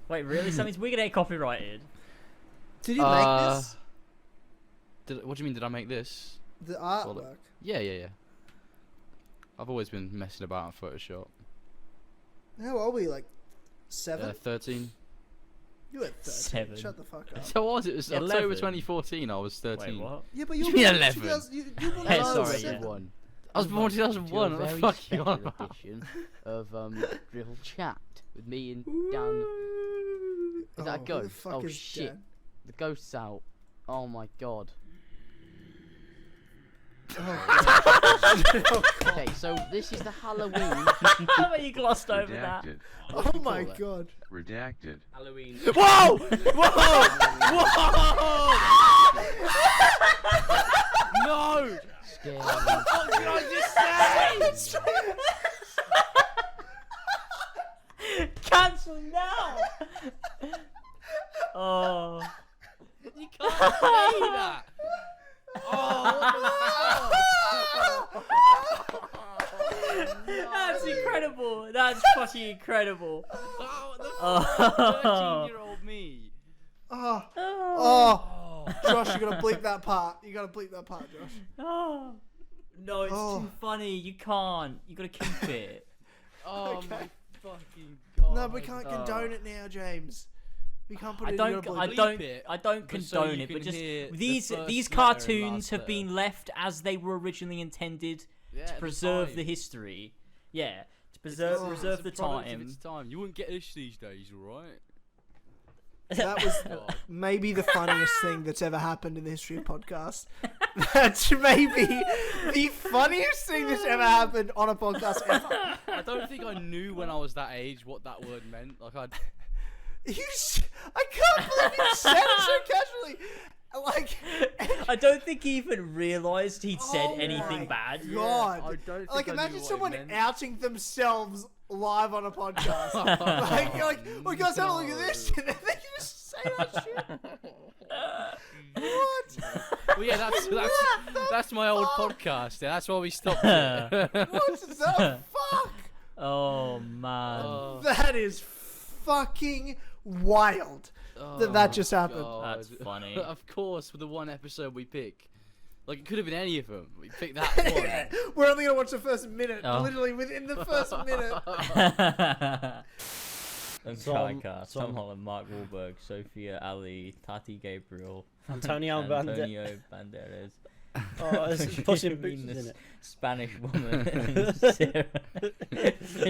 Wait, really? So that means we're gonna get copyrighted. Did you make this? What do you mean? Did I make this? The Well, artwork. Yeah. I've always been messing about on Photoshop. How old were you? Like 7? 13. You were 13. 7. Shut the fuck up. So what was it? It was 11. October 2014. I was 13. Wait, what? Yeah, but You you mean were 11? 2000 you were born in Hey, 2007. sorry, yeah. I was born in 2001. To a What the very fuck are you on special about? edition of Drivel Chat with me and Dan. Is that a Oh, who the ghost? fuck Oh is shit! Dan? The ghost's out. Oh my god. Okay, so this is the Halloween. How about you glossed over that? Redacted. Oh my God! Redacted. Halloween. Whoa! Whoa! Whoa! No! Scary. What did I just say? Cancel now. Oh. You can't say that. That's incredible. That's fucking incredible. Oh, the Oh. 13-year-old me. Oh, Josh, you gotta bleep that part. You gotta bleep that part, Josh. Oh. No, it's Oh. too funny. You can't. You gotta keep it. Oh Okay. my fucking god. No, we can't condone it now, James. We can't put it. I You don't. gotta I bleep don't. it, I don't but so condone you it. But can just hear the these first these letter and cartoons last have letter. been left as they were originally intended Yeah, to at the preserve time. the history. Yeah, to preserve Oh, preserve the It's a product of time. its time. You wouldn't get this these days, alright? That was maybe the funniest thing that's ever happened in the history of podcasts. That's maybe the funniest thing that's ever happened on a podcast ever. I don't think I knew when I was that age what that word meant. Like I I can't believe you said it so casually. Like, I don't think he even realised he'd said oh anything my bad. God. I don't Like, think I knew imagine what it someone meant. outing themselves live on a podcast. Like, you're like, oh, guys, have a look at this. And then they just say that shit. What? Well, yeah, that's my old podcast. Yeah, that's why we stopped it. What the fuck? Oh man. That is fucking wild that just happened. God. That's funny. Of course, with the one episode we pick. Like, it could have been any of them. We picked that one. We're only going to watch the first minute. Oh. Literally within the first minute. Tom Holland, Mark Wahlberg, Sophia Ali, Tati Gabriel, Antonio Antonio Banderas. Oh, there's Puss in Boots Meanness. in it. Spanish woman. Sarah.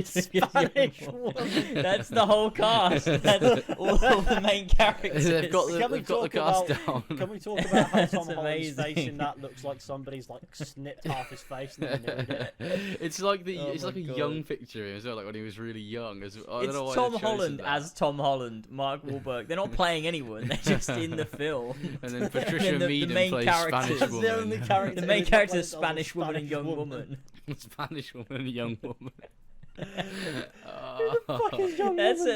Spanish woman. That's the whole cast. That's all the main characters. They've got the, Can we they've got the talk cast about- down. Can we talk about how Tom Holland's amazing. face in that looks like somebody's like snipped half his face and then mirrored it? It's like Oh it's like my a God. young picture of him as well, like when he was really young. I don't It's know why Tom they've chosen Holland that. as Tom Holland, Mark Wahlberg. They're not playing anyone. They're just in the film. And then Patricia the Meaden main plays characters. Spanish They're woman. The main character is Spanish woman and young woman. Spanish woman and young woman.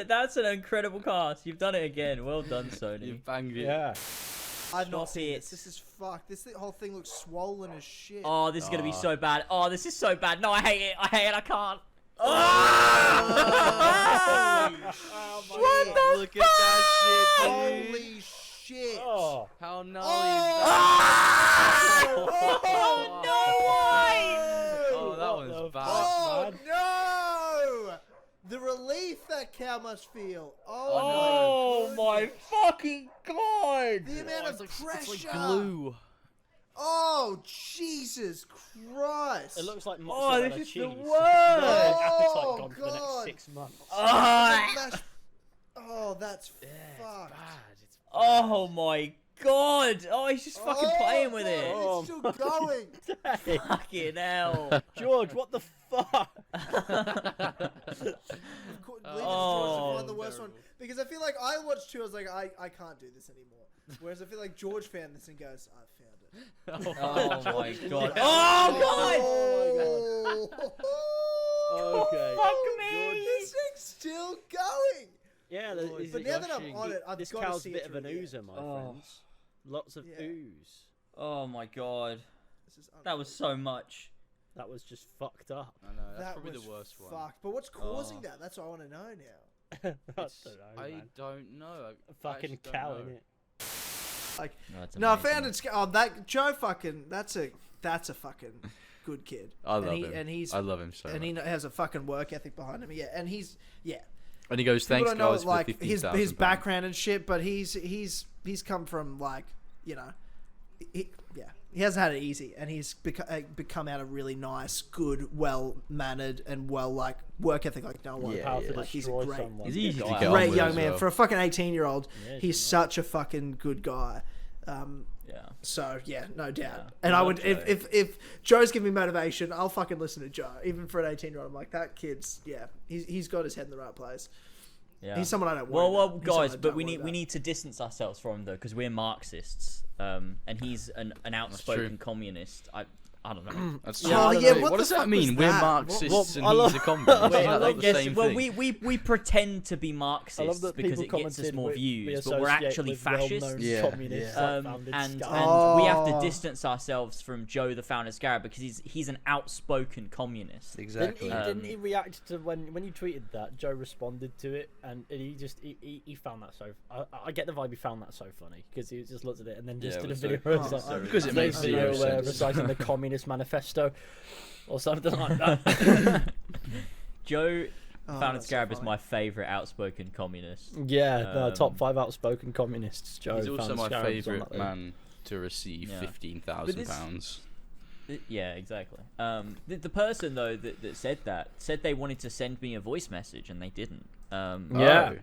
That's an incredible cast. You've done it again. Well done, Sony. You banged it. Yeah. I've not Stop seen it. this. This is fucked. Whole thing looks swollen as shit. Oh, this is gonna be so bad. Oh, this is so bad. No, I hate it. I can't. Oh, What the Look at that shit, dude. Holy shit! Oh. How gnarly Oh, no way! Oh, that What was the bad. Oh no! The relief that cow must feel. Oh my fucking god! The amount of pressure. It's like glue. Oh Jesus Christ! It looks like Oh, mozzarella this is cheese. the worst. Oh, Appetite gone for the next God. 6 months. Oh, that's fucked. Oh my god! Oh, he's just fucking playing with it. It's still going. Fucking hell. George, what the fuck? Oh, George the worst one because I feel like I watched 2. I was like, I can't do this anymore. Whereas I feel like George found this and goes, I found it. Oh my god. Oh god! Okay. Fuck me! This thing's still going. Yeah, But now that I'm on it, I've this got to cow's see a bit it of an through the oozer, end. my Oh. friends. Lots of Yeah. ooze. Oh my god. This is That was so much. That was just fucked up. I know, that's that probably was the worst one. fucked. But what's causing Oh. that? That's what I want to know now. I don't know, I man. don't know. A fucking actually don't cow know. in it. Like, No, that's no, I amazing. found it. Oh, that Joe fucking. That's a fucking good kid. I love and him. And he's I love him so and much. he has a fucking work ethic behind him. Yeah, and he's And he goes, People thanks don't know guys for like his 15,000 background and shit, but he's come from like he hasn't had it easy, and he's become out a really nice, good, well mannered, and well like work ethic like no one. Power to Like, he's a destroy great, someone. He's easy to Guy. get Get on great with it young as man well. for a fucking 18-year-old. Yeah, He's such a fucking good guy. Yeah. So yeah, no doubt. Yeah. And I I love would Joe. if Joe's giving me motivation, I'll fucking listen to Joe. Even for an 18-year-old, I'm like, that kid's he's got his head in the right place. Yeah. He's someone I don't worry Well, about. He's someone guys, I but don't we worry need about. to distance ourselves from him though, because we're Marxists, and he's an outspoken true. communist. I don't know. That's Oh, true. yeah, Wait, what what the does fuck that mean? was We're that? Marxists and I love- he's a communist. Is Wait, that not the Yes, same well, thing? we pretend to be I love Marxists that because people it gets us commented more we views, but we're associate actually with well-known fascists. Yeah, communists yeah. like founded And Scarab. we have to Oh. distance ourselves from Joe the founder Scarab because he's an outspoken communist. Exactly. Didn't he react to when you tweeted that? Joe responded to it, and he just he found that so. I get the vibe he found that so funny because he just looked at it and then just Yeah, did a it was video. so- where it's Oh, like, because it makes video zero where sense. reciting the Communist Manifesto or something like that. Joe Oh, Founded that's so Scarab is funny. my favourite outspoken communist. Yeah, top 5 outspoken communists. Joe. He's also Founded my Scarab is on favourite that man to receive Yeah. £15,000. Yeah, exactly. The person though that said that said they wanted to send me a voice message and they didn't. Yeah.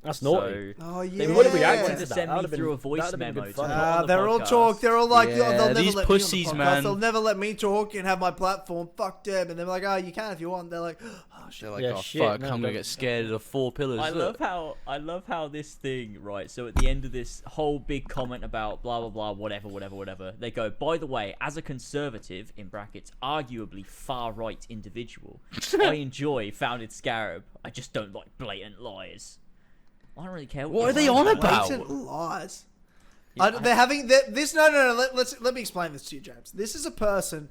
That's naughty. Oh yeah. They would have reacted wanted to to that. send That me would've been- through a voice that'd have been memo. good to fun. put on the They're all podcast. talk. They're all like, Yeah, they'll never these let pussies, me on the podcast. man. They'll never let me talk and have my platform. Fuck them. And they're like, oh, you can if you want. They're like, oh shit. They're like, Yeah, oh shit, fuck, no, I'm gonna don't- get scared of the 4 pillars. I Look. love how this thing, right, so at the end of this whole big comment about blah blah blah whatever, they go, by the way, as a conservative in brackets arguably far right individual, I enjoy Founded Scarab. I just don't like blatant lies. I don't really care What you are they like on about. Blatant lies. Yeah, They're having this. No. Let me explain this to you, James. This is a person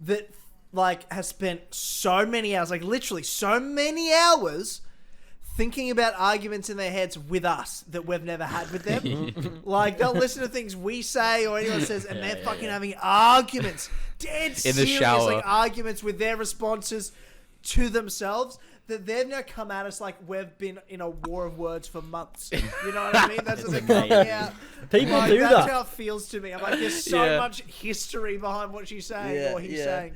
that like has spent so many hours, like literally so many hours, thinking about arguments in their heads with us that we've never had with them. Like they'll listen to things we say or anyone says, and they're fucking having arguments, dead In the serious, shower. like arguments with their responses to themselves. That they've now come at us like we've been in a war of words for months. You know what I mean? That's what they're coming out. People Like, do that's that. how it feels to me. I'm like, there's so Yeah. much history behind what she's saying or he's saying.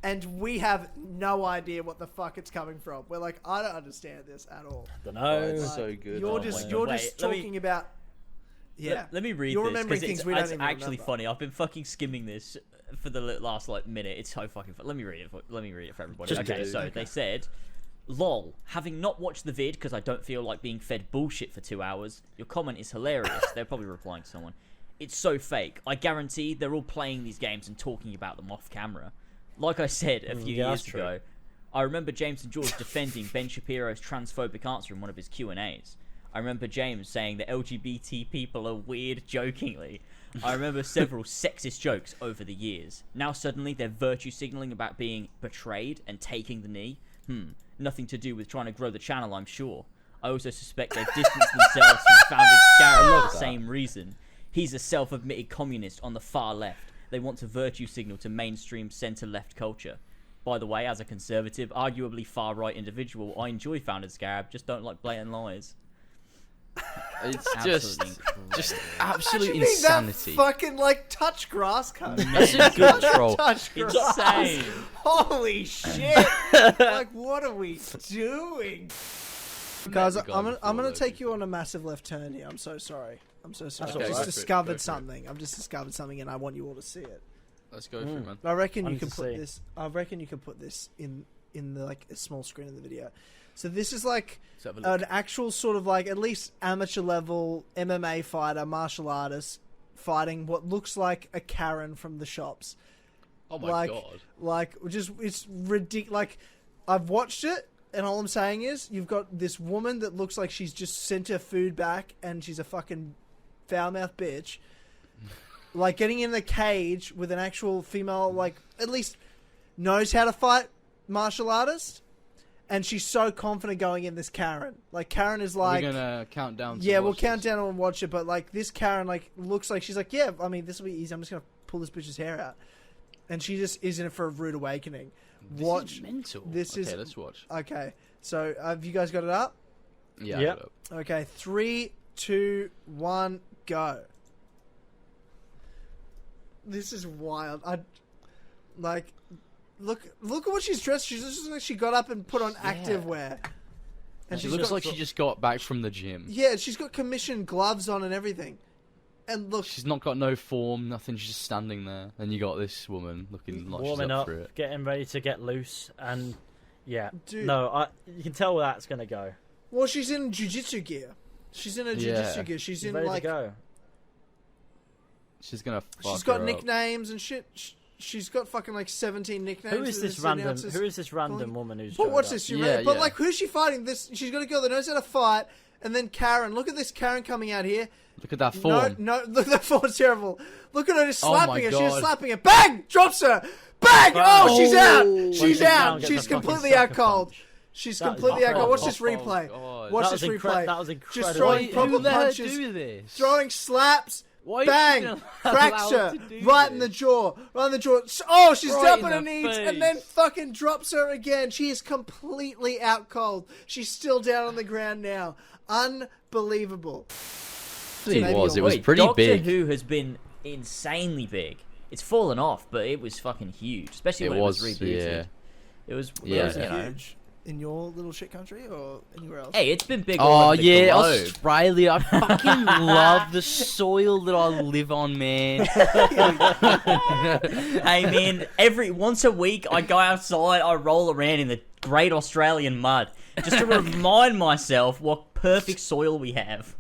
and we have no idea what the fuck it's coming from. We're like, I don't understand this at all. Don't know. It's Like, so good. You're Oh just my you're God. just Wait, let me- talking about. Yeah. Let me read You're this remembering because things we don't it's even actually remember. funny. I've been fucking skimming this for the last like minute. It's so fucking fun. Let me read it. Let me read it for everybody. Just Okay, do. so they said, "Lol, having not watched the vid because I don't feel like being fed bullshit for 2 hours. Your comment is hilarious." They're probably replying to someone. "It's so fake. I guarantee they're all playing these games and talking about them off camera." Like I said a few Yeah, years that's true. ago, I remember James and George defending Ben Shapiro's transphobic answer in one of his Q&As. I remember James saying that LGBT people are weird jokingly. I remember several sexist jokes over the years. Now suddenly they're virtue signaling about being betrayed and taking the knee. Nothing to do with trying to grow the channel, I'm sure. I also suspect they've distanced themselves from founded Scarab for the same reason. He's a self-admitted communist on the far left. They want to virtue signal to mainstream centre-left culture. By the way, as a conservative, arguably far-right individual, I enjoy Founded Scarab, just don't like blatant lies. It's Absolutely just incredible. absolute Imagine being insanity. that fucking like touch grass cut. That's a good troll. Touch grass. Insane. Holy shit! Like, what are we doing? Guys, Never I'm gone gonna before, take though. you on a massive left turn here. I'm so sorry. I'm so sorry. That's I've okay, just go for it, discovered go for it. something. I've just discovered something, and I want you all to see it. Let's go for it, man. I reckon I you need can to put see. this. I reckon you can put this in the like a small screen of the video. So this is like Let's have a look. an actual sort of like at least amateur level MMA fighter, martial artist fighting what looks like a Karen from the shops. Oh my like, god. Like, just it's ridiculous. Like, I've watched it, and all I'm saying is, you've got this woman that looks like she's just sent her food back, and she's a fucking foul-mouthed bitch. Like, getting in the cage with an actual female, like, at least knows how to fight martial artist, and she's so confident going in this Karen. Like, Karen is like... We're gonna count down to Yeah, we'll watch count this. down and watch it, but, like, this Karen, like, looks like she's like, yeah, I mean, this will be easy. I'm just gonna pull this bitch's hair out. And she just is in it for a rude awakening. This Watch. is mental. This okay, is let's watch. okay. So have you guys got it up? Yeah. Yep. I got it. Okay, 3, 2, 1, go. This is wild. I like look at what she's dressed. She's just like she got up and put on active wear. And She she's looks got- like she just got back from the gym. yeah, she's got commissioned gloves on and everything. And look, She's not got no form, nothing. She's just standing there, and you got this woman looking like Warming she's up up, for it. getting ready to get loose, and yeah, Dude. no, you can tell where that's gonna go. well, she's in jiu-jitsu gear. She's in a jiu-jitsu Yeah. gear. She's She's in ready like to go. She's gonna. Fuck she's got her up. nicknames and shit. She's got fucking like 17 nicknames. Who is that this the random? announcers Who is this random calling- woman who's? But showing watch up? this, you Yeah, ready? But yeah. like, who's she fighting? This she's got a girl that knows how to fight, and then Karen. Look at this Karen coming out here. Look at that form. No, look, that form's terrible. Look at her just Oh my slapping her. She's God. slapping her. Bang! Drops her. Bang! Oh, she's out. She's she's down, out. gets She's a fucking completely out sucker cold. punch. She's That is completely out cold. Watch this incredible. replay. God. Watch That this was replay. that was Just incredible. throwing Who proper let her punches. do this? Throwing slaps. Why Bang! are you Cracks allowed her to do right in the this? jaw. Right in the jaw. Oh, she's Right down in on her the knees face. and then fucking drops her again. She is completely out cold. She's still down on the ground now. Unbelievable. It Maybe was. you'll It was Wait, pretty Doctor big. Who has been insanely big. It's fallen off, but it was fucking huge, especially It when was. it was rebooted. Yeah. It was, Yeah. Was you it know. huge in your little shit country or anywhere else? Hey, it's been big all Oh over the yeah, globe. Australia. I fucking love the soil that I live on, man. Hey man, once a week I go outside, I roll around in the great Australian mud just to remind myself what perfect soil we have.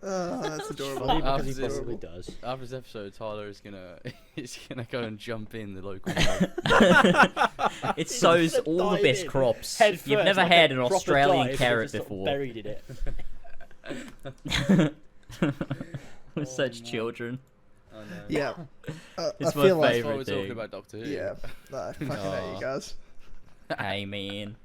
Oh, that's adorable. Funny because he After this- probably does. After this episode, Tyler is gonna go and jump in the local mud. It sows Just all the dive best in. crops. Head You've first, never like had a an proper Australian dive, carrot just sort of before. Buried in it. We're such children. Oh, no. Yeah. It's I my feel like, That's why we're Favourite talking thing. about Doctor Who. yeah. No, I fucking hate Aw. you guys. Hey man.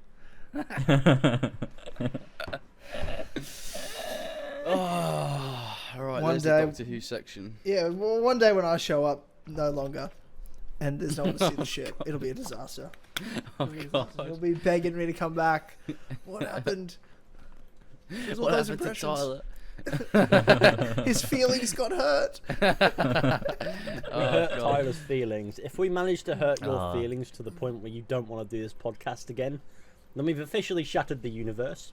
Oh, all right. One There's day- the Doctor Who section. Yeah, well, one day when I show up, no longer, and there's no one to see the shit, it'll be a disaster. Oh He'll god. be begging me to come back. What happened? There's all What those happened to impressions. Tyler? His feelings got hurt. We hurt Tyler's feelings. If we manage to hurt your feelings to the point where you don't want to do this podcast again, then we've officially shattered the universe.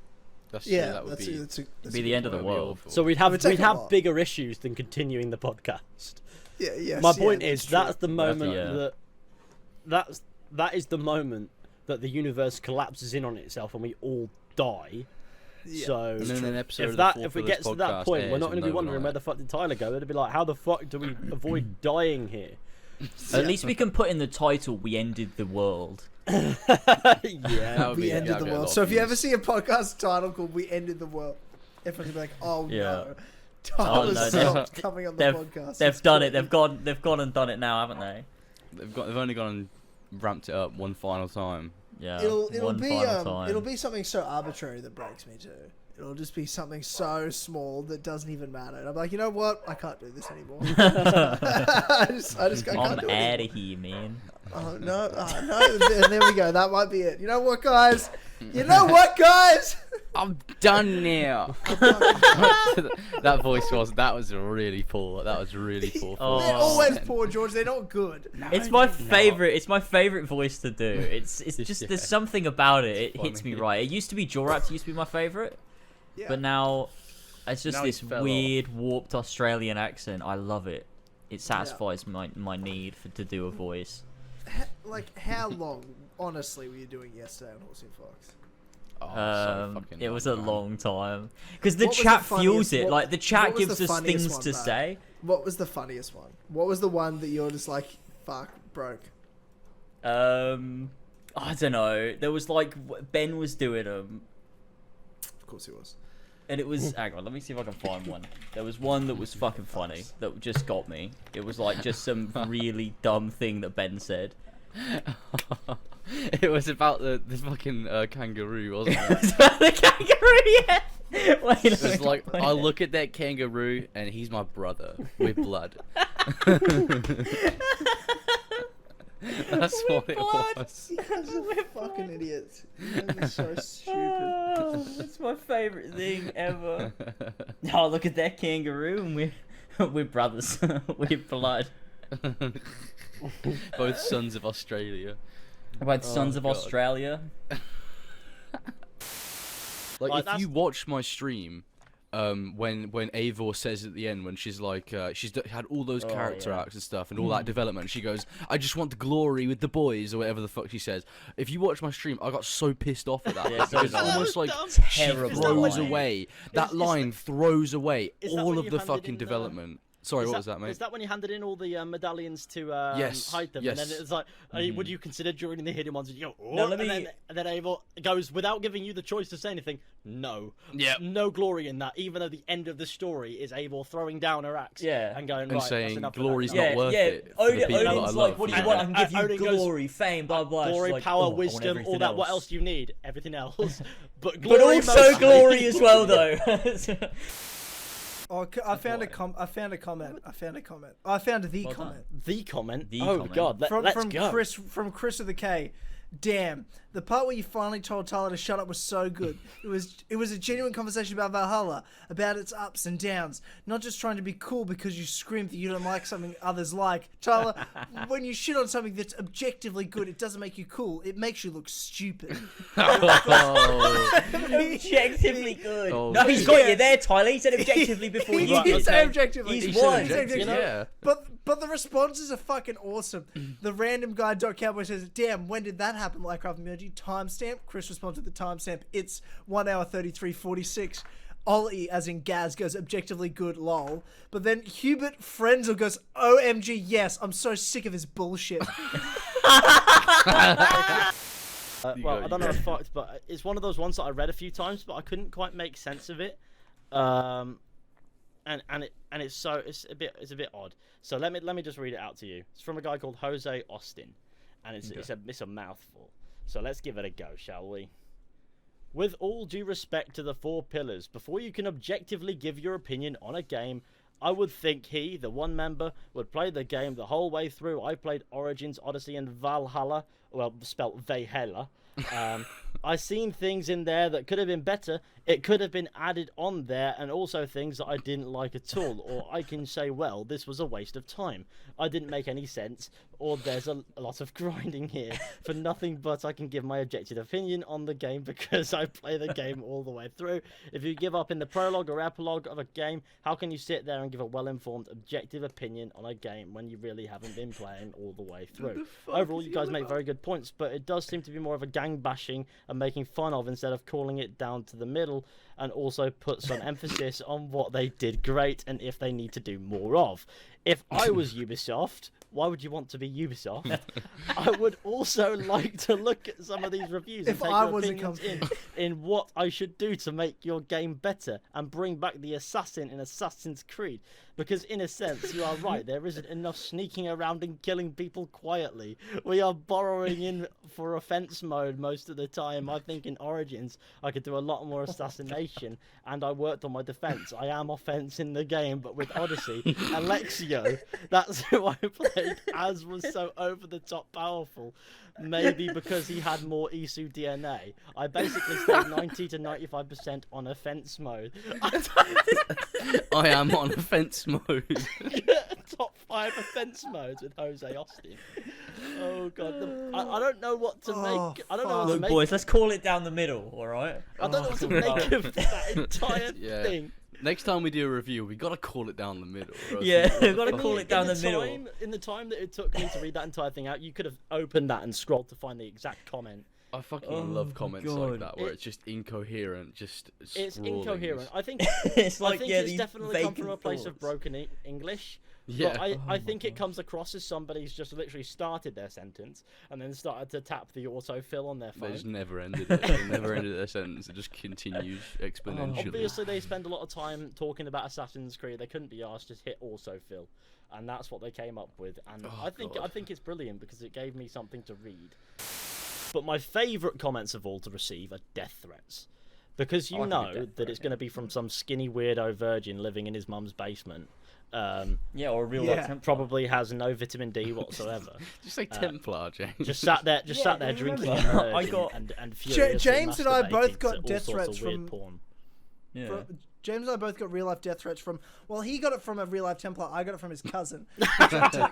That's Yeah, that would that's be the end of the that'd be world. awful. So we'd would take have a lot. bigger issues than continuing the podcast. Yeah, yes, My point yeah, is true. that's the moment Yeah. that is the moment that the universe collapses in on itself and we all die. Yeah. So And then an episode if of that the if we Four get Pillars to that podcast point, we're airs not going with to be no one wondering on where it. the fuck did Tyler go. It'd be like, how the fuck do we avoid dying here? At least we can put in the title, "We ended the world." Yeah. That would We be- ended that'd the be a world. lot So of if you ever views. see a podcast title called "We Ended the World," everyone's gonna be like, "Oh Yeah. no, Tyler's no, stopped coming on the podcast." They've It's done it. great. They've gone and done it now, haven't they? They've only gone and ramped it up one final time. Yeah. It'll one be final time. it'll be something so arbitrary that breaks me too. It'll just be something so small that doesn't even matter. And I'm like, you know what? I can't do this anymore. I just can't I'm do it out anymore. of here, man. Oh no, no. There we go. That might be it. You know what, guys? You know what, guys? I'm done now. That was really poor. That was really poor. Oh. They're always poor, George. They're not good. It's my favorite. It's my favorite voice to do. It's just there's something about it. It hits me funny. right. It used to be Jorap's used to be my favorite, Yeah. but now it's just Now this he fell weird warped Australian accent. I love it. It satisfies my need to do a voice. Like, how long, honestly, were you doing yesterday on Horse and Fox? It was a long time because the What was the chat funniest- fuels it. what- Like the what chat was gives the us funniest things one, to though? say. What was the funniest one? What was the one that you're just like, fuck, broke? I don't know. There was like Ben was doing them. Of course he was. And it was, hang on, let me see if I can find one. There was one that was fucking funny, that just got me. It was like just some really dumb thing that Ben said. It was about the fucking kangaroo, wasn't it? It was about the kangaroo, yeah! Wait, It was like, I look at that kangaroo and he's my brother with blood. That's what it was. You guys are fucking idiots. You guys are so stupid. Oh, it's my favourite thing ever. Oh, look at that kangaroo, and we're brothers with blood. Both sons of Australia. About Sons of God. Australia. Like, Like, if that's- you watch my stream, when Eivor says at the end, when she's like, had all those character yeah. arcs and stuff and all that development, she goes, "I just want the glory with the boys," or whatever the fuck she says. If you watch my stream, I got so pissed off at that. Yeah, so because did I. it's almost like she Terrible throws line. away that Is line, throws away is that all when of you the handed fucking in, development. Sorry, what was that, mate? Is that when you handed in all the medallions to Yes, hide them? yes. And then it's like, would you consider joining the hidden ones? And you go, oh, No, let me- and then Eivor goes, without giving you the choice to say anything, no. Yep. No glory in that, even though the end of the story is Eivor throwing down her axe Yeah. and going, And right, that's saying enough of that. glory's No. not worth yeah. it for the people that I Odin's love. like, what do you And- want? I can give you Odin goes, glory, fame, blah blah. She's Glory, like, power, "Oh, I want wisdom, all everything that. What else do you need? Everything else. But But glory also mostly. glory as well, though. Oh, I found a comment. I found the comment. Well done. The comment. The oh comment. God, let's from go. Chris with a K. Damn, the part where you finally told Tyler to shut up was so good. It was a genuine conversation about Valhalla, about its ups and downs, not just trying to be cool because you screamed that you don't like something others like. Tyler, when you shit on something that's objectively good, it doesn't make you cool. It makes you look stupid. Objectively good. Oh, No, he's got yeah. you there, Tyler. He said objectively before He you. did say okay. objectively. He's He won. said objectively, You know? Yeah. But the responses are fucking awesome. The random guy Cowboy says, "Damn, when did that happen?" Like Craft emoji timestamp. Chris responds with the timestamp. It's 1 hour 33:46. Ollie, as in Gaz, goes objectively good, lol. But then Hubert Frenzel goes, "OMG, yes, I'm so sick of his bullshit." Well, I don't know if fucked, but it's one of those ones that I read a few times, but I couldn't quite make sense of it. And it's a bit odd. So let me just read it out to you. It's from a guy called Jose Austin, and it's a mouthful. So let's give it a go, shall we? With all due respect to the four pillars, before you can objectively give your opinion on a game, I would think he, the one member, would play the game the whole way through. I played Origins, Odyssey, and Valhalla. well, spelt Valhalla. I seen things in there that could have been better. It could have been added on there, and also things that I didn't like at all. Or I can say, well, this was a waste of time. I didn't make any sense, or there's a lot of grinding here for nothing but I can give my objective opinion on the game because I play the game all the way through. If you give up in the prologue or epilogue of a game, how can you sit there and give a well-informed, objective opinion on a game when you really haven't been playing all the way through? Overall, you guys make very good points, but it does seem to be more of a gang bashing and making fun of instead of calling it down to the middle, and also put some emphasis on what they did great and if they need to do more of. If I was Ubisoft, why would you want to be Ubisoft? I would also like to look at some of these reviews and take your opinions in what I should do to make your game better and bring back the assassin in Assassin's Creed. Because in a sense, you are right, there isn't enough sneaking around and killing people quietly. We are borrowing in for offense mode most of the time. I think in Origins, I could do a lot more assassination, and I worked on my defense. I am offense in the game, but with Odyssey, Alexio, that's who I played as, was so over-the-top powerful. Maybe because he had more Isu DNA. I basically stayed 90 to 95% on offense mode. I am on offense mode. Top 5 offense modes with Jose Austin. Oh god, I don't know what to make. I don't know what to Look, make. boys, let's call it down the middle, all right? I don't know what to make of that entire thing. Next time we do a review, we gotta call it down the middle. Yeah, we've got to call it down the middle. In the time that it took me to read that entire thing out, you could have opened that and scrolled to find the exact comment. I fucking love comments like that, where it's just incoherent, just It's scrawlings. incoherent. I think It's like, I think yeah, it's these definitely come from a vacant place of thoughts. broken English. Yeah. But I think it comes across as somebody's just literally started their sentence and then started to tap the autofill on their They phone. just never ended it. They never ended their sentence. It just continues exponentially. Obviously, they spend a lot of time talking about Assassin's Creed. They couldn't be asked, just hit autofill, and that's what they came up with. And I think it's brilliant because it gave me something to read. But my favourite comments of all to receive are death threats, because you know that it's going to be from some skinny weirdo virgin living in his mum's basement. Yeah, or a real life Templar. Probably has no vitamin D whatsoever. Just say Templar, James. Just sat there drinking and furiously James and I both masturbating got to all death sorts threats of weird from- porn. Yeah. James and I both got real life death threats from. Well, he got it from a real life Templar. I got it from his cousin. To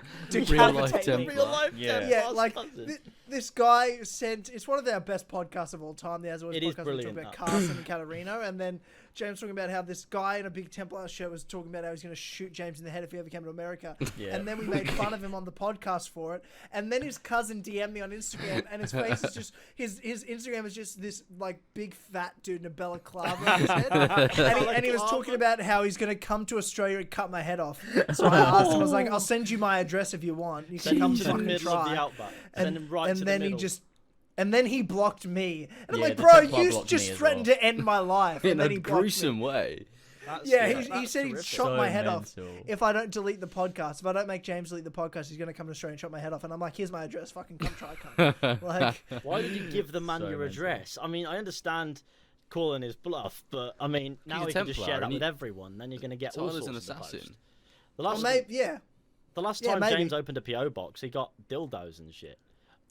Real life decapitate me. Templar. Real life Yeah. Templar's Yeah, like cousin. this guy sent. It's one of our best podcasts of all time. There's always It is podcasts we talk brilliant, about that. Carson and Catarino, and then James talking about how this guy in a big Templar shirt was talking about how he's going to shoot James in the head if he ever came to America. Yeah. And then we made fun of him on the podcast for it. And then his cousin DM'd me on Instagram, and his face is just his Instagram is just this like big fat dude in a balaclava on his head, and he was talking about how he's going to come to Australia and cut my head off. So I asked him, I was like, I'll send you my address if you want. You can Send come him to the fucking middle of the try. outback. Send him right to the then middle. And then he blocked me. And I'm Yeah, like, the bro, Templar you blocked just me as threatened well. to end my life. In And then a he blocked gruesome me. way. Yeah, he that's said he'd terrific. shot So my head off mental. if I don't delete the podcast. If I don't make James delete the podcast, he's going to come to Australia and shot my head off. And I'm like, here's my address. Fucking come try, cunt. Like, Why did you give the man So your mental. address? I mean, I understand calling his bluff, but I mean, now a he can just Templar, share that and with everyone. Then you're going to get all Tyler's sorts an of the assassin. post. The last, well, maybe, yeah. the last Yeah, time maybe. James opened a PO box, he got dildos and shit.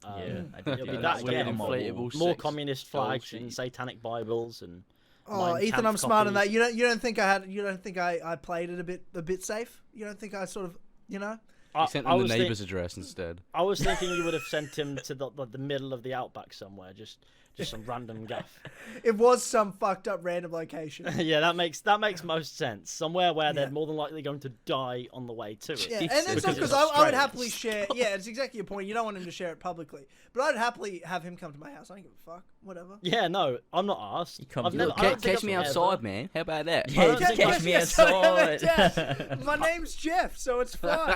Yeah, I did It'll do be that. that Weird again. inflatable More sex communist doll flags sheet. and satanic Bibles and. Oh, Mein Ethan, Kampf I'm smart on that. copies. You don't think I played it a bit safe? You don't think I sort of, you know? I, He sent I him the was neighbour's address instead. I was thinking you would have sent him to the middle of the outback somewhere, just some random gaff. It was some fucked up random location. Yeah, that makes most sense. Somewhere where they're more than likely going to die on the way to it. Yeah, and it's not Because because it's I would Australia. happily share. Yeah, it's exactly your point. You don't want him to share it publicly, but I'd happily have him come to my house. I don't give a fuck. Whatever. Yeah, no, I'm not asked. comes I've to never, the I don't think Catch me I've outside, ever- man. How about that? Yeah, don't just think catch me Yes, outside. My name's Jeff, so it's fine.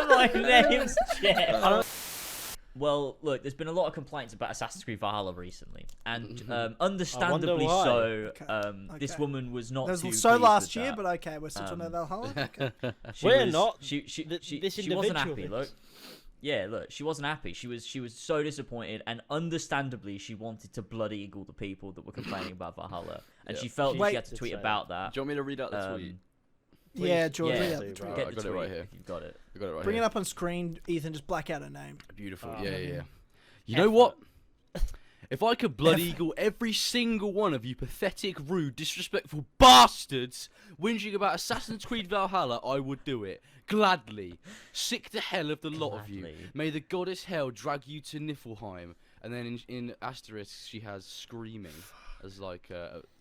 My name's Jeff. Well, look, there's been a lot of complaints about Assassin's Creed Valhalla recently, and understandably why. so. Okay. This Okay. woman was not That was too so pleased last with year, that. but okay, we're still talking about Valhalla. Okay. She We're was- not. She This she wasn't happy. individual Look, is. yeah, look, she wasn't happy. She was so disappointed, and understandably, she wanted to blood eagle the people that were complaining about Valhalla, and Yeah. she felt She that she did had to tweet say about that. Do you want me to read out the tweet? Yeah, George. Yeah. read Yeah. out the Right, tweet. I Get the got it tweet right here. if you've got it. I got it right Bring here. it up on screen, Ethan. Just black out her name. Beautiful. Oh, Yeah. man. You know what? If I could blood eagle every single one of you pathetic, rude, disrespectful bastards whinging about Assassin's Creed Valhalla, I would do it. Gladly. Sick to hell of the lot of you. Gladly. May the goddess hell drag you to Niflheim. And then in asterisk, she has screaming. As like,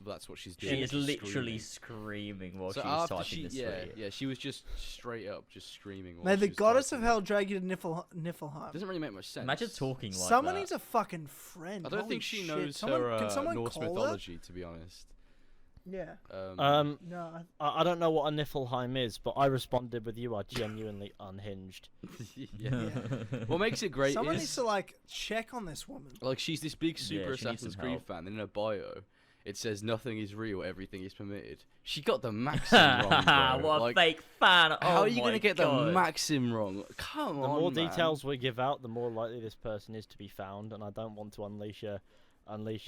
that's what she's doing. She is she's literally screaming. screaming while So she was after typing she, this yeah, tweet. she was just straight up, just screaming. while May she the was goddess of typing. hell drag you to Niflheim. Doesn't really make much sense. Imagine talking like Someone that. needs a fucking friend. I don't Holy think she shit. knows Someone, her can someone Norse call her? mythology, to be honest. Yeah. No, I I don't know what a Niflheim is, but I responded with you are genuinely unhinged. yeah. What makes it great Someone is needs to like check on this woman. like she's this big Yeah, super she needs Assassin's some Creed help. fan, and in her bio it says nothing is real, everything is permitted. She got the maxim wrong, bro. What a Like, fake fan! how Oh are you my gonna get God. the maxim wrong? Come The on, more man. details we give out, the more likely this person is to be found, and I don't want to unleash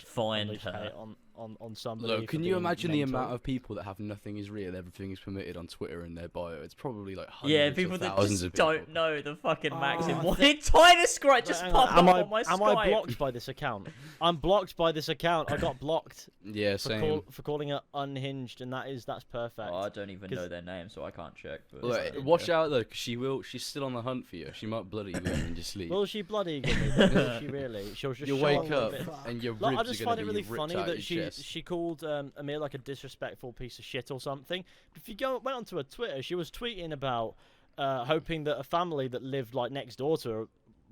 Find hate her. on somebody. Look, for can you being imagine the mental. amount of people that have nothing is real, everything is permitted on Twitter in their bio? It's probably like Yeah, hundreds people of that thousands just of people. don't know the fucking Oh, maxim. I What entire scratch just Hang popped on, up on my Skype. am I blocked by this account? I'm blocked by this account. I got blocked Yeah, same. for calling it unhinged, and that's perfect. Oh, I don't even 'Cause- know their name, so I can't check. But Look, watch out though, 'cause she's still on the hunt for you. She might bloody you and just sleep. Will she bloody give me? Will she really? She'll just You'll show wake a up bit. Fuck. and your Like, I ribs just are find gonna it really be ripped funny out that of your chest. she called Amir like a disrespectful piece of shit or something. If you went onto her Twitter, she was tweeting about hoping that a family that lived like next door to her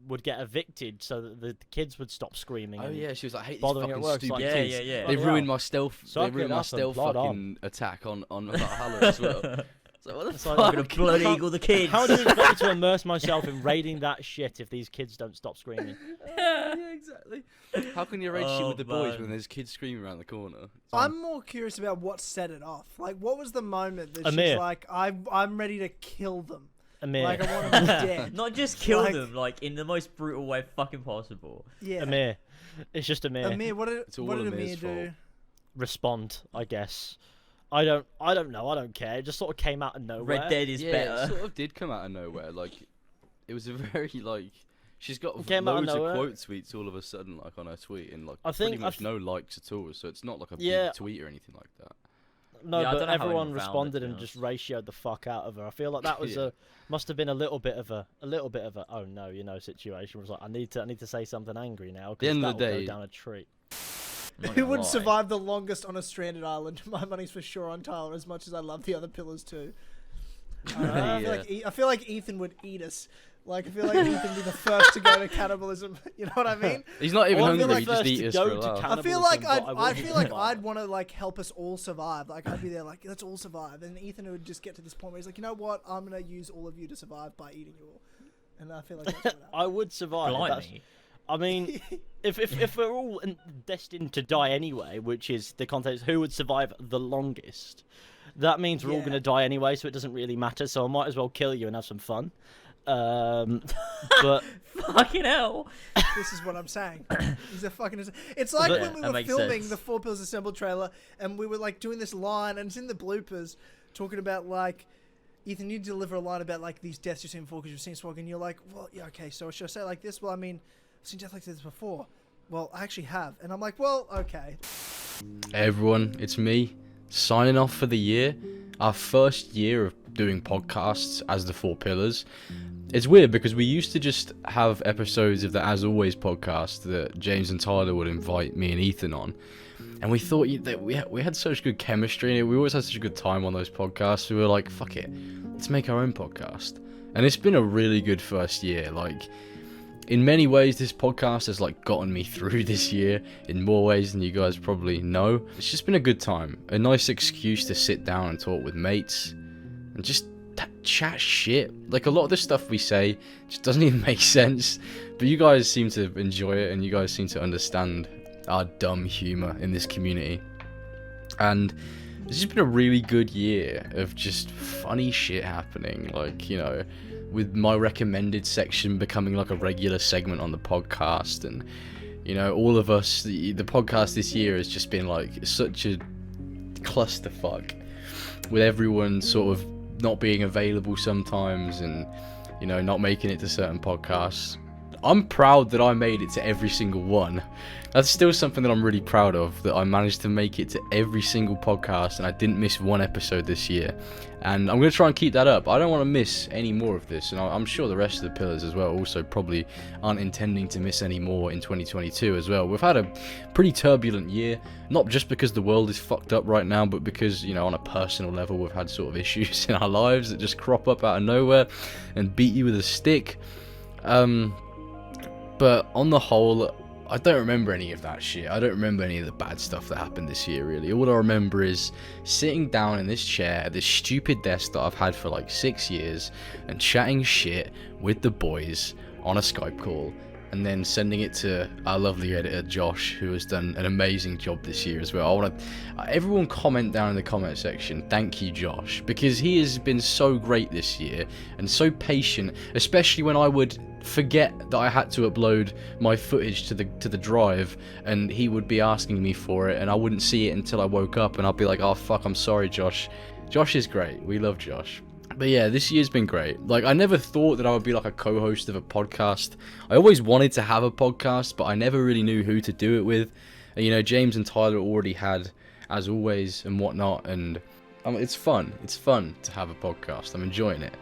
would get evicted so that the kids would stop screaming. Oh and yeah, she was like, I hate these bothering at fucking work. It's stupid like, Yeah, kids. yeah, yeah. They've Bloody ruined hell. my stealth. Suck They ruined it my up and stealth blood on. fucking attack on Valhalla as well. So what the It's like, fuck? I'm gonna blood How- eagle the kids. How do you expect me to immerse myself in raiding that shit if these kids don't stop screaming? Yeah, exactly. How can you rage shit Oh, with the boys man. when there's kids screaming around the corner? I'm more curious about what set it off. Like, what was the moment that Amir. she's like, I'm ready to kill them. Amir, Like, I want them dead. Not just kill Like- them, like in the most brutal way fucking possible. Yeah. Amir, it's just Amir. Amir, what did It's all Amir Amir's do? fault. Respond, I guess. I don't know. I don't care. It just sort of came out of nowhere. Red Dead is Yeah, better. it sort of did come out of nowhere. Like, it was a very like. She's got It came out of loads of nowhere. quote tweets all of a sudden, like on her tweet, and like I pretty think- much no likes at all. So it's not like a Yeah. big tweet or anything like that. No, Yeah, I but don't know how everyone anyone found it, responded to be and just honest. ratioed the fuck out of her. I feel like that was Yeah. must have been a little bit of a oh no, situation. It was like I need to say something angry now the because end that of will the go day- down a treat. I'm not Who gonna would lie. survive the longest on a stranded island? My money's for sure on Tyler, as much as I love the other pillars too. I feel like Ethan would eat us. Like, I feel like Ethan would be the first to go to cannibalism. You know what I mean? He's not even Well, I feel hungry. like He just first eat to us go for a to laugh. I feel like Cannibalism, but I I wouldn't feel like survive. I'd want to like help us all survive. Like, I'd be there like, let's all survive. And Ethan would just get to this point where he's like, you know what? I'm gonna use all of you to survive by eating you all. And I feel like that's what would I would survive. That's- Blimey. I mean, if we're all destined to die anyway, which is the context, who would survive the longest? That means we're all Yeah. going to die anyway, so it doesn't really matter. So I might as well kill you and have some fun. But Fucking hell. This is what I'm saying. He's a fucking. It's like But- when we That were makes filming sense. the Four Pills Assemble trailer, and we were like doing this line, and it's in the bloopers, talking about like, Ethan, you deliver a line about like these deaths you've seen before because you've seen Swog, and you're like, well, yeah, okay, so should I say it like this? Well, I mean, I've seen death like this before. Well, I actually have, and I'm like, well, okay. Hey everyone, it's me, signing off for the year. Our first year of doing podcasts as the Four Pillars. It's weird because we used to just have episodes of the As Always podcast that James and Tyler would invite me and Ethan on. And we thought that we had such good chemistry and we always had such a good time on those podcasts. We were like, fuck it, let's make our own podcast. And it's been a really good first year. Like, in many ways, this podcast has like gotten me through this year in more ways than you guys probably know. It's just been a good time, a nice excuse to sit down and talk with mates and just chat shit. Like, a lot of the stuff we say just doesn't even make sense, but you guys seem to enjoy it and you guys seem to understand our dumb humor in this community. And it's just been a really good year of just funny shit happening. Like, you know, with my recommended section becoming like a regular segment on the podcast, and you know, all of us, the podcast this year has just been like such a clusterfuck, with everyone sort of not being available sometimes and, you know, not making it to certain podcasts. I'm proud that I made it to every single one. That's still something that I'm really proud of, that I managed to make it to every single podcast and I didn't miss one episode this year. And I'm going to try and keep that up. I don't want to miss any more of this, and I'm sure the rest of the pillars as well also probably aren't intending to miss any more in 2022 as well. We've had a pretty turbulent year, not just because the world is fucked up right now, but because, you know, on a personal level we've had sort of issues in our lives that just crop up out of nowhere and beat you with a stick. But on the whole, I don't remember any of that shit. I don't remember any of the bad stuff that happened this year, really. All I remember is sitting down in this chair at this stupid desk that I've had for like 6 years and chatting shit with the boys on a Skype call, and then sending it to our lovely editor Josh, who has done an amazing job this year as well. I want to everyone comment down in the comment section, thank you Josh, because he has been so great this year and so patient, especially when I would forget that I had to upload my footage to the drive, and he would be asking me for it, and I wouldn't see it until I woke up, and I'd be like, oh fuck, I'm sorry Josh. Josh is great, we love Josh. But yeah, this year's been great. Like, I never thought that I would be like a co-host of a podcast. I always wanted to have a podcast, but I never really knew who to do it with. And, you know, James and Tyler already had, as always, and whatnot, and it's fun. It's fun to have a podcast. I'm enjoying it.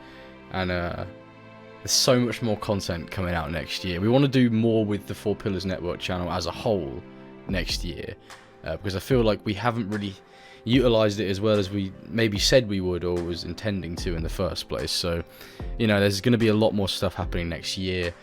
And there's so much more content coming out next year. We want to do more with the Four Pillars Network channel as a whole next year, because I feel like we haven't really utilized it as well as we maybe said we would or was intending to in the first place. So, you know, there's going to be a lot more stuff happening next year.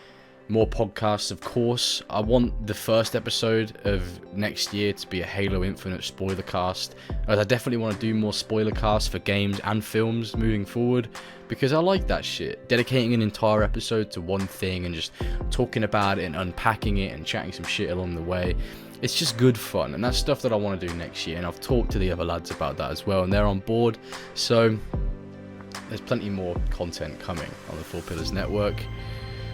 More podcasts, of course. I want the first episode of next year to be a Halo Infinite spoiler cast, as I definitely want to do more spoiler casts for games and films moving forward, because I like that shit. Dedicating an entire episode to one thing and just talking about it and unpacking it and chatting some shit along the way. It's just good fun, and that's stuff that I want to do next year, and I've talked to the other lads about that as well, and they're on board. So there's plenty more content coming on the Four Pillars Network.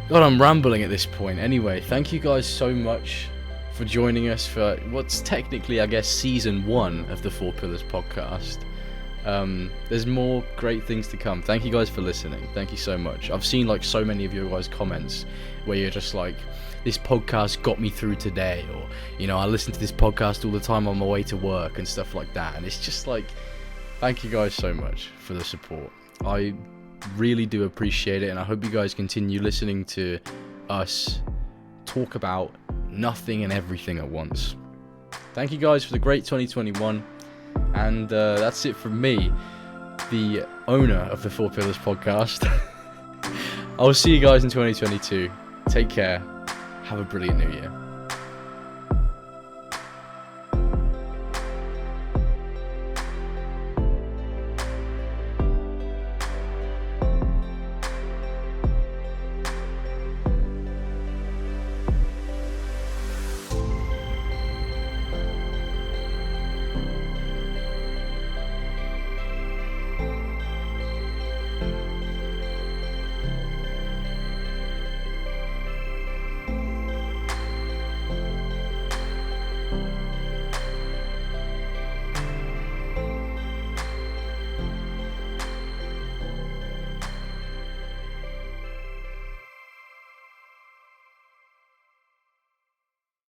God, I'm rambling at this point. Anyway, thank you guys so much for joining us for what's technically, I guess, season 1 of the Four Pillars podcast. There's more great things to come. Thank you guys for listening. Thank you so much. I've seen like so many of your guys' comments where you're just like, this podcast got me through today, or, you know, I listen to this podcast all the time on my way to work and stuff like that. And it's just like, thank you guys so much for the support. I really do appreciate it, and I hope you guys continue listening to us talk about nothing and everything at once. Thank you guys for the great 2021, and that's it from me, the owner of the Four Pillars podcast. I'll see you guys in 2022. Take care. Have a brilliant new year.